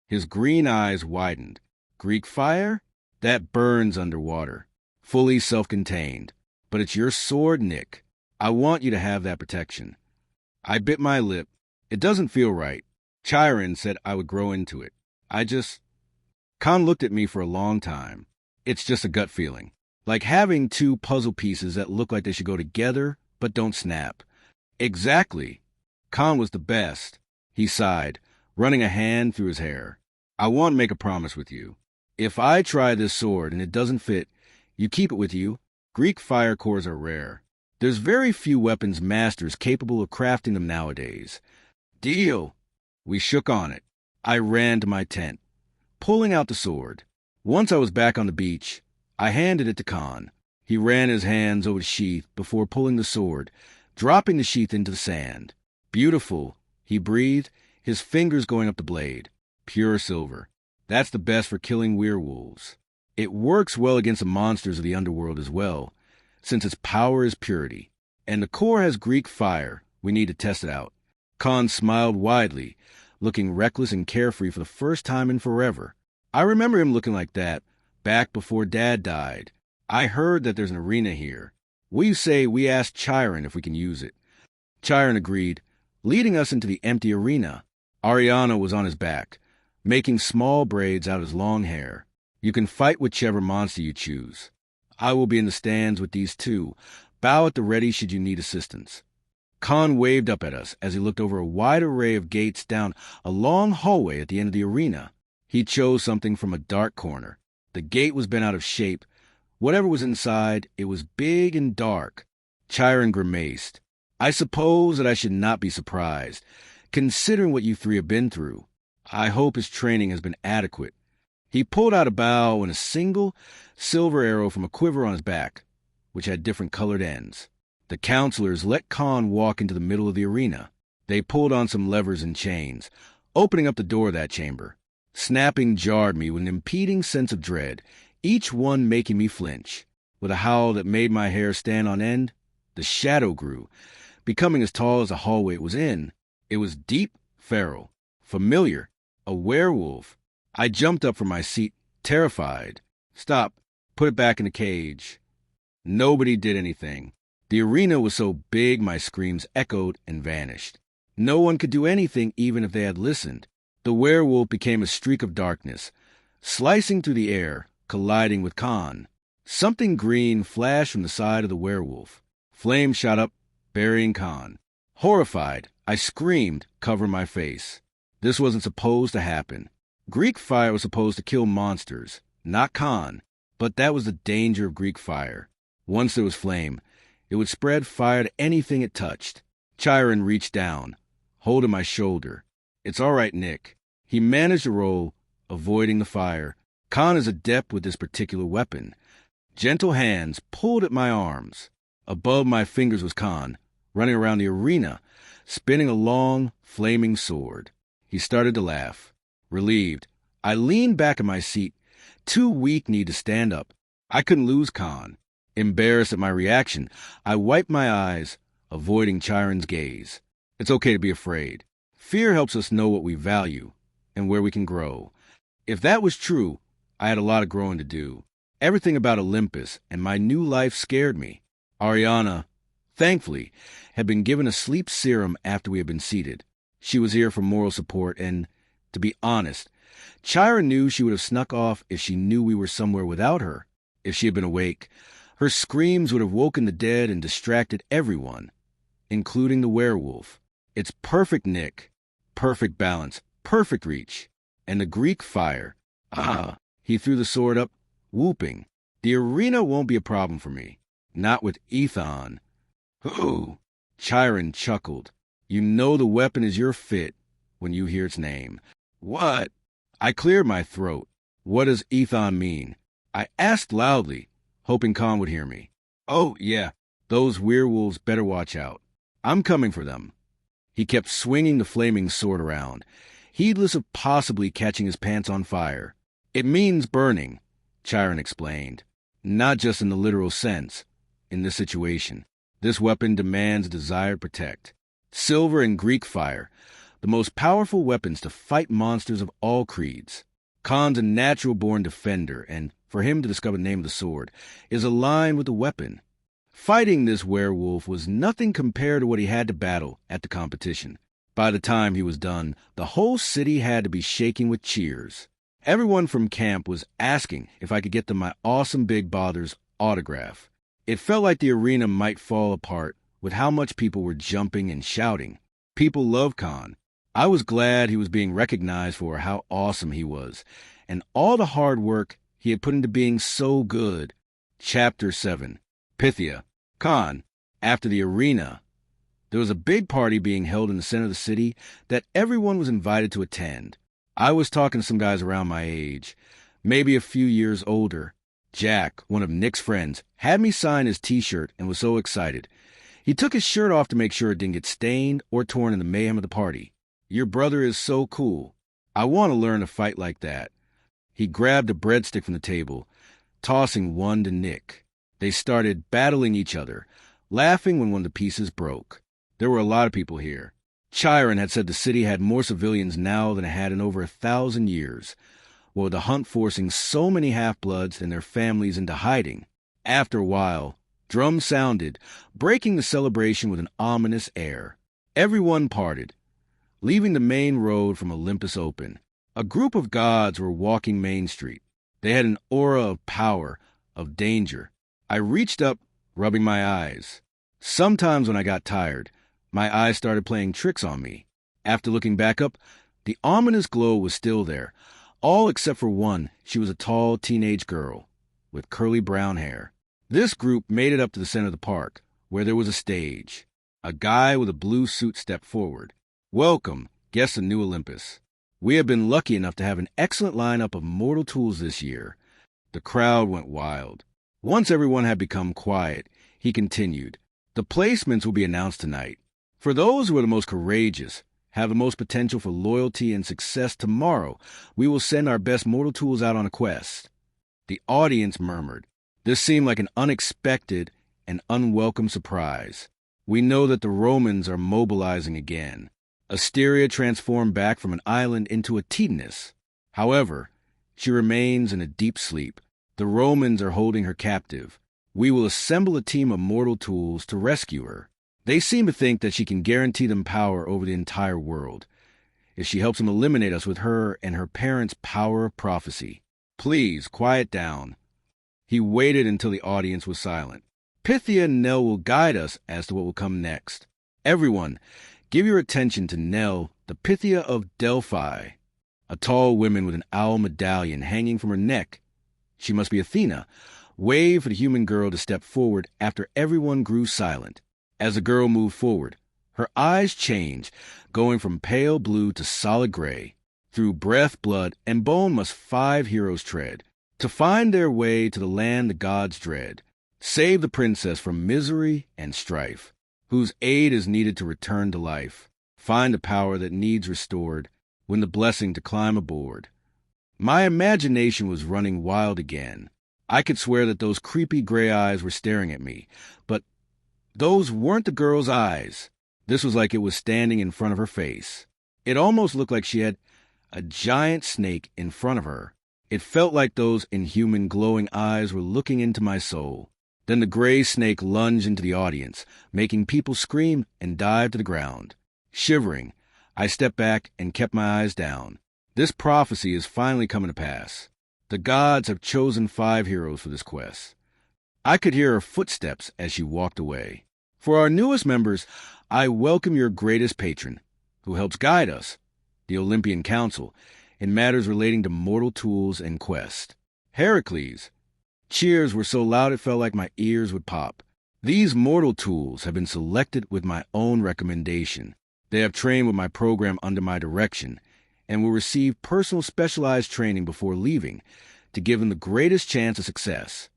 His green eyes widened. Greek fire? That burns underwater. Fully self-contained. But it's your sword, Nick. I want you to have that protection. I bit my lip. It doesn't feel right. Chiron said I would grow into it. Khan looked at me for a long time. It's just a gut feeling. Like having 2 puzzle pieces that look like they should go together, but don't snap. Exactly. Khan was the best. He sighed, running a hand through his hair. I want to make a promise with you. If I try this sword and it doesn't fit, you keep it with you. Greek fire cores are rare. There's very few weapons masters capable of crafting them nowadays. Deal. We shook on it. I ran to my tent, pulling out the sword. Once I was back on the beach, I handed it to Khan. He ran his hands over the sheath before pulling the sword, dropping the sheath into the sand. Beautiful, he breathed, his fingers going up the blade. Pure silver. That's the best for killing werewolves. It works well against the monsters of the underworld as well, since its power is purity. And the core has Greek fire. We need to test it out. Khan smiled widely, looking reckless and carefree for the first time in forever. I remember him looking like that, back before Dad died. I heard that there's an arena here. We say we asked Chiron if we can use it. Chiron agreed, leading us into the empty arena. Ariana was on his back, making small braids out of his long hair. You can fight whichever monster you choose. I will be in the stands with these 2. Bow at the ready should you need assistance. Khan waved up at us as he looked over a wide array of gates down a long hallway at the end of the arena. He chose something from a dark corner. The gate was bent out of shape. Whatever was inside, it was big and dark. Chiron grimaced. I suppose that I should not be surprised, considering what you 3 have been through. I hope his training has been adequate. He pulled out a bow and a single silver arrow from a quiver on his back, which had different colored ends. The counselors let Khan walk into the middle of the arena. They pulled on some levers and chains, opening up the door of that chamber. Snapping jarred me with an impeding sense of dread, each one making me flinch. With a howl that made my hair stand on end, the shadow grew, becoming as tall as the hallway it was in. It was deep, feral, familiar, a werewolf. I jumped up from my seat, terrified. Stop. Put it back in the cage. Nobody did anything. The arena was so big my screams echoed and vanished. No one could do anything even if they had listened. The werewolf became a streak of darkness, slicing through the air, colliding with Khan. Something green flashed from the side of the werewolf. Flames shot up, burying Khan. Horrified, I screamed, covering my face. This wasn't supposed to happen. Greek fire was supposed to kill monsters, not Khan. But that was the danger of Greek fire. Once there was flame, it would spread fire to anything it touched. Chiron reached down, holding my shoulder. It's all right, Nick. He managed to roll, avoiding the fire. Khan is adept with this particular weapon. Gentle hands pulled at my arms. Above my fingers was Khan, running around the arena, spinning a long, flaming sword. He started to laugh. Relieved, I leaned back in my seat, too weak-kneed to stand up. I couldn't lose Khan. Embarrassed at my reaction, I wiped my eyes, avoiding Chiron's gaze. It's okay to be afraid. Fear helps us know what we value and where we can grow. If that was true, I had a lot of growing to do. Everything about Olympus and my new life scared me. Ariana, thankfully, had been given a sleep serum after we had been seated. She was here for moral support and, to be honest, Chiron knew she would have snuck off if she knew we were somewhere without her. If she had been awake, her screams would have woken the dead and distracted everyone, including the werewolf. It's perfect, Nick. Perfect balance, perfect reach. And the Greek fire. He threw the sword up, whooping. The arena won't be a problem for me. Not with Athena. Ooh. Chiron chuckled. You know the weapon is your fit when you hear its name. What? I cleared my throat. What does Athena mean? I asked loudly, hoping Khan would hear me. Oh, yeah, those werewolves better watch out. I'm coming for them. He kept swinging the flaming sword around, heedless of possibly catching his pants on fire. It means burning, Chiron explained. Not just in the literal sense. In this situation, this weapon demands a desire to protect. Silver and Greek fire, the most powerful weapons to fight monsters of all creeds. Khan's a natural-born defender, and for him to discover the name of the sword is aligned with the weapon. Fighting this werewolf was nothing compared to what he had to battle at the competition. By the time he was done, the whole city had to be shaking with cheers. Everyone from camp was asking if I could get them my awesome Big Bother's autograph. It felt like the arena might fall apart with how much people were jumping and shouting. People love Khan. I was glad he was being recognized for how awesome he was, and all the hard work he had put into being so good. Chapter 7. Pythia. Khan. After the arena, there was a big party being held in the center of the city that everyone was invited to attend. I was talking to some guys around my age, maybe a few years older. Jack, one of Nick's friends, had me sign his t-shirt and was so excited. He took his shirt off to make sure it didn't get stained or torn in the mayhem of the party. Your brother is so cool. I want to learn to fight like that. He grabbed a breadstick from the table, tossing one to Nick. They started battling each other, laughing when one of the pieces broke. There were a lot of people here. Chiron had said the city had more civilians now than it had in over 1,000 years, with the hunt forcing so many half-bloods and their families into hiding. After a while, drums sounded, breaking the celebration with an ominous air. Everyone parted, leaving the main road from Olympus open. A group of gods were walking Main Street. They had an aura of power, of danger. I reached up, rubbing my eyes. Sometimes when I got tired, my eyes started playing tricks on me. After looking back up, the ominous glow was still there, all except for one. She was a tall teenage girl with curly brown hair. This group made it up to the center of the park, where there was a stage. A guy with a blue suit stepped forward. Welcome, guests of New Olympus. We have been lucky enough to have an excellent lineup of mortal tools this year. The crowd went wild. Once everyone had become quiet, he continued. The placements will be announced tonight. For those who are the most courageous, have the most potential for loyalty and success tomorrow, we will send our best mortal tools out on a quest. The audience murmured. This seemed like an unexpected and unwelcome surprise. We know that the Romans are mobilizing again. Asteria transformed back from an island into a Titaness. However, she remains in a deep sleep. The Romans are holding her captive. We will assemble a team of mortal tools to rescue her. They seem to think that she can guarantee them power over the entire world, if she helps them eliminate us with her and her parents' power of prophecy. Please, quiet down. He waited until the audience was silent. Pythia and Nell will guide us as to what will come next. Everyone, give your attention to Nell, the Pythia of Delphi, a tall woman with an owl medallion hanging from her neck. She must be Athena. Wave for the human girl to step forward after everyone grew silent. As the girl moved forward, Her eyes change, going from pale blue to solid gray. Through breath, blood, and bone must 5 heroes tread, to find their way to the land the gods dread. Save the princess from misery and strife, whose aid is needed to return to life. Find the power that needs restored, when the blessing to climb aboard. My imagination was running wild again. I could swear that those creepy gray eyes were staring at me, but those weren't the girl's eyes. This was like it was standing in front of her face. It almost looked like she had a giant snake in front of her. It felt like those inhuman glowing eyes were looking into my soul. Then the gray snake lunged into the audience, making people scream and dive to the ground. Shivering, I stepped back and kept my eyes down. This prophecy is finally coming to pass. The gods have chosen 5 heroes for this quest. I could hear her footsteps as she walked away. For our newest members, I welcome your greatest patron, who helps guide us, the Olympian Council, in matters relating to mortal tools and quest. Heracles. Cheers were so loud it felt like my ears would pop. These mortal tools have been selected with my own recommendation. They have trained with my program under my direction, and will receive personal specialized training before leaving to give them the greatest chance of success.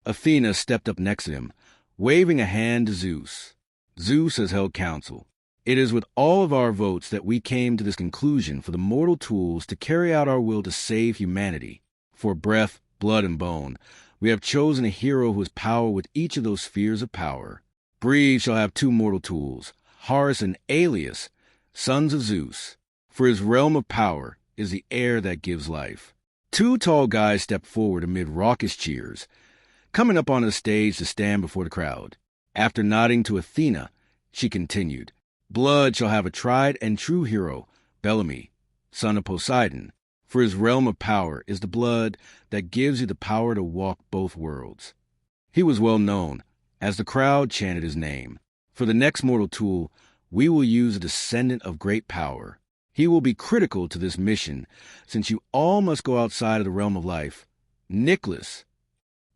Athena stepped up next to him, waving a hand to Zeus. Zeus has held council. It is with all of our votes that we came to this conclusion for the mortal tools to carry out our will to save humanity. For breath, blood, and bone, we have chosen a hero who has power with each of those spheres of power. Breathe shall have 2 mortal tools, Horus and Alias, sons of Zeus. For his realm of power is the air that gives life. 2 tall guys stepped forward amid raucous cheers, coming up onto the stage to stand before the crowd. After nodding to Athena, she continued, Blood shall have a tried and true hero, Bellamy, son of Poseidon. For his realm of power is the blood that gives you the power to walk both worlds. He was well known, as the crowd chanted his name. For the next mortal tool, we will use a descendant of great power. He will be critical to this mission, since you all must go outside of the realm of life. Nicholas.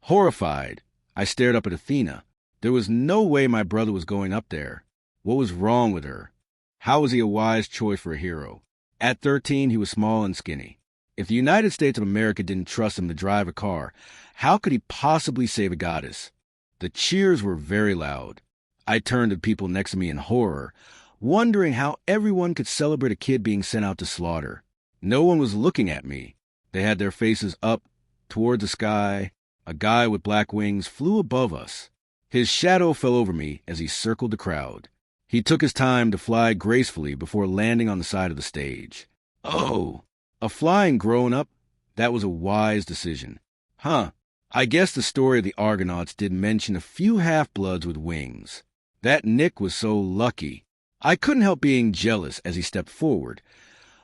Horrified, I stared up at Athena. There was no way my brother was going up there. What was wrong with her? How was he a wise choice for a hero? At 13, he was small and skinny. If the United States of America didn't trust him to drive a car, how could he possibly save a goddess? The cheers were very loud. I turned to people next to me in horror, wondering how everyone could celebrate a kid being sent out to slaughter. No one was looking at me. They had their faces up toward the sky. A guy with black wings flew above us. His shadow fell over me as he circled the crowd. He took his time to fly gracefully before landing on the side of the stage. Oh, a flying grown-up? That was a wise decision. I guess the story of the Argonauts did mention a few half-bloods with wings. That Nick was so lucky. I couldn't help being jealous as he stepped forward,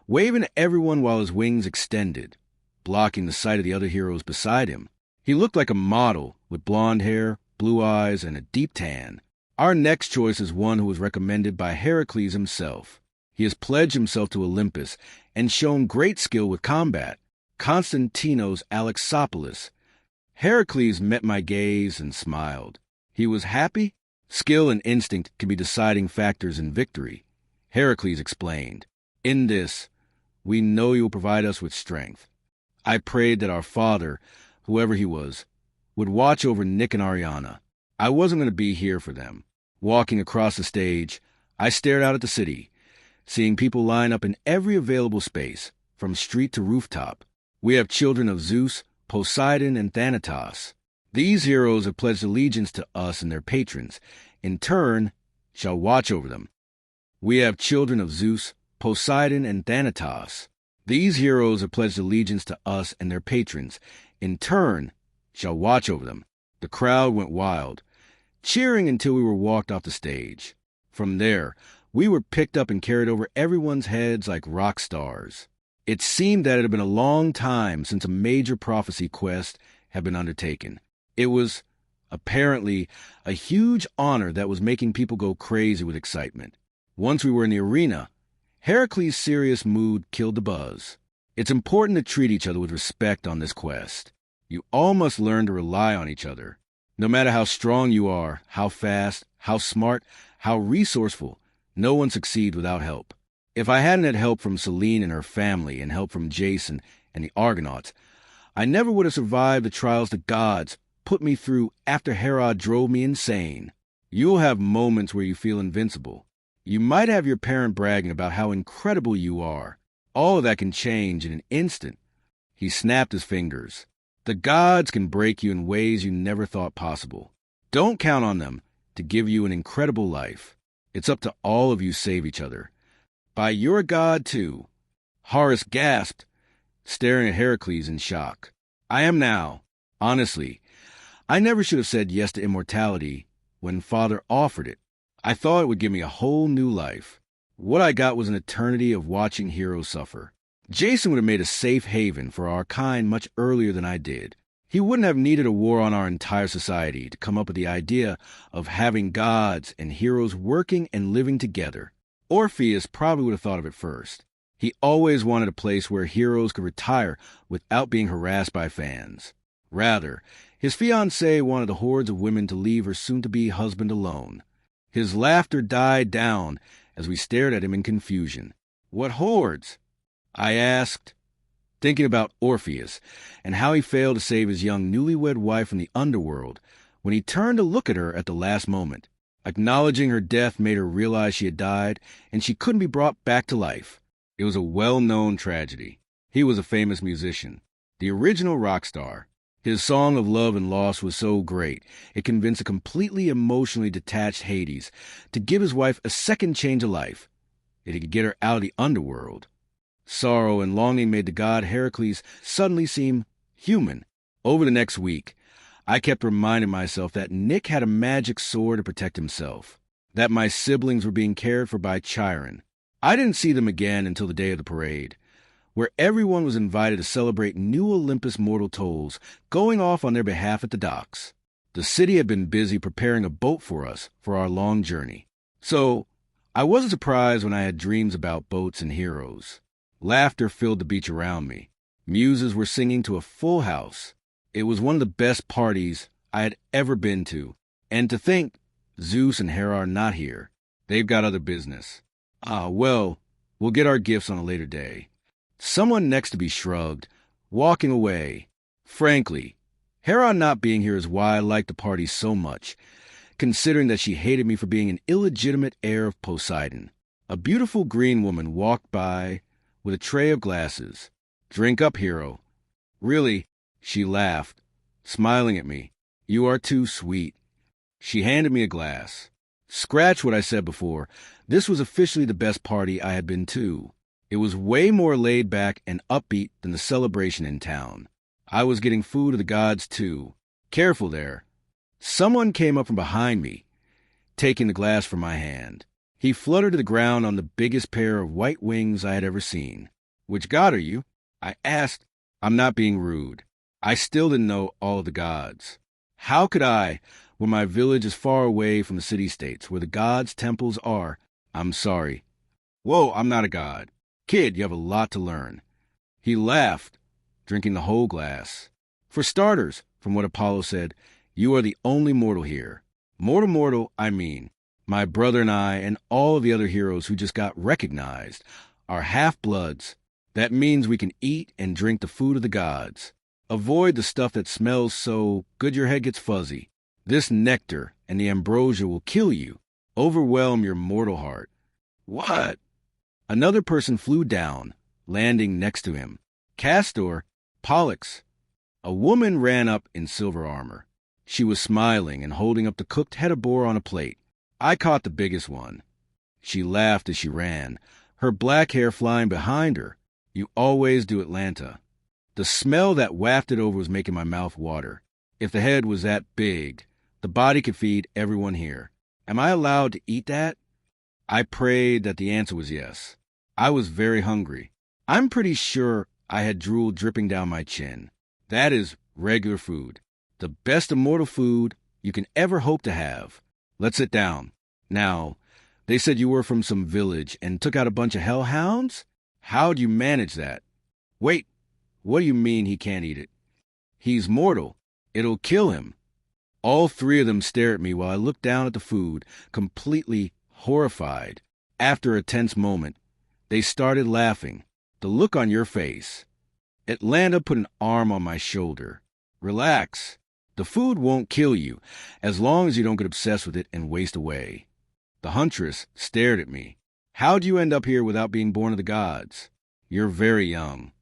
waving at everyone while his wings extended, blocking the sight of the other heroes beside him. He looked like a model, with blonde hair, blue eyes, and a deep tan. Our next choice is one who was recommended by Heracles himself. He has pledged himself to Olympus and shown great skill with combat. Constantinos Alexopoulos. Heracles met my gaze and smiled. He was happy. Skill and instinct can be deciding factors in victory. Heracles explained, In this, we know you will provide us with strength. I prayed that our father, whoever he was, would watch over Nick and Ariana. I wasn't going to be here for them. Walking across the stage, I stared out at the city, seeing people line up in every available space, from street to rooftop. We have children of Zeus, Poseidon, and Thanatos. These heroes have pledged allegiance to us and their patrons, in turn, shall watch over them. We have children of Zeus, Poseidon, and Thanatos. These heroes have pledged allegiance to us and their patrons, in turn, shall watch over them. The crowd went wild, cheering until we were walked off the stage. From there, we were picked up and carried over everyone's heads like rock stars. It seemed that it had been a long time since a major prophecy quest had been undertaken. It was, apparently, a huge honor that was making people go crazy with excitement. Once we were in the arena, Heracles' serious mood killed the buzz. It's important to treat each other with respect on this quest. You all must learn to rely on each other. No matter how strong you are, how fast, how smart, how resourceful, No one succeeds without help. If I hadn't had help from Selene and her family and help from Jason and the Argonauts, I never would have survived the trials the gods put me through after Herod drove me insane. You'll have moments where you feel invincible. You might have your parent bragging about how incredible you are. All of that can change in an instant. He snapped his fingers. The gods can break you in ways you never thought possible. Don't count on them to give you an incredible life. It's up to all of you to save each other. By your god, too. Horace gasped, staring at Heracles in shock. I am now. Honestly, I never should have said yes to immortality when Father offered it. I thought it would give me a whole new life. What I got was an eternity of watching heroes suffer. Jason would have made a safe haven for our kind much earlier than I did. He wouldn't have needed a war on our entire society to come up with the idea of having gods and heroes working and living together. Orpheus probably would have thought of it first. He always wanted a place where heroes could retire without being harassed by fans. Rather, his fiancée wanted the hordes of women to leave her soon-to-be husband alone. His laughter died down as we stared at him in confusion. What hordes? I asked, thinking about Orpheus and how he failed to save his young newlywed wife from the underworld when he turned to look at her at the last moment. Acknowledging her death made her realize she had died and she couldn't be brought back to life. It was a well-known tragedy. He was a famous musician, the original rock star. His song of love and loss was so great, it convinced a completely emotionally detached Hades to give his wife a second change of life. It could get her out of the underworld. Sorrow and longing made the god Heracles suddenly seem human. Over the next week, I kept reminding myself that Nick had a magic sword to protect himself, that my siblings were being cared for by Chiron. I didn't see them again until the day of the parade, where everyone was invited to celebrate new Olympus mortal tolls going off on their behalf at the docks. The city had been busy preparing a boat for us for our long journey. So, I wasn't surprised when I had dreams about boats and heroes. Laughter filled the beach around me. Muses were singing to a full house. It was one of the best parties I had ever been to. And to think, Zeus and Hera are not here. They've got other business. Well, we'll get our gifts on a later day. Someone next to me shrugged, walking away. Frankly, Hera not being here is why I liked the party so much, considering that she hated me for being an illegitimate heir of Poseidon. A beautiful green woman walked by with a tray of glasses. Drink up, hero. Really, she laughed, smiling at me. You are too sweet. She handed me a glass. Scratch what I said before. This was officially the best party I had been to. It was way more laid back and upbeat than the celebration in town. I was getting food of the gods, too. Careful there. Someone came up from behind me, taking the glass from my hand. He fluttered to the ground on the biggest pair of white wings I had ever seen. Which god are you? I asked. I'm not being rude. I still didn't know all of the gods. How could I, when my village is far away from the city-states where the gods' temples are? I'm sorry. Whoa, I'm not a god. Kid, you have a lot to learn. He laughed, drinking the whole glass. For starters, from what Apollo said, you are the only mortal here. Mortal, I mean. My brother and I and all of the other heroes who just got recognized are half-bloods. That means we can eat and drink the food of the gods. Avoid the stuff that smells so good your head gets fuzzy. This nectar and the ambrosia will kill you, overwhelm your mortal heart. What? Another person flew down, landing next to him. Castor, Pollux. A woman ran up in silver armor. She was smiling and holding up the cooked head of boar on a plate. I caught the biggest one. She laughed as she ran, her black hair flying behind her. You always do, Atlanta. The smell that wafted over was making my mouth water. If the head was that big, the body could feed everyone here. Am I allowed to eat that? I prayed that the answer was yes. I was very hungry. I'm pretty sure I had drool dripping down my chin. That is regular food. The best immortal food you can ever hope to have. Let's sit down. Now, they said you were from some village and took out a bunch of hellhounds? How'd you manage that? Wait, what do you mean he can't eat it? He's mortal. It'll kill him. All three of them stared at me while I looked down at the food, completely horrified. After a tense moment, they started laughing. The look on your face. Atlanta put an arm on my shoulder. Relax. The food won't kill you, as long as you don't get obsessed with it and waste away. The huntress stared at me. How'd you end up here without being born of the gods? You're very young.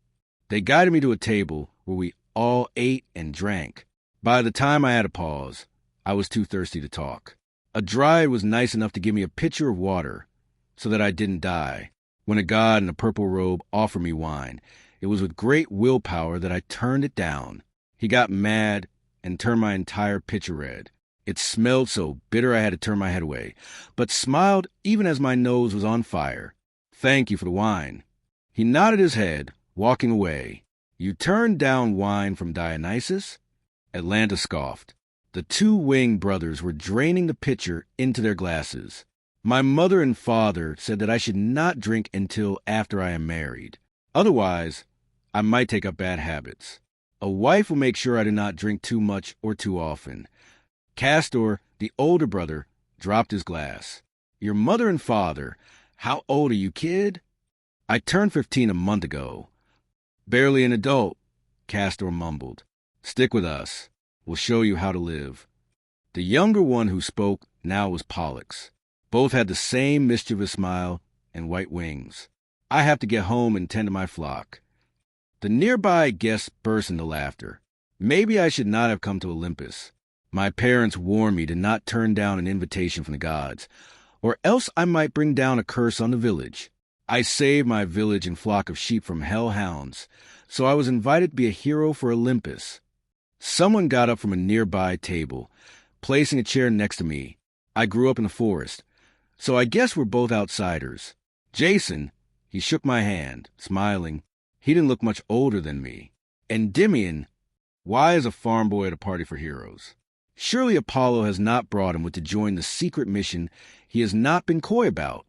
They guided me to a table where we all ate and drank. By the time I had a pause, I was too thirsty to talk. A dryad was nice enough to give me a pitcher of water so that I didn't die. When a god in a purple robe offered me wine, it was with great willpower that I turned it down. He got mad and turned my entire pitcher red. It smelled so bitter I had to turn my head away, but smiled even as my nose was on fire. Thank you for the wine. He nodded his head, walking away. You turned down wine from Dionysus? Atlanta scoffed. The two winged brothers were draining the pitcher into their glasses. My mother and father said that I should not drink until after I am married. Otherwise, I might take up bad habits. A wife will make sure I do not drink too much or too often. Castor, the older brother, dropped his glass. Your mother and father, how old are you, kid? I turned 15 a month ago. Barely an adult, Castor mumbled. Stick with us. We'll show you how to live. The younger one who spoke now was Pollux. Both had the same mischievous smile and white wings. I have to get home and tend to my flock. The nearby guests burst into laughter. Maybe I should not have come to Olympus. My parents warned me to not turn down an invitation from the gods, or else I might bring down a curse on the village. I saved my village and flock of sheep from hellhounds, so I was invited to be a hero for Olympus. Someone got up from a nearby table, placing a chair next to me. I grew up in the forest, so I guess we're both outsiders. Jason, he shook my hand, smiling. He didn't look much older than me. Endymion, why is a farm boy at a party for heroes? Surely Apollo has not brought him with to join the secret mission he has not been coy about.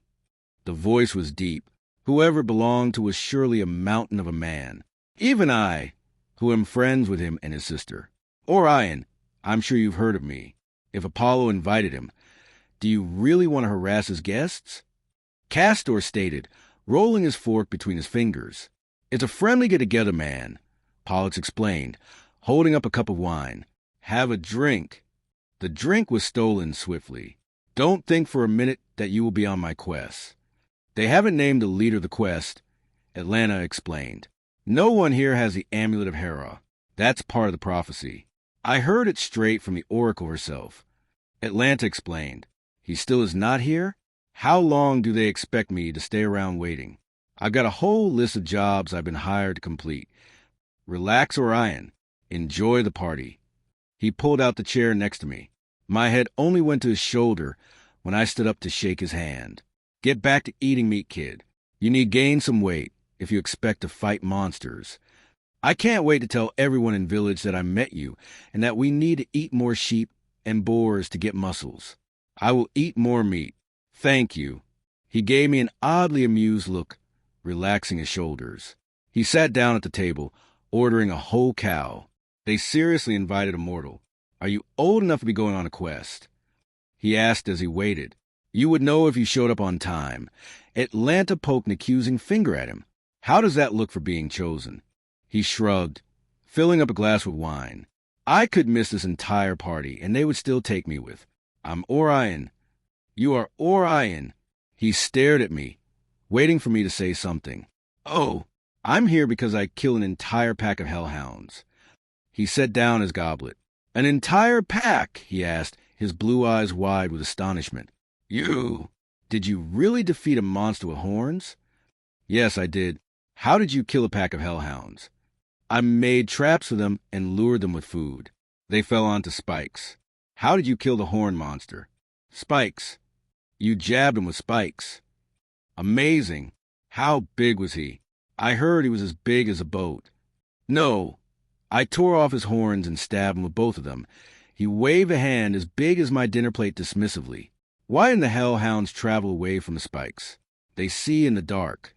The voice was deep. Whoever it belonged to was surely a mountain of a man. Even I, who am friends with him and his sister. Orion, I'm sure you've heard of me. If Apollo invited him, do you really want to harass his guests? Castor stated, rolling his fork between his fingers. It's a friendly get-together, man, Pollux explained, holding up a cup of wine. Have a drink. The drink was stolen swiftly. Don't think for a minute that you will be on my quest. They haven't named the leader of the quest, Atlanta explained. No one here has the amulet of Hera. That's part of the prophecy. I heard it straight from the oracle herself. Atlanta explained. He still is not here? How long do they expect me to stay around waiting? I've got a whole list of jobs I've been hired to complete. Relax, Orion. Enjoy the party. He pulled out the chair next to me. My head only went to his shoulder when I stood up to shake his hand. Get back to eating meat, kid. You need to gain some weight if you expect to fight monsters. I can't wait to tell everyone in village that I met you and that we need to eat more sheep and boars to get muscles. I will eat more meat. Thank you. He gave me an oddly amused look, relaxing his shoulders. He sat down at the table, ordering a whole cow. They seriously invited a mortal. Are you old enough to be going on a quest? He asked as he waited. You would know if you showed up on time. Atlanta poked an accusing finger at him. How does that look for being chosen? He shrugged, filling up a glass with wine. I could miss this entire party, and they would still take me with. I'm Orion. You are Orion. He stared at me, waiting for me to say something. Oh, I'm here because I killed an entire pack of hellhounds. He set down his goblet. An entire pack? He asked, his blue eyes wide with astonishment. Did you really defeat a monster with horns? Yes, I did. How did you kill a pack of hellhounds? I made traps for them and lured them with food. They fell onto spikes. How did you kill the horn monster? Spikes. You jabbed him with spikes. Amazing. How big was he? I heard he was as big as a boat. No. I tore off his horns and stabbed him with both of them. He waved a hand as big as my dinner plate dismissively. Why didn't the hellhounds travel away from the spikes? They see in the dark.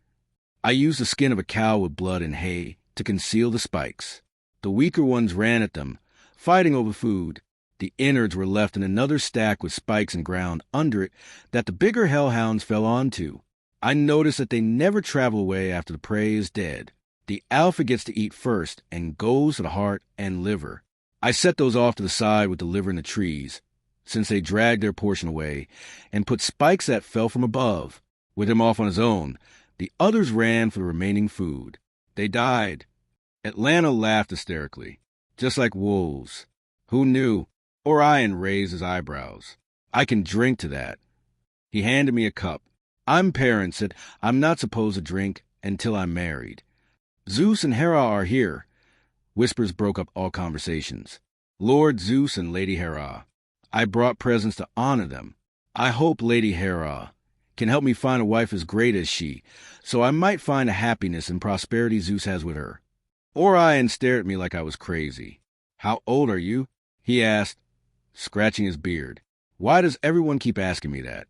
I used the skin of a cow with blood and hay to conceal the spikes. The weaker ones ran at them, fighting over food. The innards were left in another stack with spikes and ground under it that the bigger hellhounds fell onto. I noticed that they never travel away after the prey is dead. The alpha gets to eat first and goes to the heart and liver. I set those off to the side with the liver in the trees, since they dragged their portion away, and put spikes that fell from above. With him off on his own, the others ran for the remaining food. They died. Atlanta laughed hysterically, just like wolves. Who knew? Orion raised his eyebrows. I can drink to that. He handed me a cup. I'm parent said I'm not supposed to drink until I'm married. Zeus and Hera are here. Whispers broke up all conversations. Lord Zeus and Lady Hera. I brought presents to honor them. I hope Lady Hera can help me find a wife as great as she, so I might find a happiness and prosperity Zeus has with her. Orion stared at me like I was crazy. How old are you? He asked, scratching his beard. Why does everyone keep asking me that?